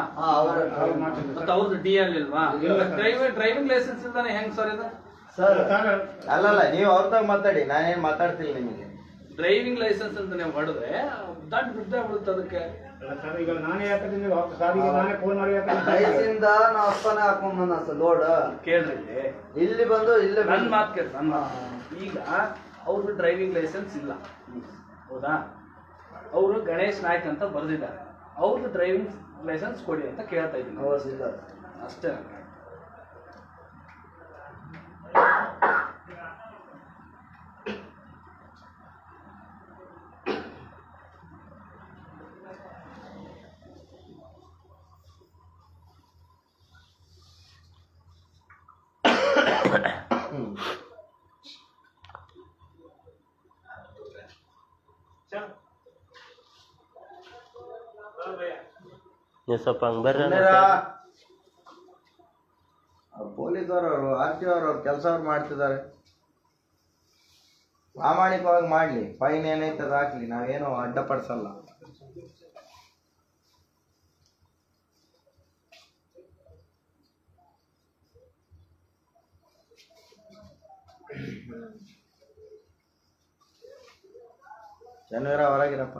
ಮತ್ತೆ ಅವ್ರದ್ದು ಡಿ ಎಲ್ ಇಲ್ವಾ? ಡ್ರೈವಿಂಗ್ ಲೈಸೆನ್ಸ್ ಇಲ್ದಾನೆ ಹೆಂಗ್ ಸರ್ ಇದು? ಸರ್ ಅಲ್ಲಲ್ಲ, ನೀವು ಅವ್ರದಾಗ ಮಾತಾಡಿ, ನಾನೇನ್ ಮಾತಾಡ್ತಿಲ್ಲ ನಿಮಗೆ. ಡ್ರೈವಿಂಗ್ ಲೈಸೆನ್ಸ್ ಅಂತ ನೀವು ಹೊಡೆದ್ರೆ ದೊಡ್ಡ ಬಿದ್ದ ಬಿಡುತ್ತೆ ಅದಕ್ಕೆ. ಈಗ ನಾನೇ ಯಾಕಂದ್ರೆ ನಾನೇ ಫೋನ್ ಮಾಡಿ ವಯಸ್ಸಿಂದ ನಾವು ಅಪ್ಪನೇ ಹಾಕೊಂಡ್ ಬಂದ ಸರ್ ಲೋಡ್. ಕೇಳ್ರಿ, ಇಲ್ಲಿ ಬಂದು ಇಲ್ಲೇ ನನ್ ಮಾತು ಕೇಳ್ರಿ. ಈಗ ಅವ್ರದ್ದು ಡ್ರೈವಿಂಗ್ ಲೈಸೆನ್ಸ್ ಇಲ್ಲ, ಹೌದಾ? ಅವರು ಗಣೇಶ್ ನಾಯ್ಕ್ ಅಂತ ಬರ್ದಿದ್ದಾರೆ, ಅವ್ರದ್ದು ಡ್ರೈವಿಂಗ್ ಲೈಸೆನ್ಸ್ ಕೊಡಿ ಅಂತ ಕೇಳ್ತಾ ಇದ್ದೀನಿ ಅಷ್ಟೇ. ನೀವು ಸ್ವಲ್ಪ ಹಂಗೆ ಬರ್ರಿ ಪೊಲೀಸವರು RTO ಅವರು ಕೆಲಸ ಮಾಡ್ತಿದ್ದಾರೆ. ಪ್ರಾಮಾಣಿಕವಾಗಿ ಮಾಡ್ಲಿ, ಫೈನ್ ಏನೈತೆ ಅದು ಹಾಕ್ಲಿ, ನಾವೇನು ಅಡ್ಡಪಡಿಸಲ್ಲ. ಶನಿವಾರ ಹೊರಗಿರಪ್ಪ.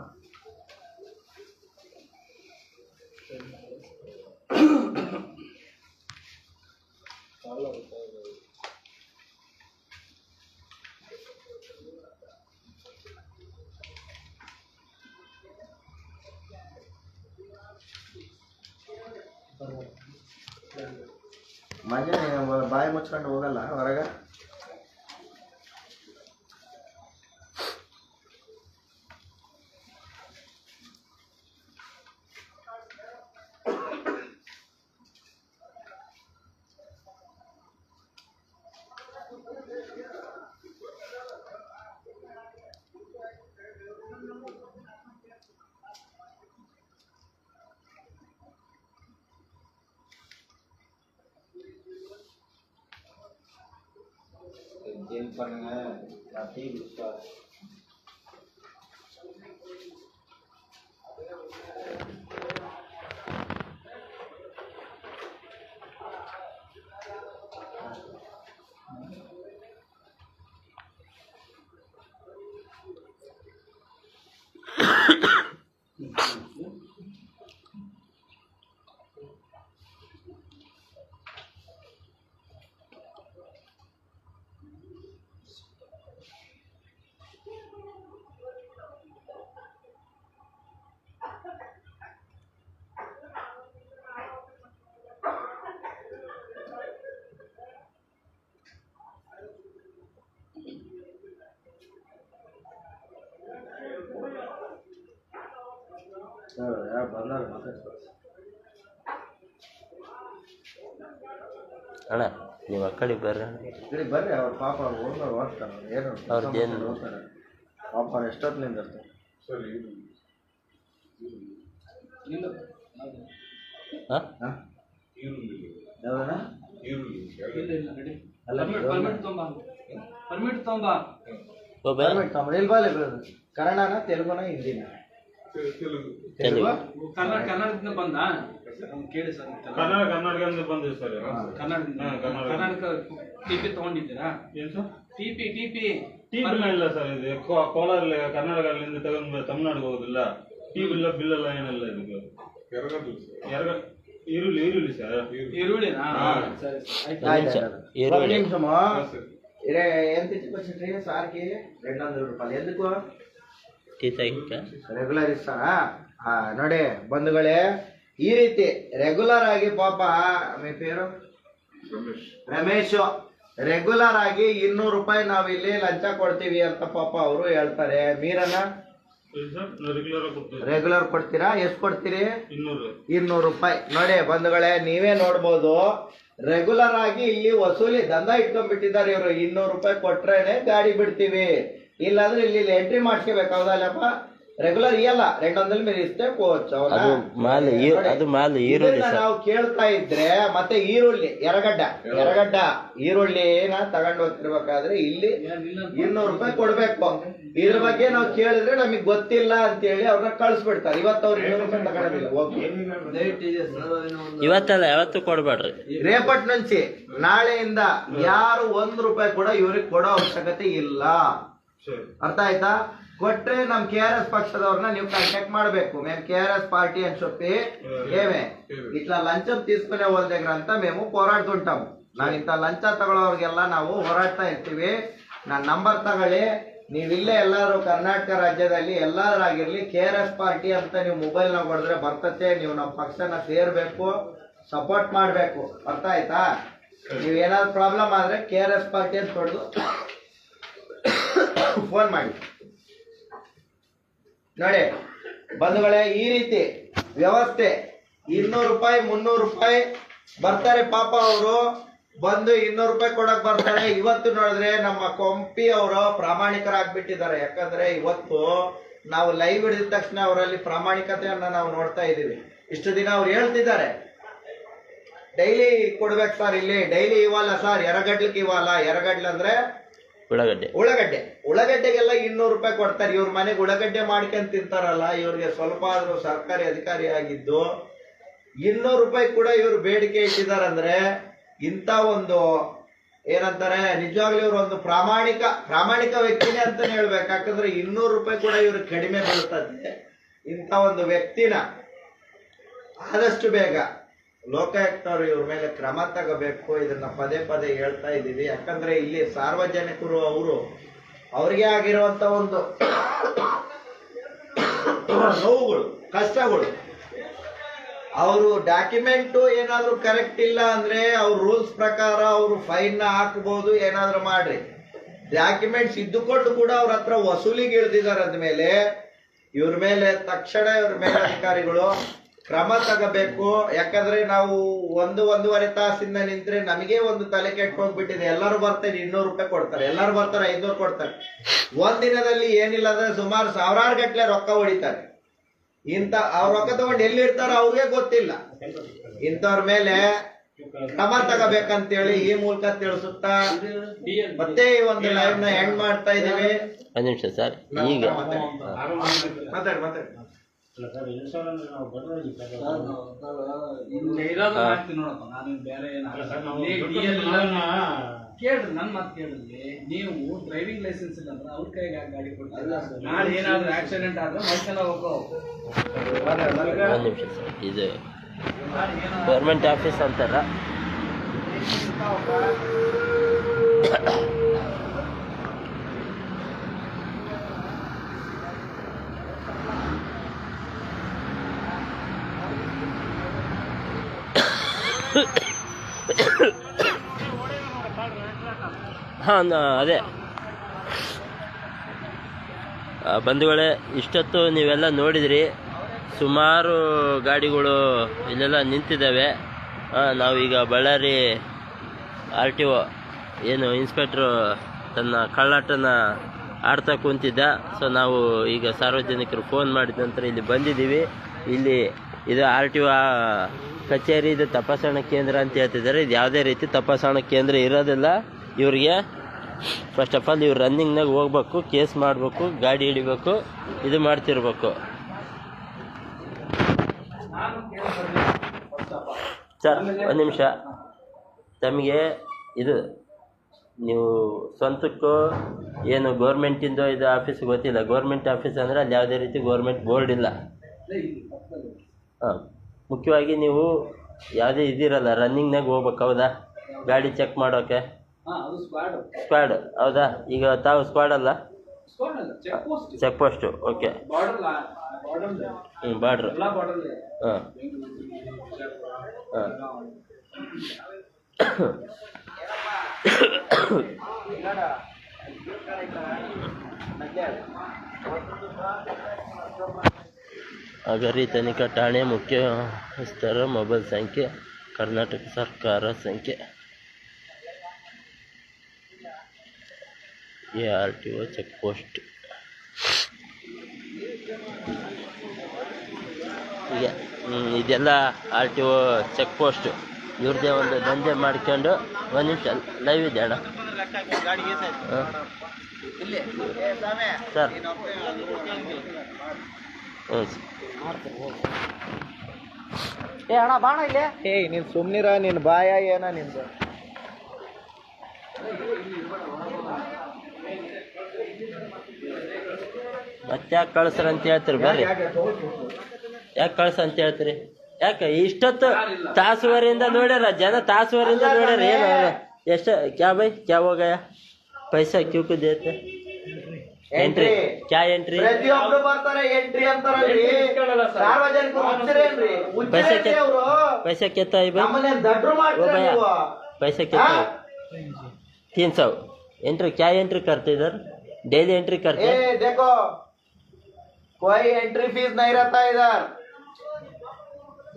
ಮನೆ ಬಾಯಿ ಮುಚ್ಕೊಂಡು ಹೋಗಲ್ಲ ಹೊರಗ. जेल पर जाते ही गुस्सा ಯಾರು ಬಂದಾರ ಮಾತಾಡ್ತಾರೆ. ಅಣ್ಣ ನೀವು ಆ ಕಡೆ ಬರ್ರಿ. ಸರಿ ಬರ್ರಿ, ಅವ್ರ ಪಾಪ ಅವ್ರು ಓದೋರು ಓದ್ತಾರೆ, ಏನು ಅವ್ರದ್ದೇನು ಓದ್ತಾರೆ ಪಾಪ. ಅವ್ರು ಎಷ್ಟೊತ್ತಿನಿಂದ ಇರ್ತಾರೆ? ಯಾವ್ದಣ್ಣ? ಪರ್ಮಿಟ್ ತೊಂಬ ತಮಿಳ್ ಬಾಲೆ ಕನ್ನಡನ ತೆಲುಗುನ ಹಿಂದಿನ? ಕನ್ನಡದಿಂದ ಬಂದ ಕೇಳಿ ಸರ್. ಕರ್ನಾಟಕದಿಂದ ಬಂದಿದೆ ಸರ್. ಕರ್ನಾಟಕ ಟಿಪಿ ತಗೊಂಡಿದ್ದೀರಾ? ಏನು ಸರ್? ಟಿಪಿ ಇಲ್ಲ ಸರ್. ಇದು ಕೋಲಾರ ಕರ್ನಾಟಕದಿಂದ ತಗೊಂಡು ತಮಿಳ್ನಾಡಿಗೆ ಹೋಗೋದಿಲ್ಲ. ಟಿವಿ ಇಲ್ಲ, ಬಿಲ್ ಎಲ್ಲ ಏನಿಲ್ಲ. ಇದಕ್ಕೆ ಈರುಳ್ಳಿ ಸರ್. ಈರುಳ್ಳಿನಾ? ఎంత ఇచ్చుకొచ్చి సార్కి 200 రూపాయలు ఎందుకు ರೆಗ್ಯುಲರ್ ಇస్తాರಾ? ನೋಡಿ ಬಂಧುಗಳೇ, ಈ ರೀತಿ ರೆಗ್ಯುಲರ್ ಆಗಿ ಪಾಪ మీ పేరు ರಮೇಶ್ ರೆಗ್ಯುಲರ್ ಆಗಿ 200 ರೂಪಾಯಿ ನಾವಿಲ್ಲಿ ಲಂಚ ಕೊಡ್ತೀವಿ ಅಂತ ಪಾಪ ಅವರು ಹೇಳ್ತಾರೆ. ಮೀರನ್ನ ರೆಗ್ಯುಲರ್ ಕೊಡ್ತೀರಾ? ಎಷ್ಟು ಕೊಡ್ತೀರಿ? 200 ರೂಪಾಯಿ. ನೋಡಿ ಬಂಧುಗಳೇ, ನೀವೇ ನೋಡ್ಬೋದು, ರೆಗ್ಯುಲರ್ ಆಗಿ ಇಲ್ಲಿ ವಸೂಲಿ ದಂಧ ಇಟ್ಕೊಂಡ್ಬಿಟ್ಟಿದ್ದಾರೆ ಇವರು. 200 ರೂಪಾಯಿ ಕೊಟ್ರೇನೆ ಗಾಡಿ ಬಿಡ್ತೀವಿ, ಇಲ್ಲಾಂದ್ರೆ ಇಲ್ಲಿ ಎಂಟ್ರಿ ಮಾಡ್ಸ್ಕೋಬೇಕಾಗಲ್ಲಪ್ಪ. ರೆಗ್ಯುಲರ್ ಇಯಲ್ಲ, 200 ಮೇಲೆ ಇಷ್ಟೇ ಕೋಚ್. ನಾವು ಕೇಳ್ತಾ ಇದ್ರೆ ಮತ್ತೆ ಈರುಳ್ಳಿ ಎರಗಡ್ಡ ಈರುಳ್ಳಿನ ತಗೊಂಡು ಹೋಗ್ತಿರ್ಬೇಕಾದ್ರೆ ಇಲ್ಲಿ 200 ರೂಪಾಯಿ ಕೊಡ್ಬೇಕು. ಇದ್ರ ಬಗ್ಗೆ ನಾವು ಕೇಳಿದ್ರೆ ನಮಗ್ ಗೊತ್ತಿಲ್ಲ ಅಂತ ಹೇಳಿ ಅವ್ರನ್ನ ಕಳ್ಸ್ಬಿಡ್ತಾರೆ. ಇವತ್ತು ಅವ್ರು 200 ರೂಪಾಯಿ ತಗೊಳೋದಿಲ್ಲ. ಇವತ್ತಲ್ಲ, ಯಾವತ್ತು ಕೊಡ್ಬೇಡ್ರಿ. ರೇಪಟ್ నుంచి ನಾಳೆಯಿಂದ ಯಾರು 1 ರೂಪಾಯಿ ಕೂಡ ಇವ್ರಿಗೆ ಕೊಡೋ ಅವಶ್ಯಕತೆ ಇಲ್ಲ. ಅರ್ಥ ಆಯ್ತಾ? ಕೊಟ್ರೆ ನಮ್ KRS పక్షదవర్న ನೀವು కాంటాక్ట్ ಮಾಡಬೇಕು. మేము KRS పార్టీ అని చెప్పి ఏమే ఇట్లా లంచం తీసుకునే వాళ్ళ దగ్గర ಅಂತ మేము పోరాడుతుంటాము. ನಾನು ಇಂತ ಲಂಚ ತಗೊಳ್ಳೋರ್ಗೆಲ್ಲ ನಾವು ಹೋರಾಡ್ತಾ ಇರ್ತೀವಿ. ನನ್ನ ನಂಬರ್ ತಗೊಳ್ಳಿ, ನೀವಿಲ್ಲೇ ಎಲ್ಲರೂ ಕರ್ನಾಟಕ ರಾಜ್ಯದಲ್ಲಿ ಎಲ್ಲರಾಗಿರ್ಲಿ KRS ಪಾರ್ಟಿ ಅಂತ ನೀವು ಮೊಬೈಲ್ ನಾಗ ಹೊಡೆದ್ರೆ ಬರ್ತತೆ. ನೀವು ನಮ್ಮ ಪಕ್ಷನ ಸೇರ್ಬೇಕು, ಸಪೋರ್ಟ್ ಮಾಡ್ಬೇಕು. ಅರ್ಥ ಆಯ್ತಾ? ನೀವ್ ಏನಾದ್ರು ಪ್ರಾಬ್ಲಮ್ ಆದ್ರೆ KRS ಪಾರ್ಟಿ ಅಂತ ಹೊಡೆದು ಫೋನ್ ಮಾಡಿ. ನೋಡಿ ಬಂಧುಗಳೇ, ಈ ರೀತಿ ವ್ಯವಸ್ಥೆ 200 ರೂಪಾಯಿ 300 ರೂಪಾಯಿ ಬರ್ತಾರೆ ಪಾಪ. ಅವರು ಬಂದು 200 ರೂಪಾಯಿ ಕೊಡಕ್ ಬರ್ತಾರೆ. ಇವತ್ತು ನೋಡಿದ್ರೆ ನಮ್ಮ ಕೊಂಪಿ ಅವರು ಪ್ರಾಮಾಣಿಕರಾಗ್ಬಿಟ್ಟಿದ್ದಾರೆ. ಯಾಕಂದ್ರೆ ಇವತ್ತು ನಾವು ಲೈವ್ ಹಿಡಿದ ತಕ್ಷಣ ಅವರಲ್ಲಿ ಪ್ರಾಮಾಣಿಕತೆಯನ್ನ ನಾವು ನೋಡ್ತಾ ಇದ್ದೀವಿ. ಇಷ್ಟು ದಿನ ಅವ್ರು ಹೇಳ್ತಿದ್ದಾರೆ ಡೈಲಿ ಕೊಡ್ಬೇಕು ಸರ್, ಇಲ್ಲಿ ಡೈಲಿ ಇವಲ್ಲ ಸರ್, ಎರಗಡ್ಲಿಕ್ಕೆ ಇವಲ್ಲ. ಎರಗಡ್ಲೆ ಅಂದ್ರೆ ಉಳ್ಳಗಡ್ಡೆಗೆಲ್ಲ 200 ರೂಪಾಯಿ ಕೊಡ್ತಾರೆ. ಇವ್ರ ಮನೆಗೆ ಉಳ್ಳಗಡ್ಡೆ ಮಾಡ್ಕೊಂಡ್ ತಿಂತಾರಲ್ಲ, ಇವ್ರಿಗೆ ಸ್ವಲ್ಪ ಆದ್ರೂ ಸರ್ಕಾರಿ ಅಧಿಕಾರಿ ಆಗಿದ್ದು 200 ರೂಪಾಯಿ ಕೂಡ ಇವ್ರು ಬೇಡಿಕೆ ಇಟ್ಟಿದಾರಂದ್ರೆ ಇಂಥ ಒಂದು ಏನಂತಾರೆ, ನಿಜವಾಗ್ಲೂ ಇವ್ರು ಒಂದು ಪ್ರಾಮಾಣಿಕ ವ್ಯಕ್ತಿನೇ ಅಂತಾನೆ ಹೇಳ್ಬೇಕು. ಯಾಕಂದ್ರೆ 200 ರೂಪಾಯಿ ಕೂಡ ಇವ್ರು ಕಡಿಮೆ ಬೀಳ್ತದೆ. ಇಂಥ ಒಂದು ವ್ಯಕ್ತಿನ ಆದಷ್ಟು ಬೇಗ ಲೋಕಾಯುಕ್ತರು ಇವ್ರ ಮೇಲೆ ಕ್ರಮ ತಗೋಬೇಕು. ಇದನ್ನ ಪದೇ ಪದೇ ಹೇಳ್ತಾ ಇದ್ದೀವಿ. ಯಾಕಂದ್ರೆ ಇಲ್ಲಿ ಸಾರ್ವಜನಿಕರು ಅವ್ರಿಗೆ ಆಗಿರುವಂತ ಒಂದು ನೋವುಗಳು, ಕಷ್ಟಗಳು, ಅವರು ಡಾಕ್ಯುಮೆಂಟ್ ಏನಾದ್ರು ಕರೆಕ್ಟ್ ಇಲ್ಲ ಅಂದ್ರೆ ಅವ್ರ ರೂಲ್ಸ್ ಪ್ರಕಾರ ಅವರು ಫೈನ್ ಹಾಕಬಹುದು, ಏನಾದ್ರು ಮಾಡ್ರಿ. ಡಾಕ್ಯುಮೆಂಟ್ಸ್ ಇದ್ದುಕೊಂಡು ಕೂಡ ಅವ್ರ ಹತ್ರ ವಸೂಲಿಗೆ ಇಳಿದಿದ್ದಾರೆ ಅಂದ್ಮೇಲೆ ಇವ್ರ ಮೇಲೆ ತಕ್ಷಣ ಇವ್ರ ಮೇಲೆ ಅಧಿಕಾರಿಗಳು ಕ್ರಮ ತಗೋಬೇಕು. ಯಾಕಂದ್ರೆ ನಾವು 1-1.5 ತಾಸಿಂದ ನಿಂತ್ರೆ ನಮಗೆ ಒಂದು ತಲೆ ಕೆಟ್ಟು ಹೋಗ್ಬಿಟ್ಟಿದೆ. ಎಲ್ಲರೂ ಬರ್ತಾರೆ 200 ರೂಪಾಯಿ ಕೊಡ್ತಾರೆ, ಎಲ್ಲರೂ ಬರ್ತಾರೆ 500 ಕೊಡ್ತಾರೆ. ಒಂದಿನದಲ್ಲಿ ಏನಿಲ್ಲ ಅಂದ್ರೆ ಸುಮಾರು 1000 ಗಟ್ಟಲೆ ರೊಕ್ಕ ಹೊಡಿತಾರೆ. ಅವ್ರ ರೊಕ್ಕ ತಗೊಂಡು ಎಲ್ಲಿರ್ತಾರ ಅವ್ರಿಗೆ ಗೊತ್ತಿಲ್ಲ. ಇಂಥವ್ರ ಮೇಲೆ ಕ್ರಮ ತಗೋಬೇಕಂತೇಳಿ ಈ ಮೂಲಕ ತಿಳಿಸುತ್ತಾ ಮತ್ತೆ ಈ ಒಂದು ಲೈವ್ ನ ಎಂಡ್ ಮಾಡ್ತಾ ಇದೀವಿ. ಒಂದು ನಿಮಿಷ ಸರ್, ಈಗ ಮಾತಾಡಿ ಕೇಳ್ರಿ, ನನ್ ಮಾತು ಕೇಳಿದ್ರಿ. ನೀವು ಡ್ರೈವಿಂಗ್ ಲೈಸೆನ್ಸ್ ಇಲ್ಲ ಅಂದ್ರೆ ಅವ್ರ ಕೈಗೆ ಗಾಡಿ ಕೊಡ್ತೀರಾ? ನಾಳೆ ಏನಾದ್ರು ಆಕ್ಸಿಡೆಂಟ್ ಆದ್ರೆ ಮನುಷ್ಯನ ಹೋಗೋ. ಒಂದು ನಿಮಿಷ ಸರ್, ಇದು ಗೌರ್ಮೆಂಟ್ ಆಫೀಸ್ ಅಂತಾರ. ಹಾಂ, ಅದೇ ಬಂಧುಗಳೇ, ಇಷ್ಟೊತ್ತು ನೀವೆಲ್ಲ ನೋಡಿದ್ರಿ. ಸುಮಾರು ಗಾಡಿಗಳು ಇಲ್ಲೆಲ್ಲ ನಿಂತಿದ್ದಾವೆ. ನಾವೀಗ ಬಳ್ಳಾರಿ RTO ಏನು ಇನ್ಸ್ಪೆಕ್ಟ್ರು ತನ್ನ ಕಳ್ಳಾಟನ ಆಡ್ತಾ ಕುಂತಿದ್ದ. ಸೊ ನಾವು ಈಗ ಸಾರ್ವಜನಿಕರು ಫೋನ್ ಮಾಡಿದ ನಂತರ ಇಲ್ಲಿ ಬಂದಿದ್ದೀವಿ. ಇಲ್ಲಿ ಇದು RTO ಕಚೇರಿ, ಇದು ತಪಾಸಣಾ ಕೇಂದ್ರ ಅಂತ ಹೇಳ್ತಿದ್ದಾರೆ. ಇದು ಯಾವುದೇ ರೀತಿ ತಪಾಸಣಾ ಕೇಂದ್ರ ಇರೋದಿಲ್ಲ. ಇವ್ರಿಗೆ ಫಸ್ಟ್ ಆಫ್ ಆಲ್ ಇವ್ರು ರನ್ನಿಂಗ್ನಾಗ ಹೋಗ್ಬೇಕು, ಕೇಸ್ ಮಾಡಬೇಕು, ಗಾಡಿ ಹಿಡಿಬೇಕು, ಇದು ಮಾಡ್ತಿರ್ಬೇಕು. ಸರ್ ಒಂದು ನಿಮಿಷ, ತಮಗೆ ಇದು ನೀವು ಸ್ವಂತಕ್ಕೂ ಏನು ಗೌರ್ಮೆಂಟಿಂದ ಇದು ಆಫೀಸ್ ಗೊತ್ತಿಲ್ಲ. ಗೌರ್ಮೆಂಟ್ ಆಫೀಸ್ ಅಂದರೆ ಅಲ್ಲಿ ಯಾವುದೇ ರೀತಿ ಗೌರ್ಮೆಂಟ್ ಬೋರ್ಡ್ ಇಲ್ಲ. ಹಾಂ, ಮುಖ್ಯವಾಗಿ ನೀವು ಯಾವುದೇ ಇದಿರಲ್ಲ, ರನ್ನಿಂಗ್ನಾಗ ಹೋಗ್ಬೇಕು. ಹೌದಾ? ಗಾಡಿ ಚೆಕ್ ಮಾಡೋಕೆ ಸ್ಕ್ವಾಡ್, ಹೌದಾ? ಈಗ ತಾವು ಸ್ಕ್ವಾಡ್ ಅಲ್ಲ, ಚೆಕ್ ಪೋಸ್ಟು. Okay, border. ಹಾಂ ಹಾಂ ಅಗರಿ ತನಿಖಾ ಠಾಣೆ ಮುಖ್ಯಸ್ಥರ ಮೊಬೈಲ್ ಸಂಖ್ಯೆ, ಕರ್ನಾಟಕ ಸರ್ಕಾರ ಸಂಖ್ಯೆ, RTO ಚೆಕ್ ಪೋಸ್ಟ್. ಇದೆಲ್ಲ RTO ಚೆಕ್ ಪೋಸ್ಟು. ಇವ್ರದ್ದೇ ಒಂದು ದಂಧೆ ಮಾಡ್ಕೊಂಡು. ಒಂದು ನಿಮಿಷ, ಲೈವ್ ಇದೆ ಅಣ್ಣ. ಹಾಂ ಸರ್, ಹ್ಞೂ ಅಣ್ಣ ಬಾಣ ಇಲ್ಲಿ. ನೀನ್ ಸುಮ್ನಿರ, ನಿನ್ ಬಾಯ ಏನ ನಿಂದು? ಮತ್ತೆ ಯಾಕೆ ಕಳ್ಸ್ರ ಅಂತ ಹೇಳ್ತೀರಿ? ಬರ್ರಿ, ಯಾಕೆ ಕಳ್ಸ ಅಂತ ಹೇಳ್ತೀರಿ? ಯಾಕೆ ಇಷ್ಟೊತ್ತು ತಾಸುವರೆಯಿಂದ ನೋಡ್ಯಾರ ಜನ, ತಾಸುವರೆಯಿಂದ ನೋಡ್ಯಾರ. ಏನು ಎಷ್ಟು ಕ್ಯಾ ಬೈ ಕ್ಯಾ ಹೋಗಯ ಪೈಸಾ ಕ್ಯೂ ದೇತೆ ಎಂಟ್ರಿ ಕ್ಯಾ ಎಂಟ್ರಿ ಪ್ರತಿಯೊಬ್ರು ಬರ್ತಾರೆ ಎಂಟ್ರಿ ಅಂತಾರಲ್ರಿ ಸಾರ್ವಜನಿಕರು. पैसा कितना है भाई? ओ भैया पैसा कितना है? 300 एंट्री. क्या एंट्री करते इधर? डेली एंट्री करते? देखो कोई एंट्री फीस नहीं रहता इधर.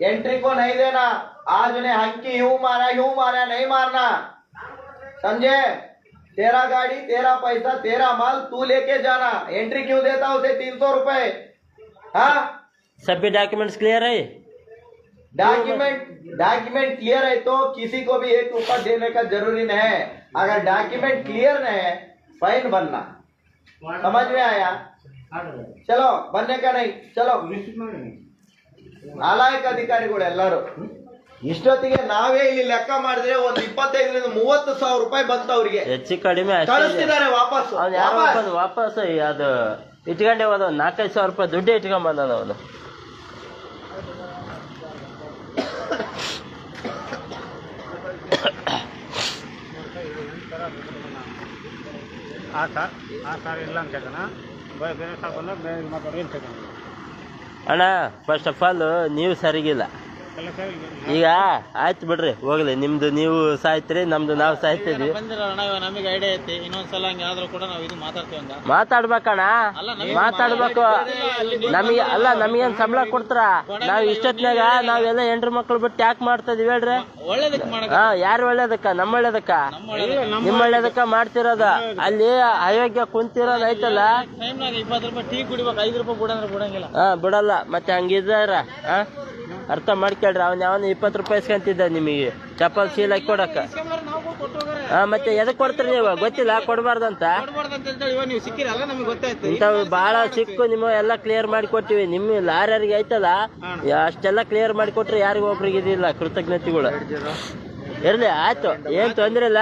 एंट्री को नहीं देना. आज उन्हें हंकी यूं मारा नहीं मारना, समझे? तेरा गाड़ी, तेरा पैसा, तेरा माल, तू लेके जाना। एंट्री क्यों देता उसे 300 रुपए? हाँ, सभी डॉक्यूमेंट्स क्लियर है? डॉक्यूमेंट क्लियर है तो किसी को भी 1 रुपया देने का जरूरी नहीं है। अगर डॉक्यूमेंट क्लियर नहीं है, फाइन बनना। समझ में आया? चलो, बनने का नहीं, चलो। ನಾಲಾಯಕ ಅಧಿಕಾರಿಗಳು ಎಲ್ಲರೂ ಇಷ್ಟೊತ್ತಿಗೆ ನಾವೇ ಇಲ್ಲಿ ಲೆಕ್ಕ ಮಾಡಿದ್ರೆ ಒಂದು 25,000 ರಿಂದ 30,000 ರೂಪಾಯಿ ಬಂತು ಅವ್ರಿಗೆ. ಹೆಚ್ಚು ಕಡಿಮೆ ಕಳಿಸ್ತಿದ್ದಾರೆ ವಾಪಸ್. ಅವ್ನು ಯಾರೋ ವಾಪಸ್ ಅದು ಇಟ್ಕೊಂಡೆ ಹೋದ 4,500 ರೂಪಾಯಿ ದುಡ್ಡು ಇಟ್ಕೊಂಡ್ ಬಂದ ಅವನು. ಅಣ್ಣ ಫಸ್ಟ್ ಆಫ್ ಆಲ್ ನೀವು ಸರಿಗಿಲ್ಲ. ಈಗ ಆಯ್ತು ಬಿಡ್ರಿ, ಹೋಗ್ಲಿ. ನಿಮ್ದು ನೀವು ಸಾಯ್ತ್ರಿ, ನಮ್ದು ನಾವು ಸಾಯ್ತಿದ್ವಿ. ನಮಗೆ ಐಡಿಯಾ ಐತಿ, ಇನ್ನೊಂದ್ಸಲ ಹಂಗೆ ಆದ್ರೂ ಕೂಡ ನಾವು ಇದು ಮಾತಾಡ್ತೀವಿ. ಮಾತಾಡ್ಬೇಕಣ್ಣ, ಮಾತಾಡ್ಬೇಕು. ನಮಗೆ ಅಲ್ಲ, ನಮಗೇನ್ ಸಂಬಳ ಕೊಡ್ತಾರ? ನಾವ್ ಇಷ್ಟೊತ್ನಾಗ ನಾವೆಲ್ಲ ಹೆಂಡ್ರು ಮಕ್ಳು ಬಿಟ್ಟು ಯಾಕೆ ಮಾಡ್ತಾ ಇದೀವಿ ಹೇಳ್ರಿ? ಯಾರು ಒಳ್ಳೇದಕ್ಕ? ನಮ್ಮ ಒಳ್ಳೇದಕ್ಕ? ನಿಮ್ ಒಳ್ಳೇದಕ್ಕ ಮಾಡ್ತಿರೋದ? ಅಲ್ಲಿ ಅಯೋಗ್ಯ ಕುಂತಿರೋದ್ ಐತಲ್ಲ, 20 ರೂಪಾಯಿ ಟೀ ಕುಡಿಬೇಕು, 5 ರೂಪಾಯಿ ಬಿಡಂದ್ರೆ ಬಿಡಂಗಿಲ್ಲ. ಬಿಡಲ್ಲ. ಮತ್ತೆ ಹಂಗಿದಾರ ಅರ್ಥ ಮಾಡ್ಕೊಳ್ರಿ. ಅವ್ನ ಯಾವನ್ 20 ರೂಪಾಯಿ ಇಸ್ಕೊಂತಿದ್ದ ನಿಮಗೆ ಚಪ್ಪಲ್ ಶೀಲ್ ಹಾಕಿ ಕೊಡಕ್ಕ. ಮತ್ತೆ ಎದಕ್ ಕೊಡ್ತೀರಿ ನೀವು? ಗೊತ್ತಿಲ್ಲ ಕೊಡ್ಬಾರ್ದಂತ. ಇಂಥವು ಬಹಳ ಸಿಕ್ಕು ನಿಮ್ಮ ಎಲ್ಲ ಕ್ಲಿಯರ್ ಮಾಡಿ ಕೊಟ್ಟಿವಿ. ನಿಮ್ಮ ಲಾರಿಗೆ ಐತಲ್ಲ ಅಷ್ಟೆಲ್ಲ ಕ್ಲಿಯರ್ ಮಾಡಿ ಕೊಟ್ರೆ ಯಾರಿಗೂ ಒಬ್ರಿಗೆ ಇದಿಲ್ಲ ಕೃತಜ್ಞತೆಗಳು. ಇರ್ಲಿ, ಆಯ್ತು, ಏನ್ ತೊಂದ್ರೆ ಇಲ್ಲ.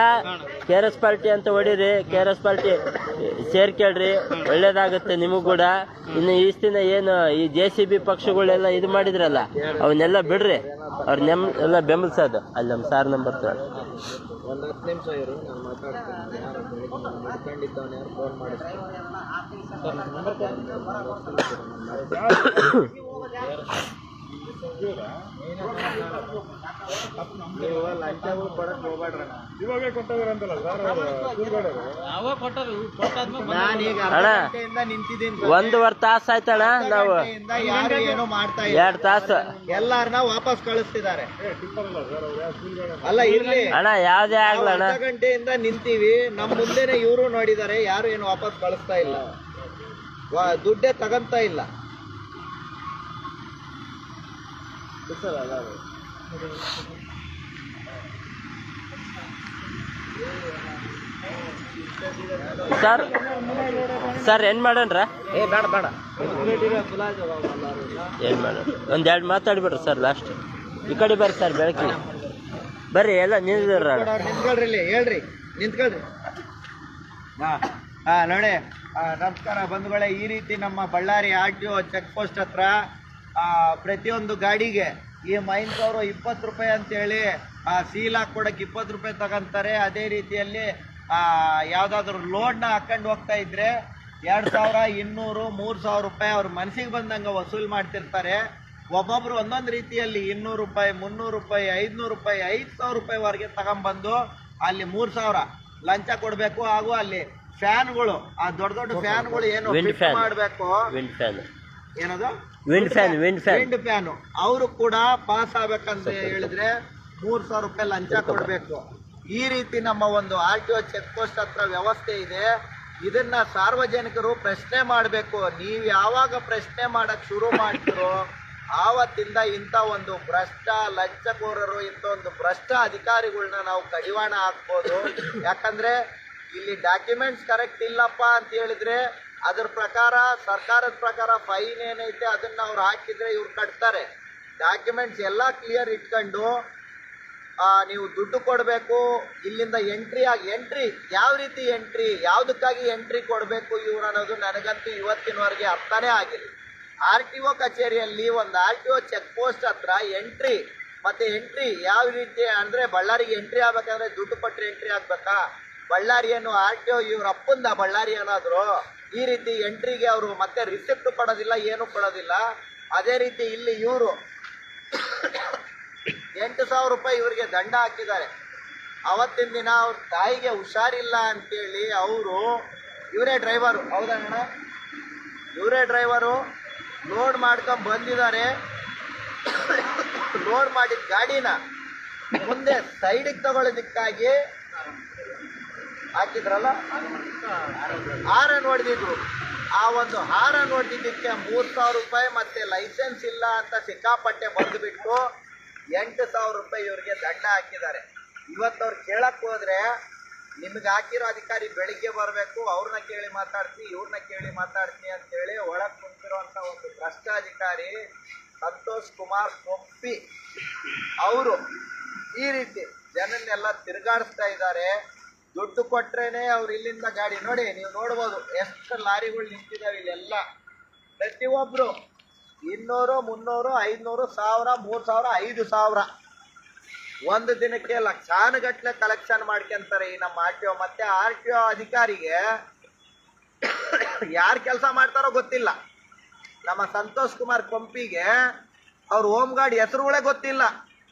KRS ಪಾರ್ಟಿ ಅಂತ ಹೊಡೀರಿ, KRS ಪಾರ್ಟಿ ಸೇರ್ಕೇಳ್ರಿ, ಒಳ್ಳೇದಾಗುತ್ತೆ ನಿಮಗ್ ಕೂಡ. ಇನ್ನು ದಿನ ಏನು ಈ JCB ಪಕ್ಷಗಳೆಲ್ಲ ಇದು ಮಾಡಿದ್ರಲ್ಲ, ಅವನ್ನೆಲ್ಲ ಬಿಡ್ರಿ. ಅವ್ರ ಎಲ್ಲ ಬೆಂಬಲಿಸೋದು. ಅಲ್ಲಿ ನಮ್ಮ ಸಾರ್ ನಂಬರ್ ಒಂದು 10 ನಿಮಿಷ ಇರು, ನಾನು ಮಾತಾಡ್ತೀನಿ. ಯಾರು ಫೋನ್ ಮಾಡಿಸ್ತಾರೆ? ನೀವು ಲಂಚಗಳು ಕೊಡಕ್ ಹೋಗ್ಬೇಡ್ರಿ. ಇವಾಗ ಕೊಟ್ಟವ್ರಂತಲ್ಲ ಸರ್, ಅಣ್ಣ ನಿಂತಿದ್ದೀನಿ. 1.5 ತಾಸು ಆಯ್ತಣ್ಣ. ನಾವು ಯಾರು ಏನು ಮಾಡ್ತಾ ಇಲ್ಲ. 2 ತಾಸು ಎಲ್ಲಾರನ್ನ ವಾಪಸ್ ಕಳಿಸ್ತಿದ್ದಾರೆ. ಅಲ್ಲ ಇರ್ಲಿ ಅಣ್ಣ, ಯಾವ್ದೇ ಆಗ್ಲಣ್ಣ. ಅರ್ಧ ಗಂಟೆಯಿಂದ ನಿಂತೀವಿ, ನಮ್ಮ ಮುಂದೆನೆ ಇವರು ನೋಡಿದ್ದಾರೆ, ಯಾರು ಏನು ವಾಪಸ್ ಕಳಿಸ್ತಾ ಇಲ್ಲ, ದುಡ್ಡೇ ತಗಂತ ಇಲ್ಲ. ಸರ್ ಏನ್ ಮಾಡೋಣ್ರ? ಬೇಡ ಬೇಡ, ಏನ್ ಮಾಡೋಣ? 1-2 ಮಾತಾಡ್ಬಿಡ್ರಿ ಸರ್ ಲಾಸ್ಟ್. ಈ ಕಡೆ ಬರ್ರಿ ಸರ್, ಬೆಳಕಿ ಬರ್ರಿ. ಎಲ್ಲ ನಿಂತ್ಕೊಳ್ರಿ, ಹೇಳ್ರಿ, ನಿಂತ್ಕೊಳ್ರಿ. ನೋಡಿ, ನಮಸ್ಕಾರ ಬಂಧುಗಳೇ. ಈ ರೀತಿ ನಮ್ಮ ಬಳ್ಳಾರಿ RTO ಚೆಕ್ ಪೋಸ್ಟ್ ಹತ್ರ ಪ್ರತಿಯೊಂದು ಗಾಡಿಗೆ ಈ ಮೈನ್ಸ್ ಅವರು 20 ರೂಪಾಯಿ ಅಂತೇಳಿ ಸೀಲ್ ಹಾಕೊಡಕ್ಕೆ 20 ರೂಪಾಯಿ ತಗೊಂತಾರೆ. ಅದೇ ರೀತಿಯಲ್ಲಿ ಯಾವ್ದಾದ್ರು ಲೋಡ್ನ ಹಾಕೊಂಡು ಹೋಗ್ತಾ ಇದ್ರೆ 2,000, 200, 3,000 ರೂಪಾಯಿ ಅವ್ರ ಮನಸ್ಸಿಗೆ ಬಂದಂಗೆ ವಸೂಲ್ ಮಾಡ್ತಿರ್ತಾರೆ. ಒಬ್ಬೊಬ್ರು ಒಂದೊಂದು ರೀತಿಯಲ್ಲಿ 200 ರೂಪಾಯಿ, 300 ರೂಪಾಯಿ, 500 ರೂಪಾಯಿ, 5,000 ರೂಪಾಯಿವರೆಗೆ ತಗೊಂಡ್ಬಂದು ಅಲ್ಲಿ 3,000 ಲಂಚ ಕೊಡಬೇಕು. ಹಾಗೂ ಅಲ್ಲಿ ಫ್ಯಾನ್ಗಳು, ಆ ದೊಡ್ಡ ದೊಡ್ಡ ಫ್ಯಾನ್ಗಳು ಏನು ಮಾಡಬೇಕು, ಏನದು ವಿಂಡ್ ಫ್ಯಾನ್, ಅವರು ಕೂಡ ಪಾಸ್ ಆಗ್ಬೇಕಂತ ಹೇಳಿದ್ರೆ 3,000 ರೂಪಾಯಿ ಲಂಚ ಕೊಡಬೇಕು. ಈ ರೀತಿ ನಮ್ಮ ಒಂದು RTO ಚೆಕ್ ಪೋಸ್ಟ್ ಹತ್ರ ವ್ಯವಸ್ಥೆ ಇದೆ. ಇದನ್ನ ಸಾರ್ವಜನಿಕರು ಪ್ರಶ್ನೆ ಮಾಡಬೇಕು. ನೀವು ಯಾವಾಗ ಪ್ರಶ್ನೆ ಮಾಡಕ್ ಶುರು ಮಾಡ್ತೀರೋ ಆವತ್ತಿಂದ ಇಂಥ ಒಂದು ಭ್ರಷ್ಟ ಲಂಚಕೋರರು, ಇಂಥ ಒಂದು ಭ್ರಷ್ಟ ಅಧಿಕಾರಿಗಳನ್ನ ನಾವು ಕಡಿವಾಣ ಹಾಕ್ಬೋದು. ಯಾಕಂದ್ರೆ ಇಲ್ಲಿ ಡಾಕ್ಯುಮೆಂಟ್ಸ್ ಕರೆಕ್ಟ್ ಇಲ್ಲಪ್ಪ ಅಂತ ಹೇಳಿದ್ರೆ ಅದ್ರ ಪ್ರಕಾರ, ಸರ್ಕಾರದ ಪ್ರಕಾರ ಫೈನ್ ಏನೈತೆ ಅದನ್ನ ಅವ್ರು ಹಾಕಿದ್ರೆ ಇವ್ರು ಕಟ್ತಾರೆ. ಡಾಕ್ಯುಮೆಂಟ್ಸ್ ಎಲ್ಲ ಕ್ಲಿಯರ್ ಇಟ್ಕೊಂಡು ನೀವು ದುಡ್ಡು ಕೊಡಬೇಕು. ಇಲ್ಲಿಂದ ಎಂಟ್ರಿ ಯಾವ ರೀತಿ ಎಂಟ್ರಿ, ಯಾವುದಕ್ಕಾಗಿ ಎಂಟ್ರಿ ಕೊಡಬೇಕು ಇವ್ರು ಅನ್ನೋದು ನನಗಂತೂ ಇವತ್ತಿನವರೆಗೆ ಅರ್ಥನೇ ಆಗಿಲ್ಲ. RTO ಕಚೇರಿಯಲ್ಲಿ ಒಂದು RTO ಚೆಕ್ ಪೋಸ್ಟ್ ಹತ್ರ ಎಂಟ್ರಿ ಯಾವ ರೀತಿ ಅಂದ್ರೆ, ಬಳ್ಳಾರಿಗೆ ಎಂಟ್ರಿ ಆಗ್ಬೇಕಂದ್ರೆ ದುಡ್ಡು ಕೊಟ್ಟರೆ ಎಂಟ್ರಿ ಆಗ್ಬೇಕಾ? ಬಳ್ಳಾರಿ ಏನು RTO ಇವ್ರ ಅಪ್ಪಂದ ಬಳ್ಳಾರಿ ಏನಾದ್ರು? ಈ ರೀತಿ ಎಂಟ್ರಿಗೆ ಅವರು ಮತ್ತೆ ರಿಸಿಪ್ಟ್ ಕೊಡೋದಿಲ್ಲ, ಏನು ಕೊಡೋದಿಲ್ಲ. ಅದೇ ರೀತಿ ಇಲ್ಲಿ ಇವರು 8,000 ರೂಪಾಯಿ ಇವರಿಗೆ ದಂಡ ಹಾಕಿದ್ದಾರೆ. ಅವತ್ತಿನ ದಿನ ಅವ್ರ ತಾಯಿಗೆ ಹುಷಾರಿಲ್ಲ ಅಂತೇಳಿ ಇವರೇ ಡ್ರೈವರು, ಹೌದಣ್ಣ, ಇವರೇ ಡ್ರೈವರು ಲೋಡ್ ಮಾಡ್ಕೊಂಡ್ ಬಂದಿದ್ದಾರೆ. ಲೋಡ್ ಮಾಡಿದ ಗಾಡಿನ ಮುಂದೆ ಸೈಡಿಗೆ ತಗೊಳ್ಳೋದಕ್ಕಾಗಿ ಹಾಕಿದ್ರಲ್ಲ, ಹಾರ ಹೊಡೆದಿದ್ರು. ಆ ಒಂದು ಹಾರ ಹೊಡೆದಿದ್ದಕ್ಕೆ 3,000 ರೂಪಾಯಿ ಮತ್ತೆ ಲೈಸೆನ್ಸ್ ಇಲ್ಲ ಅಂತ ಸಿಕ್ಕಾಪಟ್ಟೆ ಬರೆದುಬಿಟ್ಟು 8,000 ರೂಪಾಯಿ ಇವ್ರಿಗೆ ದಂಡ ಹಾಕಿದ್ದಾರೆ. ಇವತ್ತವ್ರು ಕೇಳಕ್ ಹೋದ್ರೆ ನಿಮ್ಗೆ ಹಾಕಿರೋ ಅಧಿಕಾರಿ ಬೆಳಿಗ್ಗೆ ಬರಬೇಕು, ಅವ್ರನ್ನ ಕೇಳಿ ಮಾತಾಡ್ತೀನಿ, ಇವ್ರನ್ನ ಕೇಳಿ ಮಾತಾಡ್ತೀನಿ ಅಂತೇಳಿ ಒಳಗೆ ಕುಂತಿರೋಂಥ ಒಂದು ಭ್ರಷ್ಟಾಧಿಕಾರಿ ಸಂತೋಷ್ ಕುಮಾರ್ ಕೊಂಪಿ ಅವರು ಈ ರೀತಿ ಜನನ್ನೆಲ್ಲ ತಿರುಗಾಡಿಸ್ತಾ ಇದ್ದಾರೆ. ದುಡ್ಡು ಕೊಟ್ರೇನೆ ಅವ್ರು ಇಲ್ಲಿಂದ ಗಾಡಿ ನೋಡಿ, ನೀವು ನೋಡ್ಬೋದು ಎಷ್ಟು ಲಾರಿಗಳು ನಿಂತಿದ್ದಾವೆ ಇಲ್ಲೆಲ್ಲ. ಪ್ರತಿಯೊಬ್ರು 200, 300, 500, 1000, 3000, 5000 ಒಂದು ದಿನಕ್ಕೆ ಲಕ್ಷಾನುಗಟ್ಲೆ ಕಲೆಕ್ಷನ್ ಮಾಡ್ಕೊಂತಾರೆ ಈ ನಮ್ಮ RTO. ಮತ್ತೆ RTO ಅಧಿಕಾರಿಗೆ ಯಾರು ಕೆಲಸ ಮಾಡ್ತಾರೋ ಗೊತ್ತಿಲ್ಲ. ನಮ್ಮ ಸಂತೋಷ್ ಕುಮಾರ್ ಕೊಂಪಿಗೆ ಅವ್ರ ಹೋಮ್ ಗಾರ್ಡ್ ಹೆಸರುಗಳೇ ಗೊತ್ತಿಲ್ಲ,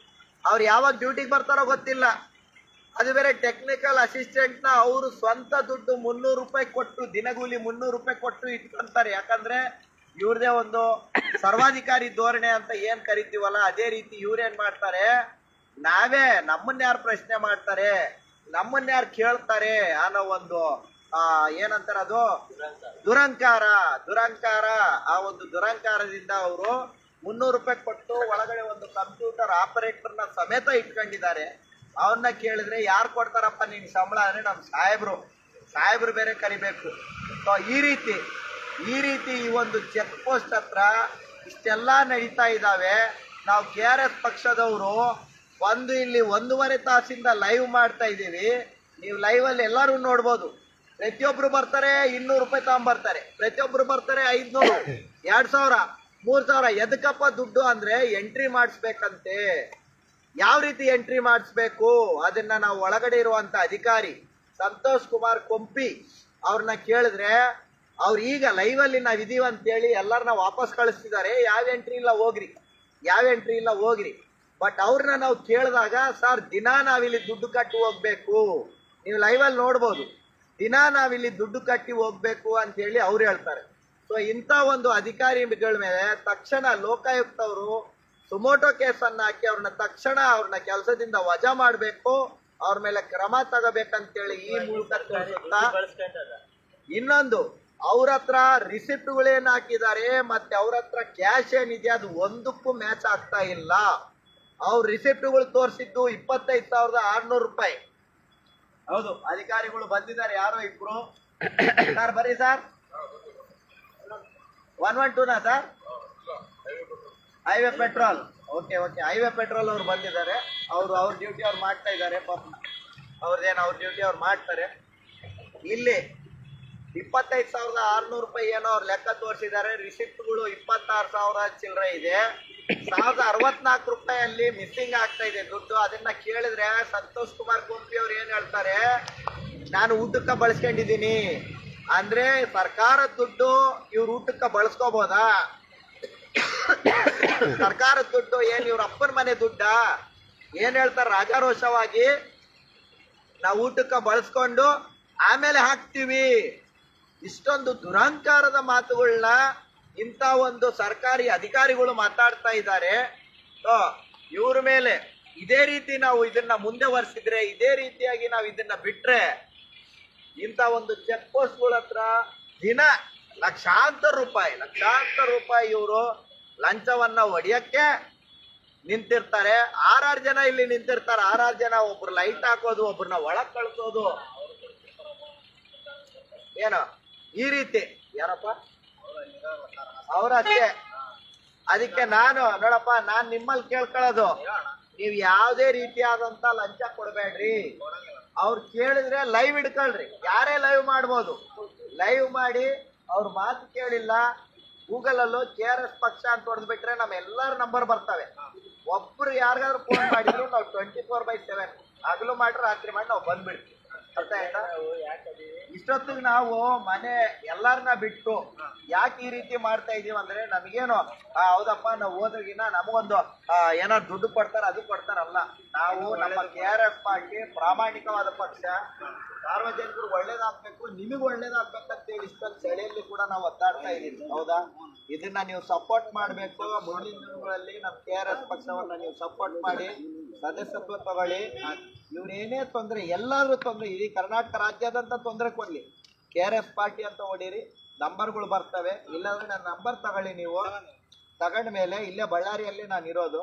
ಅವ್ರು ಯಾವಾಗ ಡ್ಯೂಟಿಗೆ ಬರ್ತಾರೋ ಗೊತ್ತಿಲ್ಲ. ಅದು ಬೇರೆ ಟೆಕ್ನಿಕಲ್ ಅಸಿಸ್ಟೆಂಟ್ನ ಅವರು ಸ್ವಂತ ದುಡ್ಡು 300 ರೂಪಾಯಿ ಕೊಟ್ಟು, ದಿನಗೂಲಿ 300 ರೂಪಾಯಿ ಕೊಟ್ಟು ಇಟ್ಕೊಂತಾರೆ. ಯಾಕಂದ್ರೆ ಇವ್ರದೇ ಒಂದು ಸರ್ವಾಧಿಕಾರಿ ಧೋರಣೆ ಅಂತ ಏನ್ ಕರಿತೀವಲ್ಲ, ಅದೇ ರೀತಿ ಇವ್ರೇನ್ ಮಾಡ್ತಾರೆ, ನಮ್ಮನ್ನ ಯಾರು ಪ್ರಶ್ನೆ ಮಾಡ್ತಾರೆ, ನಮ್ಮನ್ನ ಯಾರು ಕೇಳ್ತಾರೆ ಅನ್ನೋ ಒಂದು ಏನಂತಾರೆ ಅದು ದುರಂಕಾರ. ಆ ಒಂದು ದುರಂಕಾರದಿಂದ ಅವರು 300 ರೂಪಾಯಿ ಕೊಟ್ಟು ಒಳಗಡೆ ಒಂದು ಕಂಪ್ಯೂಟರ್ ಆಪರೇಟರ್ನ ಸಮೇತ ಇಟ್ಕೊಂಡಿದ್ದಾರೆ. ಅವನ್ನ ಕೇಳಿದ್ರೆ ಯಾರು ಕೊಡ್ತಾರಪ್ಪ ನಿನ್ ಸಂಬಳ ಅಂದ್ರೆ ನಮ್ಮ ಸಾಹೇಬ್ರು ಬೇರೆ ಕರಿಬೇಕು. ಸೊ ಈ ರೀತಿ ಈ ಒಂದು ಚೆಕ್ ಪೋಸ್ಟ್ ಹತ್ರ ಇಷ್ಟೆಲ್ಲ ನಡೀತಾ ಇದ್ದಾವೆ. ನಾವು KRS ಪಕ್ಷದವರು ಬಂದು ಇಲ್ಲಿ 1.5 ತಾಸಿಂದ ಲೈವ್ ಮಾಡ್ತಾ ಇದ್ದೀವಿ. ನೀವು ಲೈವಲ್ಲಿ ಎಲ್ಲರೂ ನೋಡ್ಬೋದು. ಪ್ರತಿಯೊಬ್ರು ಬರ್ತಾರೆ 200 ರೂಪಾಯಿ ತಗೊಂಡ್ಬರ್ತಾರೆ, ಪ್ರತಿಯೊಬ್ರು ಬರ್ತಾರೆ 500, 2000, 3000. ಎದಕ್ಕಪ್ಪ ದುಡ್ಡು ಅಂದ್ರೆ ಎಂಟ್ರಿ ಮಾಡಿಸ್ಬೇಕಂತೆ. ಯಾವ ರೀತಿ ಎಂಟ್ರಿ ಮಾಡಿಸ್ಬೇಕು ಅದನ್ನ ನಾವು ಒಳಗಡೆ ಇರುವಂತ ಅಧಿಕಾರಿ ಸಂತೋಷ್ ಕುಮಾರ್ ಕೊಂಪಿ ಅವ್ರನ್ನ ಕೇಳಿದ್ರೆ ಅವ್ರು ಈಗ ಲೈವಲ್ಲಿ ನಾವು ಇದೀವಿ ಅಂತೇಳಿ ಎಲ್ಲರನ್ನ ವಾಪಸ್ ಕಳಿಸ್ತಿದ್ದಾರೆ. ಯಾವ ಎಂಟ್ರಿ ಇಲ್ಲ ಹೋಗ್ರಿ. ಬಟ್ ಅವ್ರನ್ನ ನಾವು ಕೇಳಿದಾಗ ಸರ್ ದಿನ ನಾವಿಲ್ಲಿ ದುಡ್ಡು ಕಟ್ಟಿ ಹೋಗ್ಬೇಕು, ನೀವು ಲೈವಲ್ಲಿ ನೋಡ್ಬೋದು, ದಿನ ನಾವಿಲ್ಲಿ ದುಡ್ಡು ಕಟ್ಟಿ ಹೋಗ್ಬೇಕು ಅಂತೇಳಿ ಅವ್ರು ಹೇಳ್ತಾರೆ. ಸೊ ಇಂಥ ಒಂದು ಅಧಿಕಾರಿಗಳ ಮೇಲೆ ತಕ್ಷಣ ಲೋಕಾಯುಕ್ತ ಅವರು ಸುಮೋಟೋ ಕೇಸನ್ನ ಹಾಕಿ ಅವ್ರನ್ನ ಕೆಲಸದಿಂದ ವಜಾ ಮಾಡಬೇಕು, ಅವ್ರ ಮೇಲೆ ಕ್ರಮ ತಗೋಬೇಕಂತೇಳಿ ಈ ಮೂಲಕ ತಿಳಿಸುತ್ತಾ, ಇನ್ನೊಂದು ಅವ್ರ ಹತ್ರ ರಿಸಿಪ್ಟ್ಗಳೇನ್ ಹಾಕಿದ್ದಾರೆ ಮತ್ತೆ ಅವ್ರ ಹತ್ರ ಕ್ಯಾಶ್ ಏನಿದೆ ಅದು ಒಂದಕ್ಕೂ ಮ್ಯಾಚ್ ಆಗ್ತಾ ಇಲ್ಲ. ಅವ್ರ ರಿಸಿಪ್ಟ್ಗಳು ತೋರಿಸಿದ್ದು 25,600 ರೂಪಾಯಿ. ಹೌದು, ಅಧಿಕಾರಿಗಳು ಬಂದಿದ್ದಾರೆ, ಯಾರೋ ಇಬ್ರು. ಸರ್ ಬರ್ರಿ ಸರ್, 112ನಾ sir? Highway patrol. Okay, highway patrol ಅವ್ರು ಬಂದಿದ್ದಾರೆ. ಅವ್ರ ಡ್ಯೂಟಿ ಅವ್ರು ಮಾಡ್ತಾ ಇದ್ದಾರೆ. ಪಾಪ ಅವ್ರ ಡ್ಯೂಟಿ ಅವ್ರು ಮಾಡ್ತಾರೆ. ಇಲ್ಲಿ 25,600 ರೂಪಾಯಿ ಏನೋ ಅವ್ರು ಲೆಕ್ಕ ತೋರಿಸಿದ್ದಾರೆ. ರಿಸಿಪ್ಟ್ಗಳು 26,000 ಚಿಲ್ಲರೆ ಇದೆ. 1,064 ರೂಪಾಯಲ್ಲಿ ಮಿಸ್ಸಿಂಗ್ ಆಗ್ತಾ ಇದೆ ದುಡ್ಡು. ಅದನ್ನ ಕೇಳಿದ್ರೆ ಸಂತೋಷ್ ಕುಮಾರ್ ಕೊಂಪಿ ಅವ್ರು ಏನ್ ಹೇಳ್ತಾರೆ, ನಾನು ಊಟಕ್ಕೆ ಬಳಸ್ಕೊಂಡಿದ್ದೀನಿ ಅಂದ್ರೆ ಸರ್ಕಾರದ ದುಡ್ಡು ಇವ್ರ ಊಟಕ್ಕೆ ಬಳಸ್ಕೋಬೋದಾ? ಸರ್ಕಾರದ ದುಡ್ಡು ಏನ್ ಇವ್ರ ಅಪ್ಪನ ಮನೆ ದುಡ್ಡ? ಏನ್ ಹೇಳ್ತಾರೆ ರಾಜಾರೋಷವಾಗಿ, ನಾವು ಊಟಕ್ಕೆ ಬಳಸ್ಕೊಂಡು ಆಮೇಲೆ ಹಾಕ್ತೀವಿ. ಇಷ್ಟೊಂದು ದುರಂಕಾರದ ಮಾತುಗಳನ್ನ ಇಂಥ ಒಂದು ಸರ್ಕಾರಿ ಅಧಿಕಾರಿಗಳು ಮಾತಾಡ್ತಾ ಇದ್ದಾರೆ. ಇವ್ರ ಮೇಲೆ ಇದೇ ರೀತಿ ನಾವು ಇದನ್ನ ಮುಂದೆ ವರ್ಸಿದ್ರೆ, ಇದೇ ರೀತಿಯಾಗಿ ನಾವು ಇದನ್ನ ಬಿಟ್ರೆ, ಇಂಥ ಒಂದು ಚೆಕ್ ಪೋಸ್ಟ್ಗಳ ಹತ್ರ ದಿನ ಲಕ್ಷಾಂತರ ರೂಪಾಯಿ ಇವರು ಲಂಚವನ್ನ ಹೊಡಿಯಕ್ಕೆ ನಿಂತಿರ್ತಾರೆ. 6 ಜನ ಇಲ್ಲಿ ನಿಂತಿರ್ತಾರೆ. 6 ಜನ, ಒಬ್ರು ಲೈಟ್ ಹಾಕೋದು, ಒಬ್ರನ್ನ ಒಳಗ್ ಕಳ್ಸೋದು, ಏನೋ ಈ ರೀತಿ. ಯಾರಪ್ಪ ಅವರಷ್ಟೇ. ಅದಕ್ಕೆ ನೋಡಪ್ಪ, ನಾನ್ ನಿಮ್ಮಲ್ಲಿ ಕೇಳ್ಕೊಳ್ಳೋದು, ನೀವು ಯಾವುದೇ ರೀತಿಯಾದಂತ ಲಂಚ ಕೊಡಬೇಡ್ರಿ. ಅವ್ರು ಕೇಳಿದ್ರೆ ಲೈವ್ ಇಡ್ಕೊಳ್ರಿ, ಯಾರೇ ಲೈವ್ ಮಾಡ್ಬೋದು. ಲೈವ್ ಮಾಡಿ ಅವ್ರ ಮಾತು ಕೇಳಿಲ್ಲ, ಗೂಗಲ್ ಅಲ್ಲೂ KRS ಪಕ್ಷ ಅಂತ ಹೊಡೆದ್ಬಿಟ್ರೆ ನಮ್ಮ ಎಲ್ಲರ ನಂಬರ್ ಬರ್ತವೆ. ಒಬ್ರು ಯಾರಿಗಾದ್ರೂ ಫೋನ್ ಮಾಡಿದ್ರು ನಾವು 24/7 ಹಗಲು ಮಾಡಿ ರಾತ್ರಿ ಮಾಡಿ ನಾವು ಬಂದ್ಬಿಡ್ತೀವಿ. ಅರ್ಥ ಆಯ್ತಾ? ಇಷ್ಟೊತ್ತಿಗೆ ನಾವು ಮನೆ ಎಲ್ಲರನ್ನ ಬಿಟ್ಟು ಯಾಕೆ ಈ ರೀತಿ ಮಾಡ್ತಾ ಇದೀವಿ ಅಂದ್ರೆ, ನಮಗೇನು ಹೌದಪ್ಪ ನಾವು ಹೋದ್ರಿಗಿನ ನಮಗೊಂದು ಏನಾದ್ರು ದುಡ್ಡು ಕೊಡ್ತಾರೆ, ಅದು ಕೊಡ್ತಾರಲ್ಲ. ನಾವು ನಮ್ಮ KRS ಪಾರ್ಟಿ ಪ್ರಾಮಾಣಿಕವಾದ ಪಕ್ಷ, ಸಾರ್ವಜನಿಕರು ಒಳ್ಳೇದಾಗ್ಬೇಕು, ನಿಮಗೆ ಒಳ್ಳೇದಾಗ್ಬೇಕಂತೇಳಿ ಇಷ್ಟೊಂದು ಸೆಳೆಯಲ್ಲಿ ಕೂಡ ನಾವು ಒತ್ತಾಡ್ತಾ ಇದೀವಿ. ಹೌದಾ? ಇದನ್ನ ನೀವು ಸಪೋರ್ಟ್ ಮಾಡ್ಬೇಕು. ಮುಂದಿನ ದಿನಗಳಲ್ಲಿ ನಮ್ಮ KRS ಪಕ್ಷವನ್ನ ನೀವು ಸಪೋರ್ಟ್ ಮಾಡಿ. ಸದಸ್ಯತ್ವ ತಗೊಳ್ಳಿ. ಇವ್ರೇನೇ ತೊಂದರೆ, ಎಲ್ಲಾದ್ರೂ ತೊಂದರೆ, ಇಡೀ ಕರ್ನಾಟಕ ರಾಜ್ಯಾದ್ಯಂತ ತೊಂದರೆ ಕೊಡ್ಲಿ, KRS ಪಾರ್ಟಿ ಅಂತ ಹೊಡೀರಿ, ನಂಬರ್ಗಳು ಬರ್ತವೆ. ಇಲ್ಲಾಂದ್ರೆ ನನ್ನ ನಂಬರ್ ತಗೊಳ್ಳಿ. ನೀವು ತಗೊಂಡ ಮೇಲೆ ಇಲ್ಲೇ ಬಳ್ಳಾರಿಯಲ್ಲಿ ನಾನು ಇರೋದು,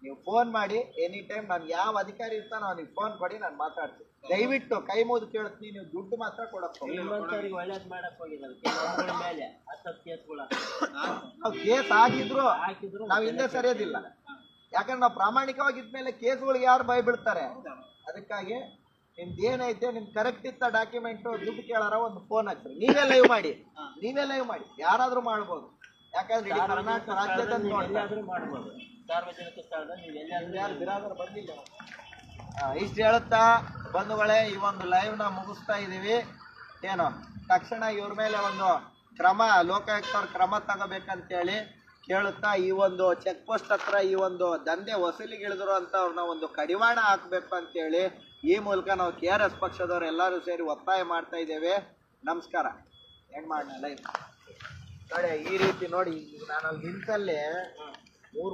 ನೀವು ಫೋನ್ ಮಾಡಿ ಎನಿ ಟೈಮ್. ನಾನು ಯಾವ ಅಧಿಕಾರಿ ಇರ್ತಾನೋ ಅವ್ನಿಗೆ ಫೋನ್ ಮಾಡಿ ನಾನು ಮಾತಾಡ್ತೀನಿ. ದಯವಿಟ್ಟು ಕೈ ಮುಗಿದು ಕೇಳ್ತೀನಿ, ನೀವು ದುಡ್ಡು ಮಾತ್ರ ಕೊಡಕ್ಕೆ ಒಳ್ಳೇದ್ ಮಾಡಕ್ ಹೋಗಿದ್ದಾರೆ ಮೇಲೆ ನಾವು ಕೇಸ್ ಆಗಿದ್ರು ನಾವು ಹಿಂದೆ ಸರಿಯೋದಿಲ್ಲ. ಯಾಕಂದ್ರೆ ನಾವು ಪ್ರಾಮಾಣಿಕವಾಗಿದ್ಮೇಲೆ ಕೇಸ್ಗಳಿಗೆ ಯಾರು ಭಯ ಬೀಳ್ತಾರೆ. ಅದಕ್ಕಾಗಿ ನಿಮ್ದು ಏನೈತೆ, ನಿಮ್ದು ಕರೆಕ್ಟ್ ಇತ್ತ ಡಾಕ್ಯುಮೆಂಟ್, ದುಡ್ಡು ಕೇಳಾರ ಒಂದು ಫೋನ್ ಹಚ್ಚಿರಿ. ನೀವೇ ಲೈವ್ ಮಾಡಿ, ಯಾರಾದ್ರೂ ಮಾಡ್ಬೋದು. ಯಾಕಂದ್ರೆ ಇಡೀ ಕರ್ನಾಟಕ ರಾಜ್ಯದಲ್ಲಿ ಮಾಡ್ಬೋದು, ಸಾರ್ವಜನಿಕ ಸ್ಥಳದಲ್ಲಿ ಯಾರು ಬಿರಾದರ್ ಬಂದಿಲ್ಲ. ಇಷ್ಟು ಹೇಳುತ್ತಾ ಬಂಧುಗಳೇ, ಈ ಒಂದು ಲೈವ್ ನ ಮುಗಿಸ್ತಾ ಇದೀವಿ. ಏನು ತಕ್ಷಣ ಇವ್ರ ಮೇಲೆ ಒಂದು ಕ್ರಮ, ಲೋಕಾಯುಕ್ತವ್ರ ಕ್ರಮ ತಗೋಬೇಕಂತೇಳಿ ಕೇಳುತ್ತಾ, ಈ ಒಂದು ಚೆಕ್ ಪೋಸ್ಟ್ ಹತ್ರ ಈ ಒಂದು ದಂಧೆ ವಸೂಲಿಗಿಳಿದ್ರು ಅಂತ ಅವ್ರನ್ನ ಒಂದು ಕಡಿವಾಣ ಹಾಕ್ಬೇಕು ಅಂತೇಳಿ ಈ ಮೂಲಕ ನಾವು KRS ಪಕ್ಷದವ್ರು ಎಲ್ಲರೂ ಸೇರಿ ಒತ್ತಾಯ ಮಾಡ್ತಾ ಇದ್ದೇವೆ. ನಮಸ್ಕಾರ. ಹೆಂಗ್ ಮಾಡೋಣ ಲೈವ್ ನೋಡಿ, ಈ ರೀತಿ ನೋಡಿ, ನಾನು ಅಲ್ಲಿ ನಿಂತಲ್ಲೇ 3